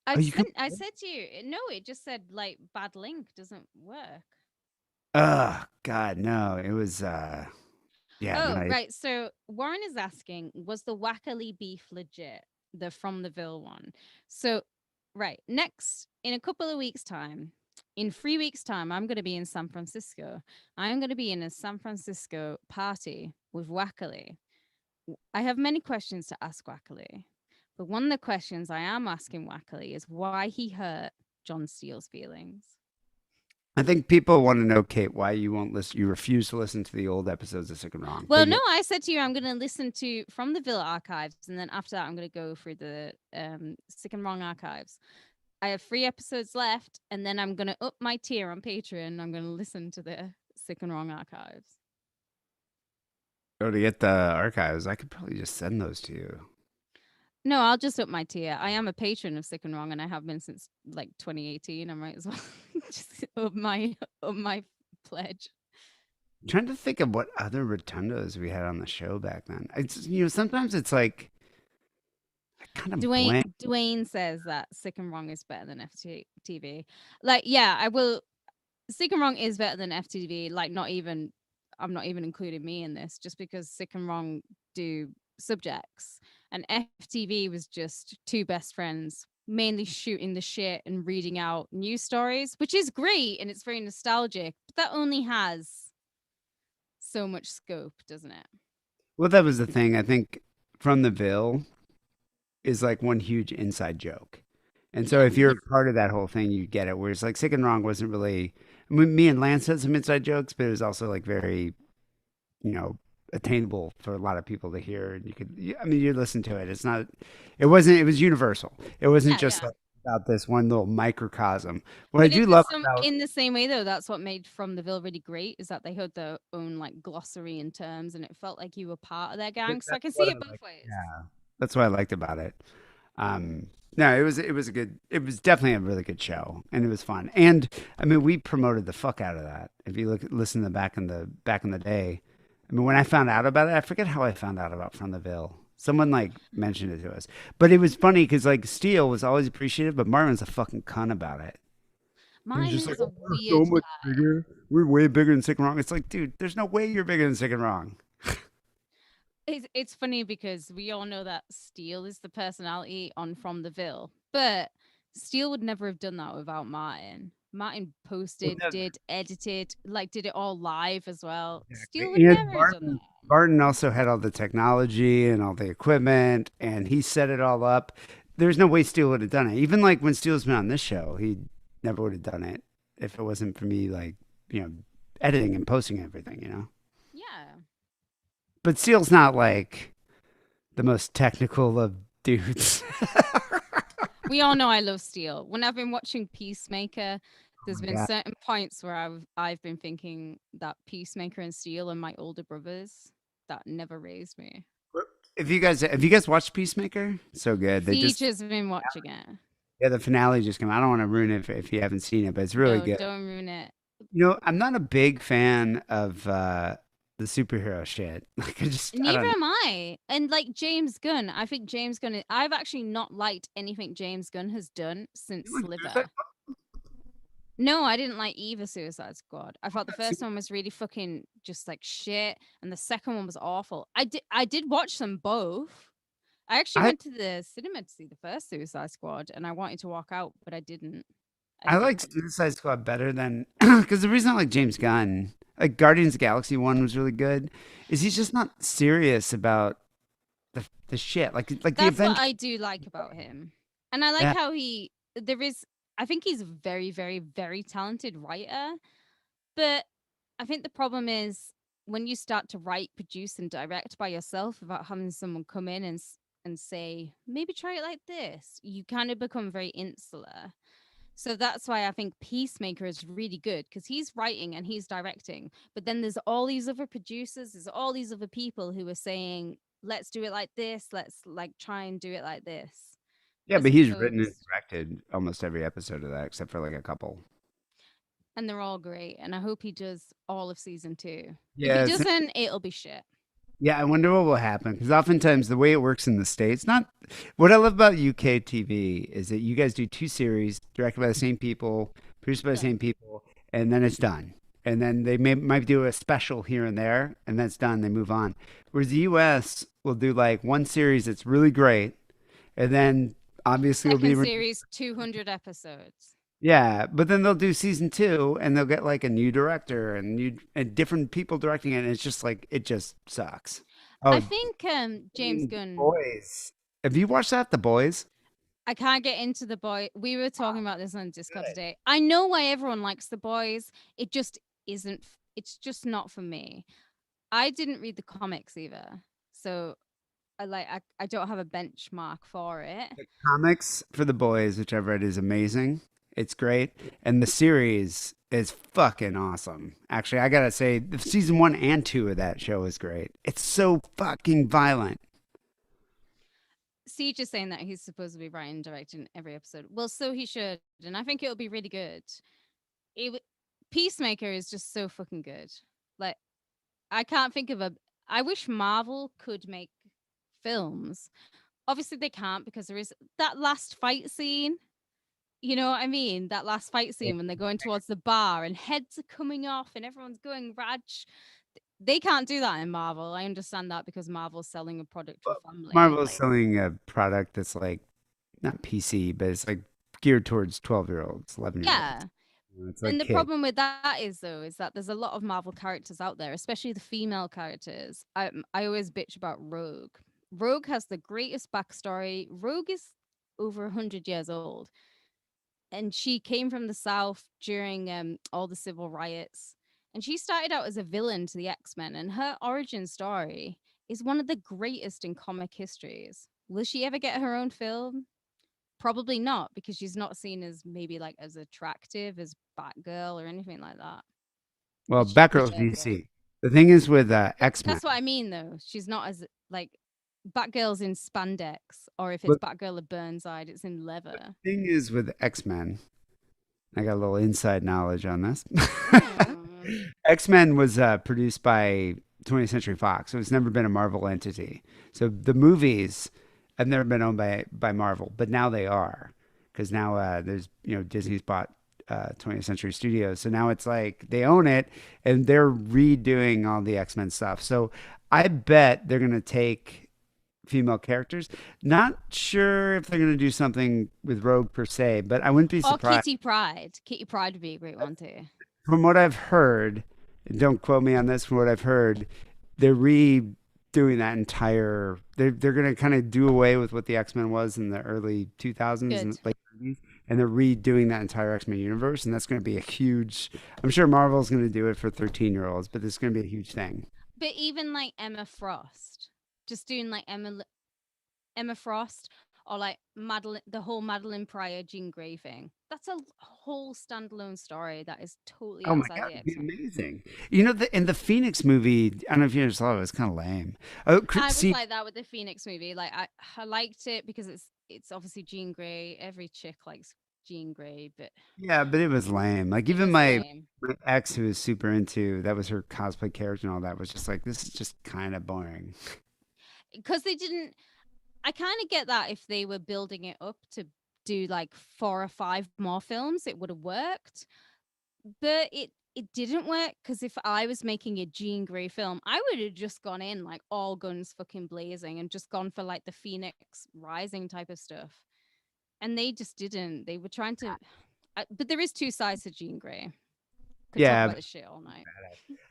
Oh, you can- I said to you, no, it just said like bad link doesn't work. God, no. It was yeah. Oh, no, right. So Warren is asking, was the Wackerly beef legit? The From the Ville one. So, right. Next, in a couple of weeks' time, in 3 weeks' time, I'm going to be in San Francisco. I'm going to be in a San Francisco party with Wackerly. I have many questions to ask Wackerly, but one of the questions I am asking Wackerly is why he hurt John Steele's feelings. I think people want to know, Kate, why you won't listen. You refuse to listen to the old episodes of Sick and Wrong. Well, no, I said to you, I'm going to listen to From the Ville archives, and then after that, I'm going to go through the Sick and Wrong archives. I have 3 episodes left, and then I'm going to up my tier on Patreon. I'm going to listen to the Sick and Wrong archives. Oh, to get the archives, I could probably just send those to you. No, I'll just up my tier. I am a patron of Sick and Wrong, and I have been since like 2018. I might as well just up my pledge. I'm trying to think of what other rotundos we had on the show back then. It's sometimes it's like I kind of Dwayne blank. Dwayne says that Sick and Wrong is better than FTV. Like, yeah, I will. Sick and Wrong is better than FTV. Like, I'm not even including me in this, just because Sick and Wrong do subjects, and FTV was just two best friends mainly shooting the shit and reading out news stories, which is great and it's very nostalgic, but that only has so much scope, doesn't it? Well, that was the thing. I think From the Ville is like one huge inside joke. And so Yeah. if you're part of that whole thing, you get it. Whereas like Sick and Wrong wasn't really. I mean, me and Lance had some inside jokes, but it was also like very, you know, attainable for a lot of people to hear. And I mean, you listen to it. It's not. It wasn't. It was universal. It wasn't Yeah, just yeah. like about this one little microcosm. What I But do love about. in the same way though, that's what made From the Ville really great, is that they had their own like glossary and terms, and it felt like you were part of their gang. So I That's can what see I it both like. ways. Yeah, that's what I liked about it. No, it was a good. It was definitely a really good show, and it was fun. And I mean, we promoted the fuck out of that. If you listen to back in the day, I mean, when I found out about it, I forget how I found out about From the Ville. Someone like mentioned it to us, but it was funny because like Steele was always appreciative, but Marvin's a fucking cunt about it. He was Mine just like, is a "Oh, we're so weird much guy. bigger. We're way bigger than Sick and Wrong." It's like, dude, there's no way you're bigger than Sick and Wrong. It's funny because we all know that Steele is the personality on From the Ville, but Steele would never have done that without Martin. Martin Well, posted, no, did, edited, like did it all live as well. Steele would exactly. And never have done that. Barton also had all the technology and all the equipment, and he set it all up. There's no way Steele would have done it. Even like when Steele's been on this show, he never would have done it if it wasn't for me, like, you know, editing and posting everything, you know? Yeah. But Steele's not like the most technical of dudes. We all know I love Steele. When I've been watching Peacemaker, Oh there's my been God. certain points where I've been thinking that Peacemaker and Steele are my older brothers that never raised me. Have you guys watched Peacemaker? So good. They Siege just has been watching it. yeah, the finale just came out. I don't want to ruin it if you haven't seen it, but it's really No, good. don't ruin it. You know, I'm not a big fan of the superhero shit. Like I Neither don't know. am I. And like James Gunn, I think James Gunn, I've actually not liked anything James Gunn has done since You like Sliver. No, I didn't like either Suicide Squad. I thought the first one was really fucking just like shit, and the second one was awful. I did watch them both. I actually I went to the cinema to see the first Suicide Squad, and I wanted to walk out, but I didn't. I I didn't like want to. Suicide Squad better than because the reason I like James Gunn, like Guardians of the Galaxy one was really good, is he's just not serious about the shit. Like the That's what Avengers. I do like about him. And I like Yeah, how there is, I think he's a very, very, very talented writer. But I think the problem is when you start to write, produce, and direct by yourself without having someone come in and say, maybe try it like this, you kind of become very insular. So that's why I think Peacemaker is really good because he's writing and he's directing. But then there's all these other producers, there's all these other people who are saying, let's do it like this, let's like try and do it like this. yeah, As but he's written and opposed, directed almost every episode of that except for like a couple. and they're all great. And I hope he does all of season 2. If he Yeah, doesn't, it'll be shit. yeah, I wonder what will happen because oftentimes the way it works in the States, not what I love about UK TV is that you guys do two series directed by the same people, produced by the Yeah. same people, and then it's done. And then they might do a special here and there, and that's done. They move on. Whereas the US will do like one series that's really great, and then obviously will be Second series, 200 episodes. yeah, but then they'll do season two, and they'll get like a new director and different people directing it, and it's just like it just sucks. I Oh, think James The Gunn. Boys. Have you watched that, The Boys? I can't get into the boy. We were talking about this on Discord today. I know why everyone likes the boys. It just isn't. It's just not for me. I didn't read the comics either, so I don't have a benchmark for it. Comics for The Boys, which I've read, is amazing. It's great, and the series is fucking awesome. Actually, I gotta say, the season 1 and 2 of that show is great. It's so fucking violent. Siege is saying that he's supposed to be writing and directing every episode. Well, so he should, and I think it'll be really good. Peacemaker is just so fucking good. Like, I can't think of a. I wish Marvel could make films. Obviously, they can't because there is that last fight scene. You know what I mean? That last fight scene when they're going towards the bar and heads are coming off and everyone's going raj. They can't do that in Marvel. I understand that because Marvel's selling a product for family. Marvel's selling a product that's like not PC, but it's like geared towards 12-year-olds, 11-year-olds. Yeah. It's like And the kids. problem with that is though, is that there's a lot of Marvel characters out there, especially the female characters. I always bitch about Rogue. Rogue has the greatest backstory. Rogue is over 100 years old, and she came from the South during all the civil riots. And she started out as a villain to the X-Men, and her origin story is one of the greatest in comic histories. Will she ever get her own film? Probably not, because she's not seen as maybe like as attractive as Batgirl or anything like that. Well, Which she Batgirl's deserves it. DC. The thing is with X-Men. That's what I mean, though. She's not as like Batgirl's in spandex, or if it's But Batgirl of Burnside, it's in leather. the thing is with X-Men. I got a little inside knowledge on this. Oh. X-Men was produced by 20th Century Fox, so it's never been a Marvel entity. So the movies have never been owned by Marvel, but now they are because now there's Disney's bought 20th Century Studios, so now it's like they own it and they're redoing all the X-Men stuff. So I bet they're gonna take female characters. Not sure if they're gonna do something with Rogue per se, but I wouldn't be Or surprised. Kitty Pryde. Kitty Pryde would be a great one too. From what I've heard, and don't quote me on this, from what I've heard, they're redoing that entire. They're going to kind of do away with what the X-Men was in the early 2000s and Good. late 90s, and they're redoing that entire X-Men universe, and that's going to be a huge. I'm sure Marvel's going to do it for 13-year-olds, but this is going to be a huge thing. But even like Emma Frost, just doing like Emma Frost or like Madeline, the whole Madeline Pryor Jean Grey thing. That's a whole standalone story that is totally Oh my outside God, the it'd be X-Men. amazing. In the Phoenix movie, I don't know if you ever saw it. It's kind of lame. Oh, I was see, like that with the Phoenix movie. Like I liked it because it's obviously Jean Grey. Every chick likes Jean Grey, but yeah, but it was lame. Like it even was my lame. my ex, who was super into that, was her cosplay character and all that, was just like, this is just kind of boring. Because they didn't. I kind of get that if they were building it up to do like 4 or 5 more films, it would have worked. But it didn't work because if I was making a Jean Grey film, I would have just gone in like all guns fucking blazing and just gone for like the Phoenix Rising type of stuff. And they just didn't. They were trying to. But there is 2 sides to Jean Grey. Could talk Yeah, about this shit all night.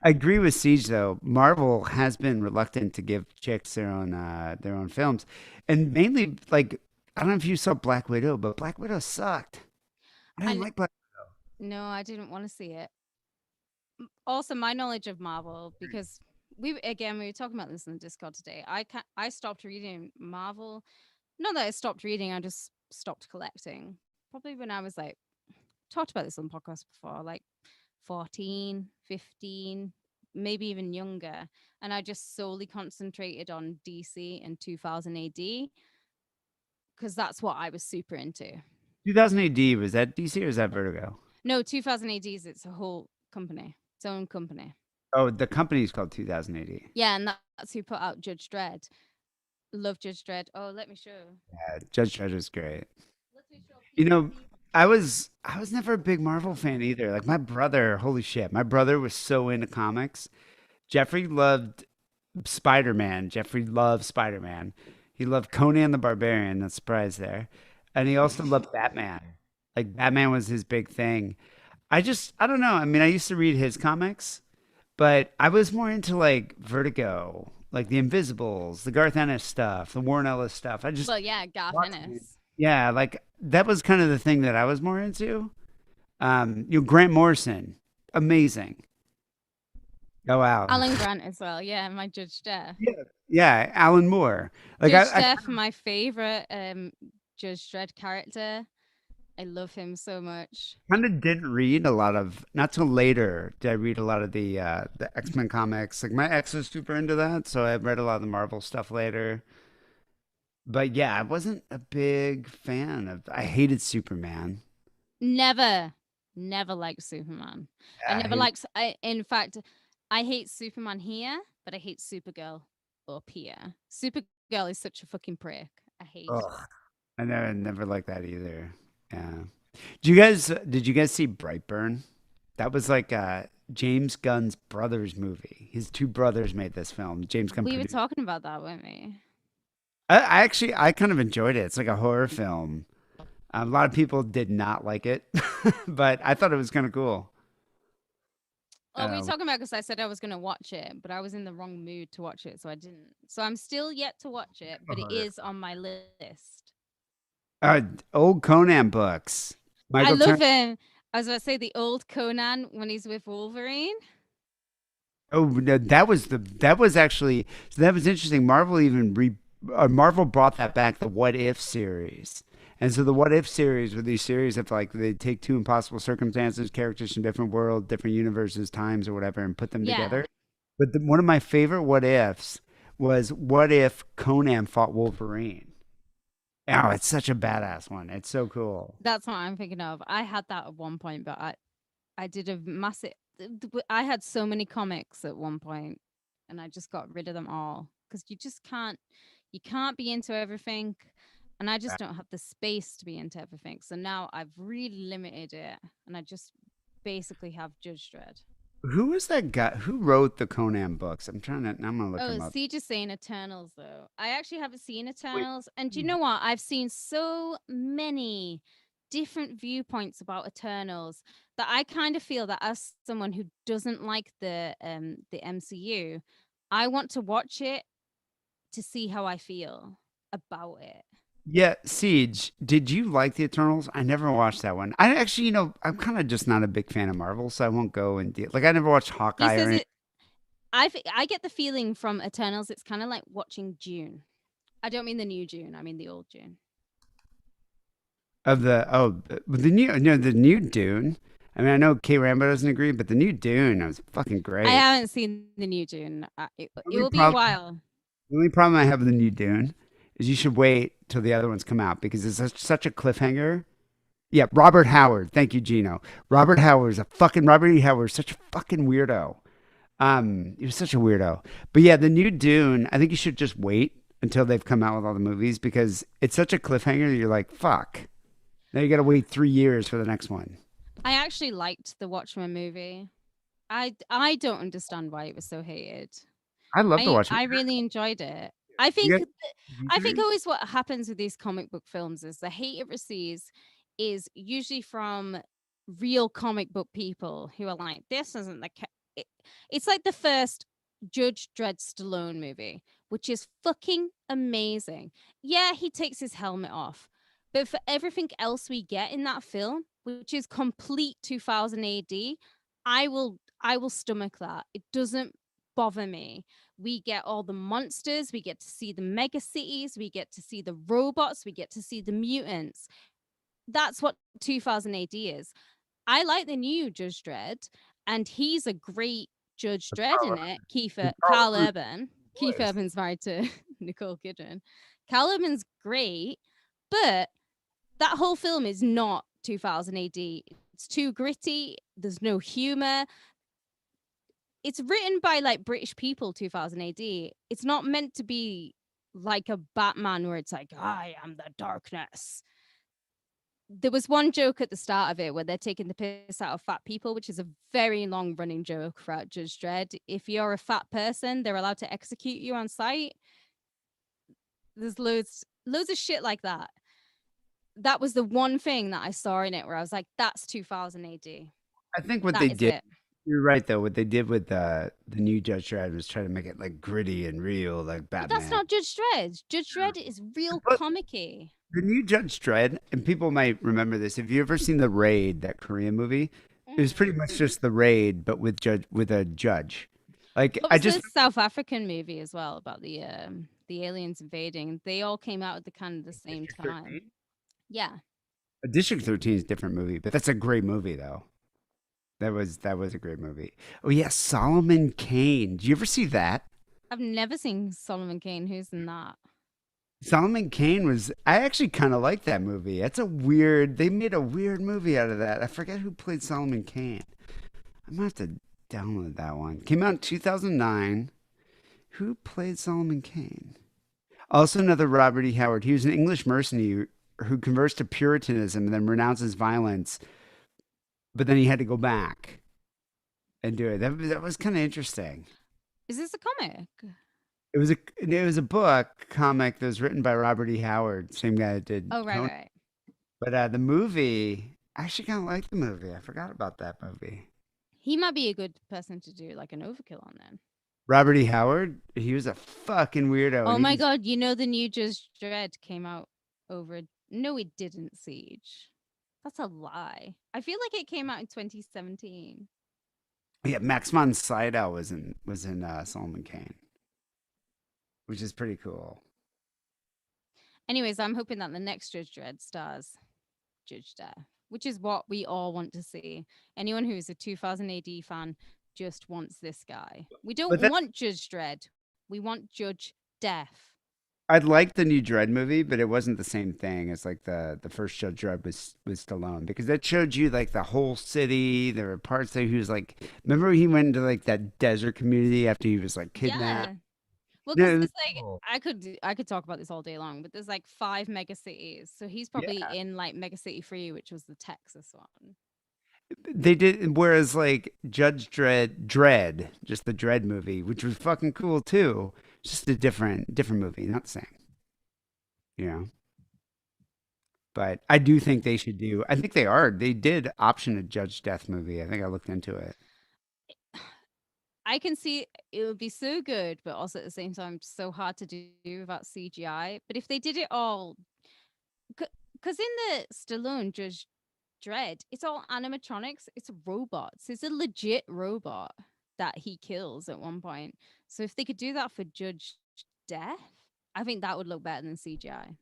I agree with Siege though. Marvel has been reluctant to give chicks their own films, and mainly like I don't know if you saw Black Widow, but Black Widow sucked. I didn't And like Black. no, I didn't want to see it. Also, my knowledge of Marvel, because we were talking about this in the Discord today. I stopped reading Marvel. Not that I stopped reading, I just stopped collecting. Probably when I was like talked about this on podcast before, like 14, 15, maybe even younger. And I just solely concentrated on DC in 2000 AD because that's what I was super into. 2000 AD, was that DC or is that Vertigo? No, 2000 AD is it's a whole company, its own company. Oh, the company's called 2000 AD. Yeah, and that's who put out Judge Dredd. Love Judge Dredd. Oh, let me show. Yeah, Judge Dredd was great. Let me show You know, POV. I was never a big Marvel fan either. Like my brother, holy shit, my brother was so into comics. Jeffrey loved Spider-Man. Jeffrey loved Spider-Man. He loved Conan the Barbarian. No surprise there. And he also loved Batman. Like Batman was his big thing. I don't know. I mean, I used to read his comics, but I was more into like Vertigo, like the Invisibles, the Garth Ennis stuff, the Warren Ellis stuff. I just Well, yeah, Garth watched it. Ennis. Yeah, like that was kind of the thing that I was more into. Grant Morrison, amazing. Oh wow. Alan Grant as well. Yeah, my Judge Dredd. Yeah, Alan Moore. Like Judge I Dredd, my favorite Judge Dredd character I love him so much. Kind of didn't read a lot of, not till later did I read a lot of the X-Men comics. Like my ex was super into that, so I read a lot of the Marvel stuff later. But yeah, I wasn't a big fan of. I hated Superman. Never, never liked Superman. I Yeah, I never hated, liked. In fact, I hate Superman here, but I hate Supergirl up here. Supergirl is such a fucking prick. I hate ugh, her. I never liked that either. Yeah. Did you guys see Brightburn? That was like James Gunn's brother's movie. His two brothers made this film. James Gunn We were produced. talking about that, weren't we? I kind of enjoyed it. It's like a horror film. A lot of people did not like it, but I thought it was kind of cool. Oh, we were Uh, talking about because I said I was going to watch it, but I was in the wrong mood to watch it, so I didn't. So I'm still yet to watch it, but it horror. is on my list. Uh, Old Conan books. I Michael love Turner. him. I was about to say the old Conan when he's with Wolverine. Oh, no, that was actually so that was interesting. Marvel brought that back, the What If series. And so the What If series were these series of like they take two impossible circumstances, characters from different worlds, different universes, times, or whatever, and put them Yeah, together. But one of my favorite What Ifs was what if Conan fought Wolverine? Oh, it's such a badass one. It's so cool. that's what I'm thinking of. I had that at one point, but I did a massive. I had so many comics at one point, and I just got rid of them all because you can't be into everything, and I just don't have the space to be into everything. So now I've really limited it, and I just basically have Judge Dredd. Who was that guy? Who wrote the Conan books? I'm gonna look Oh, him up. Siege is saying Eternals though. I actually haven't seen Wait. Eternals, and do you know what? I've seen so many different viewpoints about Eternals that I kind of feel that as someone who doesn't like the MCU, I want to watch it to see how I feel about it. Yeah, Siege, did you like the Eternals? I never watched that one. I actually, I'm kind of just not a big fan of Marvel, so I won't go and like I never watched He Hawkeye or says any it. I get the feeling from Eternals. It's kind of like watching June. I don't mean the new June. I mean the old June. of the new Dune. I mean, I know K Rambo doesn't agree, but the new Dune was fucking I great. haven't seen the new June. The It only will be a problem, while. the only problem I have with the new Dune is you should wait till the other ones come out because it's such a cliffhanger. Yeah, Robert Howard. Thank you, Gino. Robert E. Howard is such a fucking weirdo. He was such a weirdo. But yeah, the new Dune, I think you should just wait until they've come out with all the movies because it's such a cliffhanger that you're like, fuck. Now you got to wait 3 years for the next one. I actually liked the Watchmen movie. I don't understand why it was so hated. I love to watch it. I really enjoyed it. I You think got I think YouTube? always what happens with these comic book films is the hate it receives is usually from real comic book people who are like, this isn't it's like the first Judge Dredd Stallone movie, which is fucking amazing. Yeah, he takes his helmet off, but for everything else we get in that film, which is complete 2000 AD, I will stomach that. It doesn't bother me. We get all the monsters, we get to see the mega cities, we get to see the robots, we get to see the mutants. That's what 2000 AD is. I like the new Judge Dredd, and he's a great Judge Dredd in it. Carl Carl Urban's Urban. Keith voice. Urban's married to Nicole Kidman. Carl Urban's great, but that whole film is not 2000 AD. It's too gritty. There's no humor. It's written by like British people 2000 AD. It's not meant to be like a Batman where it's like, I am the darkness. There was one joke at the start of it where they're taking the piss out of fat people, which is a very long running joke throughout Judge Dredd. If you're a fat person, they're allowed to execute you on sight. There's loads of shit like that. That was the one thing that I saw in it where I was like, that's 2000 AD. I think what That they is did, it. you're right though. What they did with the new Judge Dredd was try to make it like gritty and real, like But that's Batman. not Judge Dredd. Judge Dredd is real But comic-y. the new Judge Dredd, and people might remember this. If you ever seen The Raid, that Korean movie, it was pretty much just The Raid, but with a judge. Like What I was just the South African movie as well about the aliens invading? They all came out at the kind of the same time. 13. Yeah. District 13 is a different movie, but that's a great movie though. That was a great movie. Oh yeah, Solomon Kane. Did you ever see that? I've never seen Solomon Kane. Who's in that? Solomon Kane was. I actually kind of like that movie. That's a weird. They made a weird movie out of that. I forget who played Solomon Kane. I'm gonna have to download that one. Came out in 2009. Who played Solomon Kane? Also, another Robert E. Howard. He was an English mercenary who converts to Puritanism and then renounces violence, but then he had to go back and do it. That was kind of interesting. Is this a comic? It was a book comic that was written by Robert E. Howard, same guy that did Oh, right, Conan. right. But the movie, I actually kind of like the movie. I forgot about that movie. He might be a good person to do like an overkill on then. Robert E. Howard, he was a fucking weirdo. Oh and he my was- god, you know the new Judge Dredd came out over. No, it didn't, Siege. That's a lie. I feel like it came out in 2017. Yeah, Max von Sydow was in Solomon Kane, which is pretty cool. Anyways, I'm hoping that the next Judge Dredd stars Judge Death, which is what we all want to see. Anyone who's a 2000 AD fan just wants this guy. We don't But that- want Judge Dredd. We want Judge Death. I'd like the new Dredd movie, but it wasn't the same thing as like the first Judge Dredd was Stallone, because that showed you like the whole city. There were parts that he was like, remember he went into like that desert community after he was like kidnapped. Yeah. Well, No, because it was it's like cool. I could talk about this all day long, but there's like 5 mega cities, so he's probably in like Mega City 3, which was the Texas one. They did, whereas like Judge Dredd, just the Dredd movie, which was fucking cool too. Just a different movie, not the same. You know. But I do think they should do. I think they are. They did option a Judge Death movie. I think I looked into it. I can see it would be so good, but also at the same time so hard to do without CGI. But if they did it all, because in the Stallone Judge Dredd, it's all animatronics. It's robots. It's a legit robot that he kills at one point. So if they could do that for Judge Death, I think that would look better than CGI.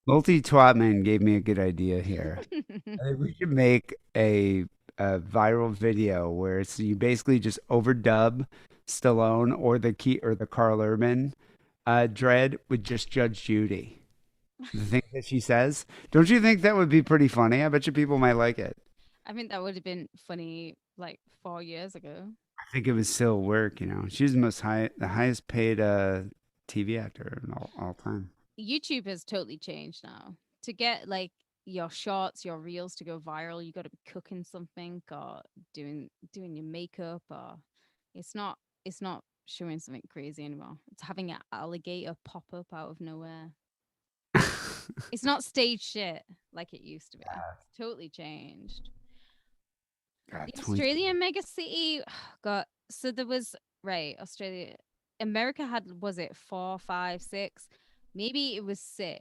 Multi Twatman gave me a good idea here. I think we should make a viral video where it's you basically just overdub Stallone or the Carl Urban Dredd with just Judge Judy. The thing that she says. Don't you think that would be pretty funny? I bet you people might like it. I think that would have been funny like 4 years ago. I think it would still work, you know. She's the highest paid TV actor in all time. YouTube has totally changed now. To get like your shorts, your reels to go viral, you got to be cooking something or doing your makeup, or it's not showing something crazy anymore. It's having an alligator pop up out of nowhere. It's not stage shit like it used to be. It's totally changed. God, The 20 Australian mega city got so there was right Australia. America had was it 4, 5, 6? Maybe it was 6.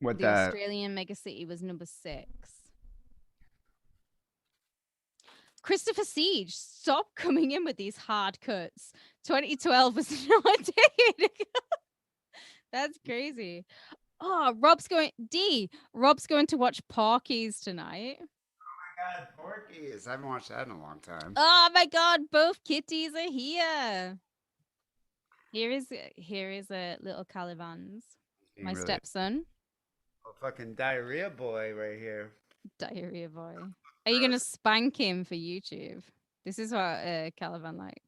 what The Australian mega city was number 6. Christopher Siege, stop coming in with these hard cuts. 2012 was not a decade ago. That's crazy. Oh, Rob's going to watch Porky's tonight. God, Porky's. I haven't watched that in a long time. Oh my god, both kitties are here. Here is a little Calivans. My Really- stepson, Oh, fucking diarrhea boy right here. diarrhea boy. Are you gonna spank him for YouTube? This is what Caliban likes.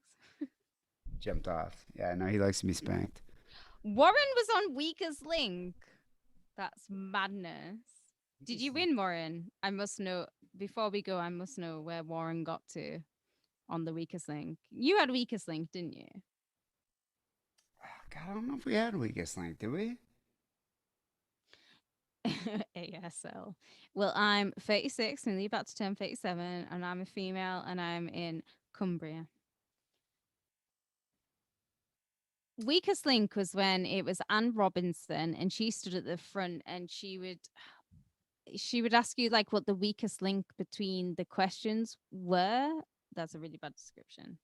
Jumped off. Yeah, no, he likes to be spanked. Warren was on Weaker's Link. That's madness. Did you win, Warren? I must know. Before we go, I must know where Warren got to on the Weakest Link. You had Weakest Link, didn't you? God, I don't know if we had Weakest Link, did we? ASL. Well, I'm 36, nearly about to turn 37, and I'm a female, and I'm in Cumbria. Weakest Link was when it was Anne Robinson, and she stood at the front, and she would ask you like what the weakest link between the questions were. That's a really bad description.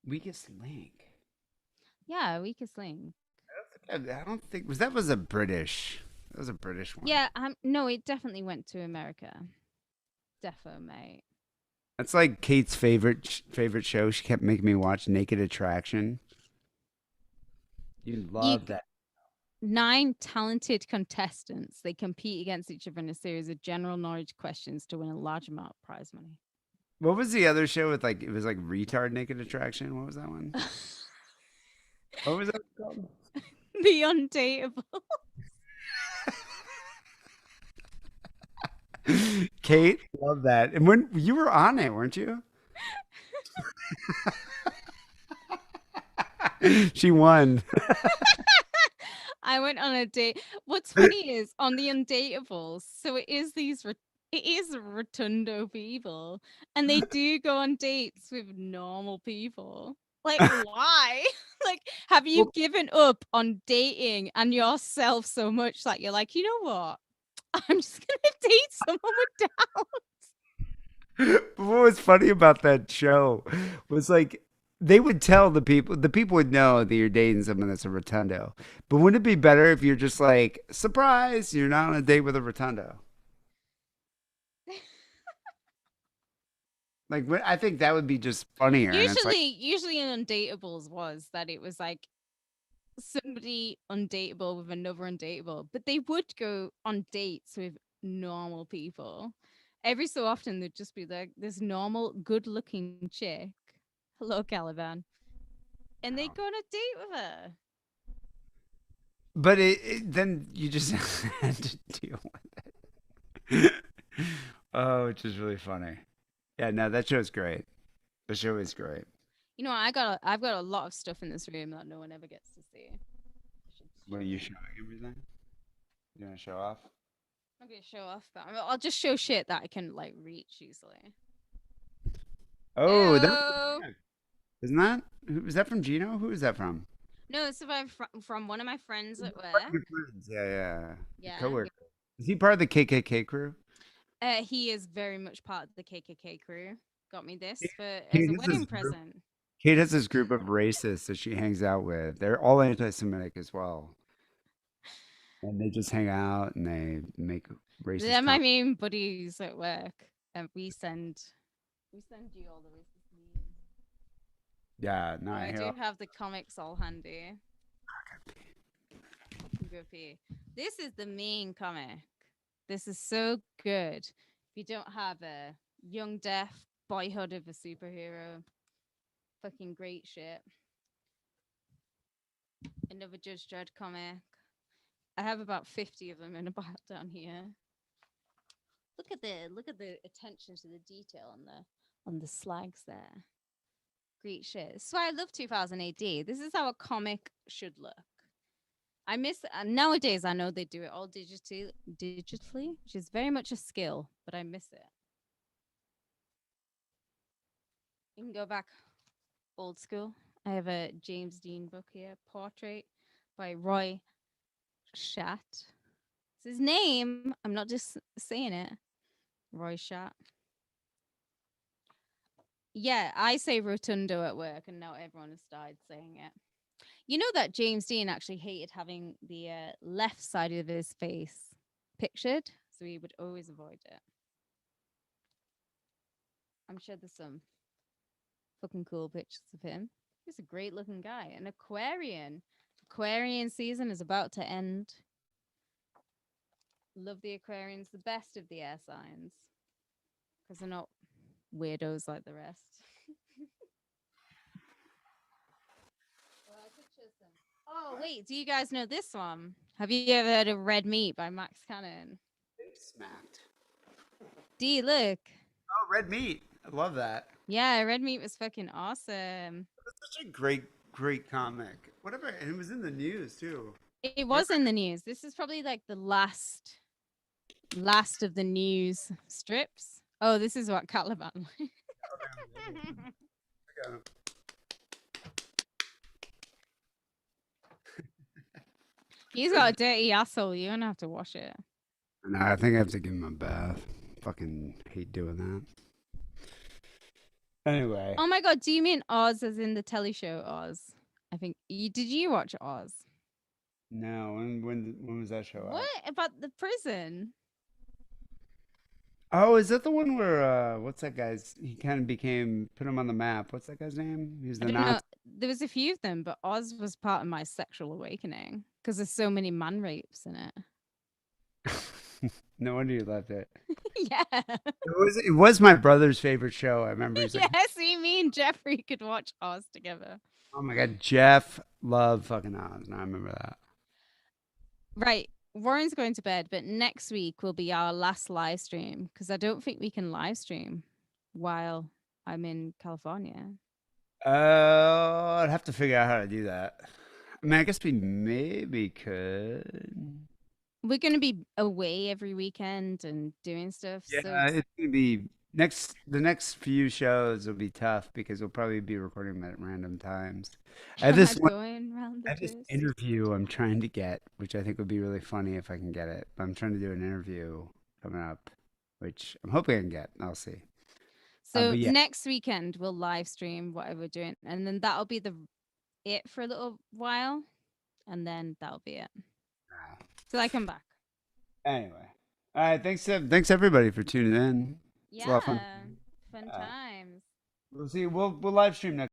Weakest Link. Yeah, weakest link. I don't think was a British. That was a British one. Yeah, no, it definitely went to America. Defo, mate. That's like Kate's favorite show. She kept making me watch Naked Attraction. You love that. 9 talented contestants. They compete against each other in a series of general knowledge questions to win a large amount of prize money. What was the other show with like it was like retard Naked Attraction? What was that one? What was that called? The Undateable. Kate, love that. And when you were on it, weren't you? She won. I went on a date. What's funny is on the Undateables, so it is it is rotundo people, and they do go on dates with normal people. Like, why? Like, have you given up on dating and yourself so much that you're like, you know what? I'm just gonna date someone with Down. But what was funny about that show was like they would tell the people would know that you're dating someone that's a rotundo. But wouldn't it be better if you're just like, surprise, you're not on a date with a rotundo? Like, I think that would be just funnier. And it's like, Usually in Undateables was that it was like somebody undateable with another undateable, but they would go on dates with normal people. Every so often, there'd just be like this normal, good-looking chick. Hello, Caliban. And they'd go on a date with her. but then you just had to deal with it. Oh, which is really funny. Yeah, no, that show's great. The show is great. You know, I've got a lot of stuff in this room that no one ever gets to see. What are you showing everything? You want to show off? I'm gonna show off, but I'll just show shit that I can like reach easily. Oh, Hello. isn't that? Is that from Gino? Who is that from? No, it's from one of my friends at Your work. friends. Yeah. Yeah. Coworker. Is he part of the KKK crew? He is very much part of the KKK crew. Got me this as Kate a has wedding this group- present. Kate has this group of racists that she hangs out with. They're all anti-Semitic as well, and they just hang out and they make racist. They're my main buddies at work, and we send you all the racist memes. Yeah, no, I I do hear. have the comics all handy. Goofy. This is the main comic. This is so good. If you don't have a young deaf boyhood of a superhero, fucking great shit. Another Judge Dredd comic. I have about 50 of them in a pile down here. Look at the attention to the detail on the slags there. Great shit. That's why I love 2000 AD. This is how a comic should look. I miss nowadays. I know they do it all digitally, which is very much a skill, but I miss it. You can go back old school. I have a James Dean book here, Portrait by Roy Schatt. It's his name. I'm not just saying it. Roy Schatt. Yeah, I say rotundo at work, and now everyone has started saying it. You know that James Dean actually hated having the left side of his face pictured, so he would always avoid it. I'm sure there's some fucking cool pictures of him. He's a great looking guy. An Aquarian. Aquarian season is about to end. Love the Aquarians, the best of the air signs, because they're not weirdos like the rest. Oh, wait, do you guys know this one? Have you ever heard of Red Meat by Max Cannon? Smacked. D, look. Oh, red meat. I love that. Yeah, Red Meat was fucking awesome. That's such a great comic. Whatever, and it was in the news too. It was in the news. This is probably like the last of the news strips. Oh, this is what Caliban. He's got a dirty asshole. You're gonna have to wash it. No, I think I have to give him a bath. Fucking hate doing that. Anyway. Oh my god, do you mean Oz as in the telly show Oz? I think did you watch Oz? No, when was that show out? What about the prison? Oh, is that the one where what's that guy's? He kind of became put him on the map. What's that guy's name? He was I the don't know. Nazi. There was a few of them, but Oz was part of my sexual awakening because there's so many man rapes in it. No wonder you loved it. Yeah. It was my brother's favorite show. I remember he's like, Yeah, see, me and Jeffrey could watch Oz together. oh my god, Jeff loved fucking Oz. And I remember that. Right. Warren's going to bed, but next week will be our last live stream because I don't think we can live stream while I'm in California. I'd have to figure out how to do that. I mean, I guess we maybe could. We're going to be away every weekend and doing stuff. So Yeah, it's gonna be the next few shows will be tough because we'll probably be recording them at random times. I have this one, going round I the have this twist. interview I'm trying to get, which I think would be really funny if I can get it. I'm trying to do an interview coming up, which I'm hoping I can get. I'll see. So but yeah. next weekend we'll live stream whatever we're doing, and then that'll be it for a little while, and then that'll be it till I come back. Anyway, all right. Thanks everybody for tuning in. It's a lot of fun. Fun times. We'll see. We'll live stream next.